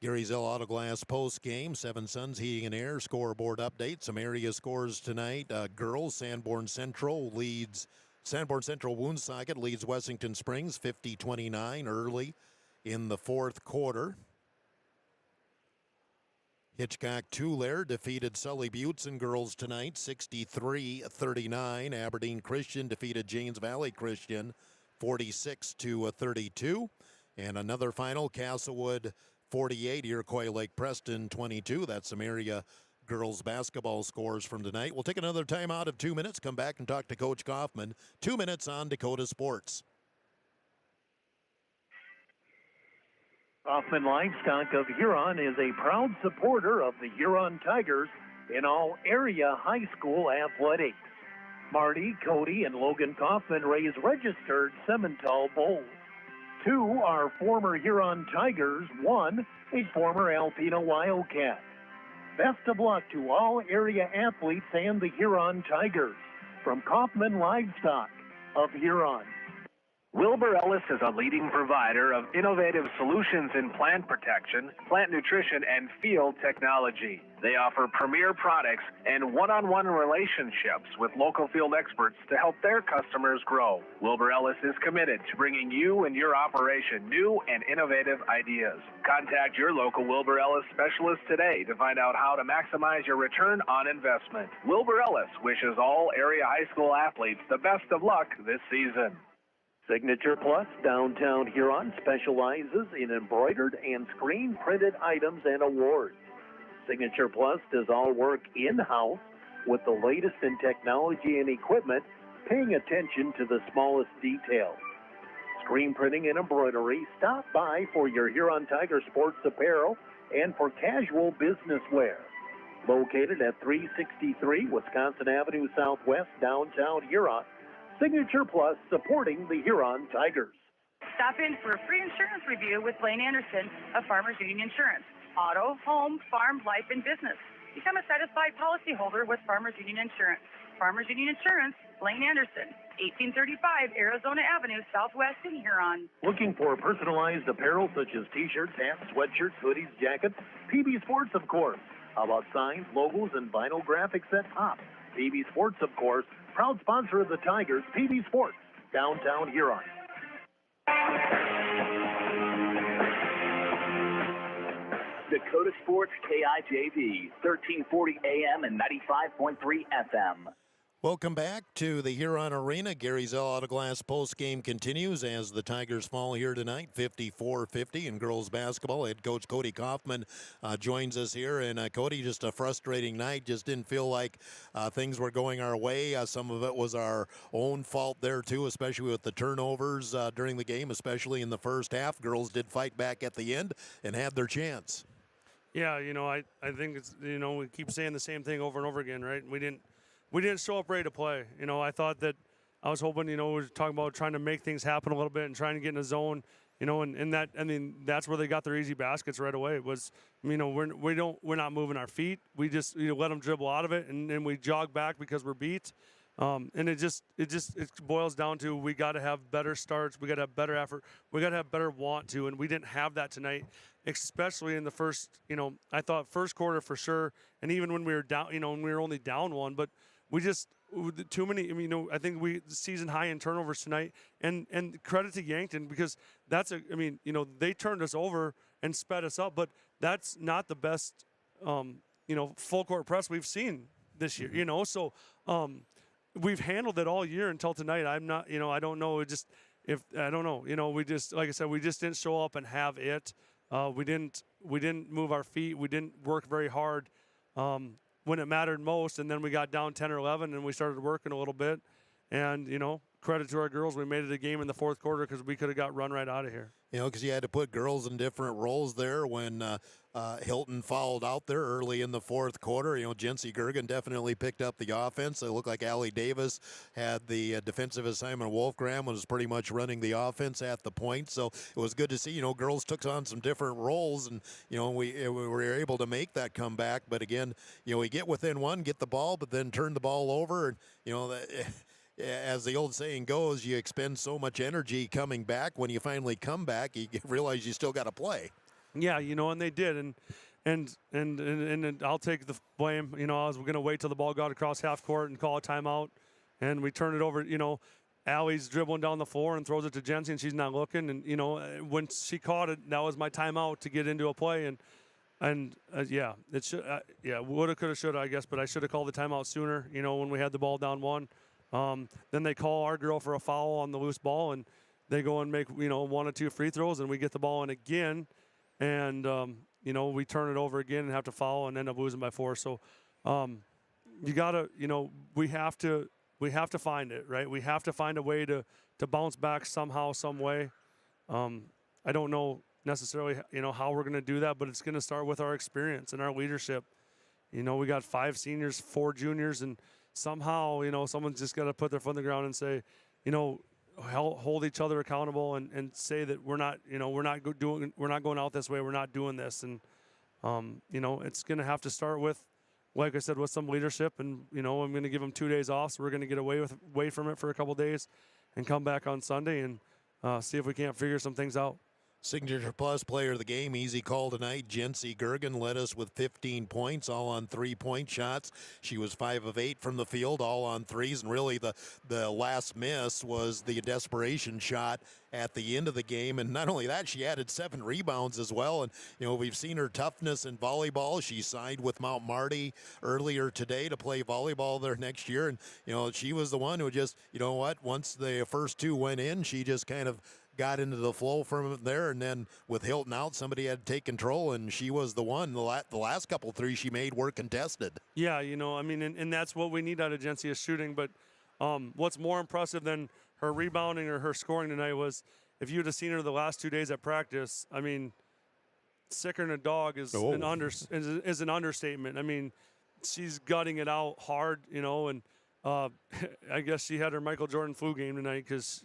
Gary Zell Autoglass post game. Seven Suns Heating and Air scoreboard update. Some area scores tonight. Girls, Sanborn Central Woonsocket leads Wessington Springs 50-29 early in the fourth quarter. Hitchcock Tulare defeated Sully Butson girls tonight 63-39. Aberdeen Christian defeated James Valley Christian 46-32. And another final, Castlewood 48, Iroquois Lake Preston 22. That's some area girls basketball scores from tonight. We'll take another timeout of 2 minutes, come back and talk to Coach Kaufman. 2 minutes on Dakota Sports. Kaufman Livestock of Huron is a proud supporter of the Huron Tigers in all area high school athletics. Marty, Cody, and Logan Kaufman raise registered Simmental bulls. 2 are former Huron Tigers, 1 a former Alpena Wildcat. Best of luck to all area athletes and the Huron Tigers. From Kaufman Livestock of Huron. Wilbur Ellis is a leading provider of innovative solutions in plant protection, plant nutrition, and field technology. They offer premier products and one-on-one relationships with local field experts to help their customers grow. Wilbur Ellis is committed to bringing you and your operation new and innovative ideas. Contact your local Wilbur Ellis specialist today to find out how to maximize your return on investment. Wilbur Ellis wishes all area high school athletes the best of luck this season. Signature Plus Downtown Huron specializes in embroidered and screen printed items and awards. Signature Plus does all work in-house with the latest in technology and equipment, paying attention to the smallest details. Screen printing and embroidery, stop by for your Huron Tiger sports apparel and for casual business wear. Located at 363 Wisconsin Avenue Southwest, downtown Huron. Signature Plus, supporting the Huron Tigers. Stop in for a free insurance review with Blaine Anderson of Farmers Union Insurance. Auto, home, farm, life, and business. Become a satisfied policyholder with Farmers Union Insurance. Farmers Union Insurance, Blaine Anderson, 1835 Arizona Avenue, Southwest in Huron. Looking for personalized apparel such as t-shirts, hats, sweatshirts, hoodies, jackets? PB Sports, of course. How about signs, logos, and vinyl graphics at top? PB Sports, of course. Proud sponsor of the Tigers, PB Sports, downtown Huron. Dakota Sports KIJV, 1340 AM and 95.3 FM. Welcome back to the Huron Arena. Gary Zell Autoglass postgame continues as the Tigers fall here tonight, 54-50 in girls basketball. Head coach Cody Kaufman joins us here. And Cody, just a frustrating night. Just didn't feel like things were going our way. Some of it was our own fault there too, especially with the turnovers during the game, especially in the first half. Girls did fight back at the end and had their chance. Yeah, I think it's, we keep saying the same thing over and over again, right? We didn't show up ready to play. I thought that I was hoping, we were talking about trying to make things happen a little bit and trying to get in a zone, and that, that's where they got their easy baskets right away. It was, we're not moving our feet. We just let them dribble out of it, and then we jog back because we're beat. And it boils down to we got to have better starts. We got to have better effort. We got to have better want to, and we didn't have that tonight, especially in the first. I thought first quarter for sure, and even when we were down, when we were only down one, but we just too many. I think we season high in turnovers tonight, and credit to Yankton because that's they turned us over and sped us up, but that's not the best full court press we've seen this year. So. We've handled it all year until tonight. I'm not, I don't know. I don't know. We just, like I said, we just didn't show up and have it. We didn't move our feet. We didn't work very hard when it mattered most. And then we got down 10 or 11 and we started working a little bit. And, credit to our girls. We made it a game in the fourth quarter because we could have got run right out of here. Because you had to put girls in different roles there when Hilton fouled out there early in the fourth quarter. Jency Gergen definitely picked up the offense. It looked like Allie Davis had the defensive assignment. Wolfgram was pretty much running the offense at the point. So it was good to see, girls took on some different roles, and, we were able to make that comeback. But again, we get within one, get the ball, but then turn the ball over. And, as the old saying goes, you expend so much energy coming back. When you finally come back, you realize you still got to play. Yeah, and they did, and I'll take the blame. I was going to wait till the ball got across half court and call a timeout, and we turn it over. Allie's dribbling down the floor and throws it to Jency, and she's not looking. And when she caught it, that was my timeout to get into a play. And it should, woulda, coulda, shoulda, I guess, but I should have called the timeout sooner. When we had the ball down one. Then they call our girl for a foul on the loose ball, and they go and make, 1 or 2 free throws, and we get the ball in again. And, we turn it over again and have to foul and end up losing by 4. So you got to, we have to find it, right? We have to find a way to bounce back somehow, some way. I don't know necessarily, how we're going to do that, but it's going to start with our experience and our leadership. We got 5 seniors, 4 juniors, and somehow, someone's just got to put their foot on the ground and say, hold each other accountable and say that we're not going out this way. We're not doing this. And It's going to have to start with, like I said, with some leadership. And, I'm going to give them 2 days off. So we're going to get away from it for a couple days and come back on Sunday and see if we can't figure some things out. Signature Plus player of the game, easy call tonight. Jency Gergen led us with 15 points, all on 3-point shots. She was 5 of 8 from the field, all on threes. And really the last miss was the desperation shot at the end of the game. And not only that, she added 7 rebounds as well. And, we've seen her toughness in volleyball. She signed with Mount Marty earlier today to play volleyball there next year. And, she was the one who just, once the first 2 went in, she just kind of got into the flow from there, and then with Hilton out, somebody had to take control, and she was the one. The last couple 3 she made were contested. Yeah, and that's what we need out of Jency is shooting. But what's more impressive than her rebounding or her scoring tonight was if you'd have seen her the last 2 days at practice. Sicker than a dog is an understatement. She's gutting it out hard, and I guess she had her Michael Jordan flu game tonight because,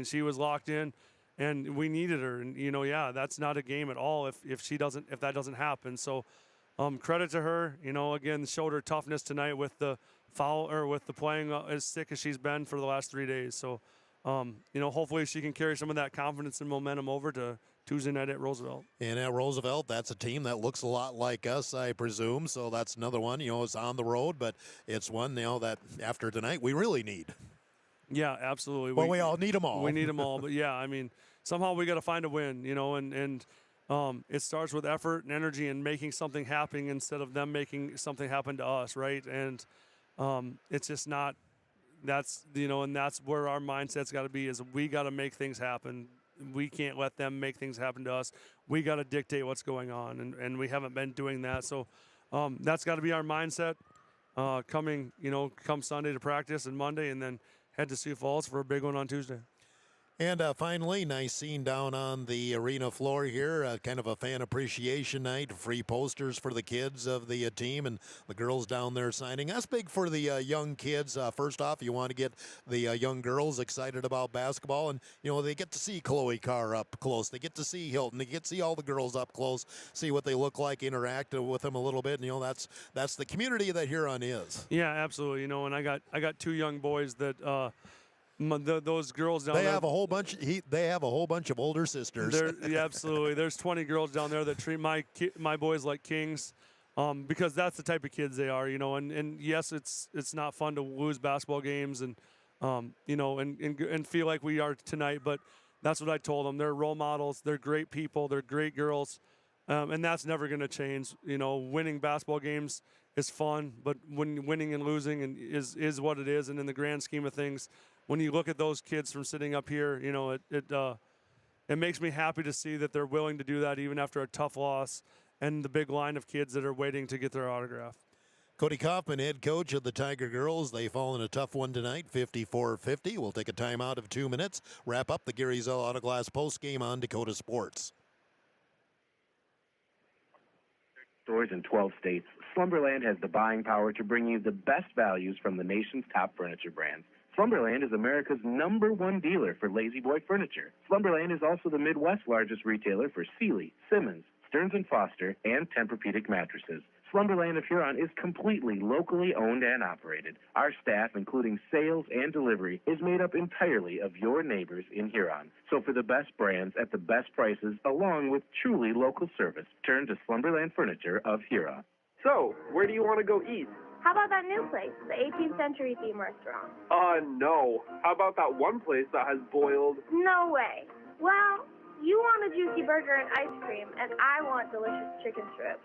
she was locked in and we needed her. And, that's not a game at all if that doesn't happen. So credit to her, again, showed her toughness tonight with the foul or with the playing as sick as she's been for the last 3 days. So, hopefully she can carry some of that confidence and momentum over to Tuesday night at Roosevelt. And at Roosevelt, that's a team that looks a lot like us, I presume. So that's another one, it's on the road, but it's one, that after tonight we really need. Yeah, absolutely. Well, we all need them all. We need them all. But, yeah, somehow we got to find a win, and it starts with effort and energy and making something happen instead of them making something happen to us, right? And it's just not – that's, and that's where our mindset's got to be is we got to make things happen. We can't let them make things happen to us. We got to dictate what's going on, and we haven't been doing that. So that's got to be our mindset come Sunday to practice and Monday, and then head to Sioux Falls for a big one on Tuesday. And finally, nice scene down on the arena floor here. Kind of a fan appreciation night. Free posters for the kids of the team and the girls down there signing. That's big for the young kids. First off, you want to get the young girls excited about basketball. And, they get to see Chloe Carr up close. They get to see Hilton. They get to see all the girls up close, see what they look like, interact with them a little bit. And, that's the community that Huron is. Yeah, absolutely. And I got 2 young boys that those girls down there. They have a whole bunch of older sisters. Yeah, absolutely. There's 20 girls down there that treat my boys like kings, because that's the type of kids they are. And yes, it's not fun to lose basketball games and and feel like we are tonight. But that's what I told them. They're role models. They're great people. They're great girls, and that's never going to change. Winning basketball games is fun, but when winning and losing is what it is. And in the grand scheme of things, when you look at those kids from sitting up here, it makes me happy to see that they're willing to do that even after a tough loss and the big line of kids that are waiting to get their autograph. Cody Kaufman, head coach of the Tiger Girls. They fall in a tough one tonight, 54-50. We'll take a timeout of 2 minutes. Wrap up the Gary Zell Autoglass postgame on Dakota Sports. Stores in 12 states, Slumberland has the buying power to bring you the best values from the nation's top furniture brands. Slumberland is America's #1 dealer for Lazy Boy furniture. Slumberland is also the Midwest's largest retailer for Sealy, Simmons, Stearns & Foster, and Tempur-Pedic mattresses. Slumberland of Huron is completely locally owned and operated. Our staff, including sales and delivery, is made up entirely of your neighbors in Huron. So for the best brands at the best prices, along with truly local service, turn to Slumberland Furniture of Huron. So, where do you want to go eat? How about that new place, the 18th century theme restaurant? No. How about that one place that has boiled? No way. Well, you want a juicy burger and ice cream, and I want delicious chicken strips.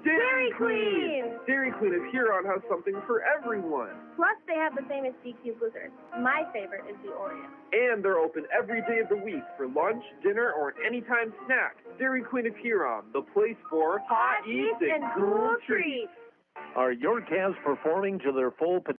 Dairy Queen! Dairy Queen of Huron has something for everyone. Plus, they have the famous DQ Blizzard. My favorite is the Oreo. And they're open every day of the week for lunch, dinner, or an anytime snack. Dairy Queen of Huron, the place for hot eats and cool treats. Are your calves performing to their full potential?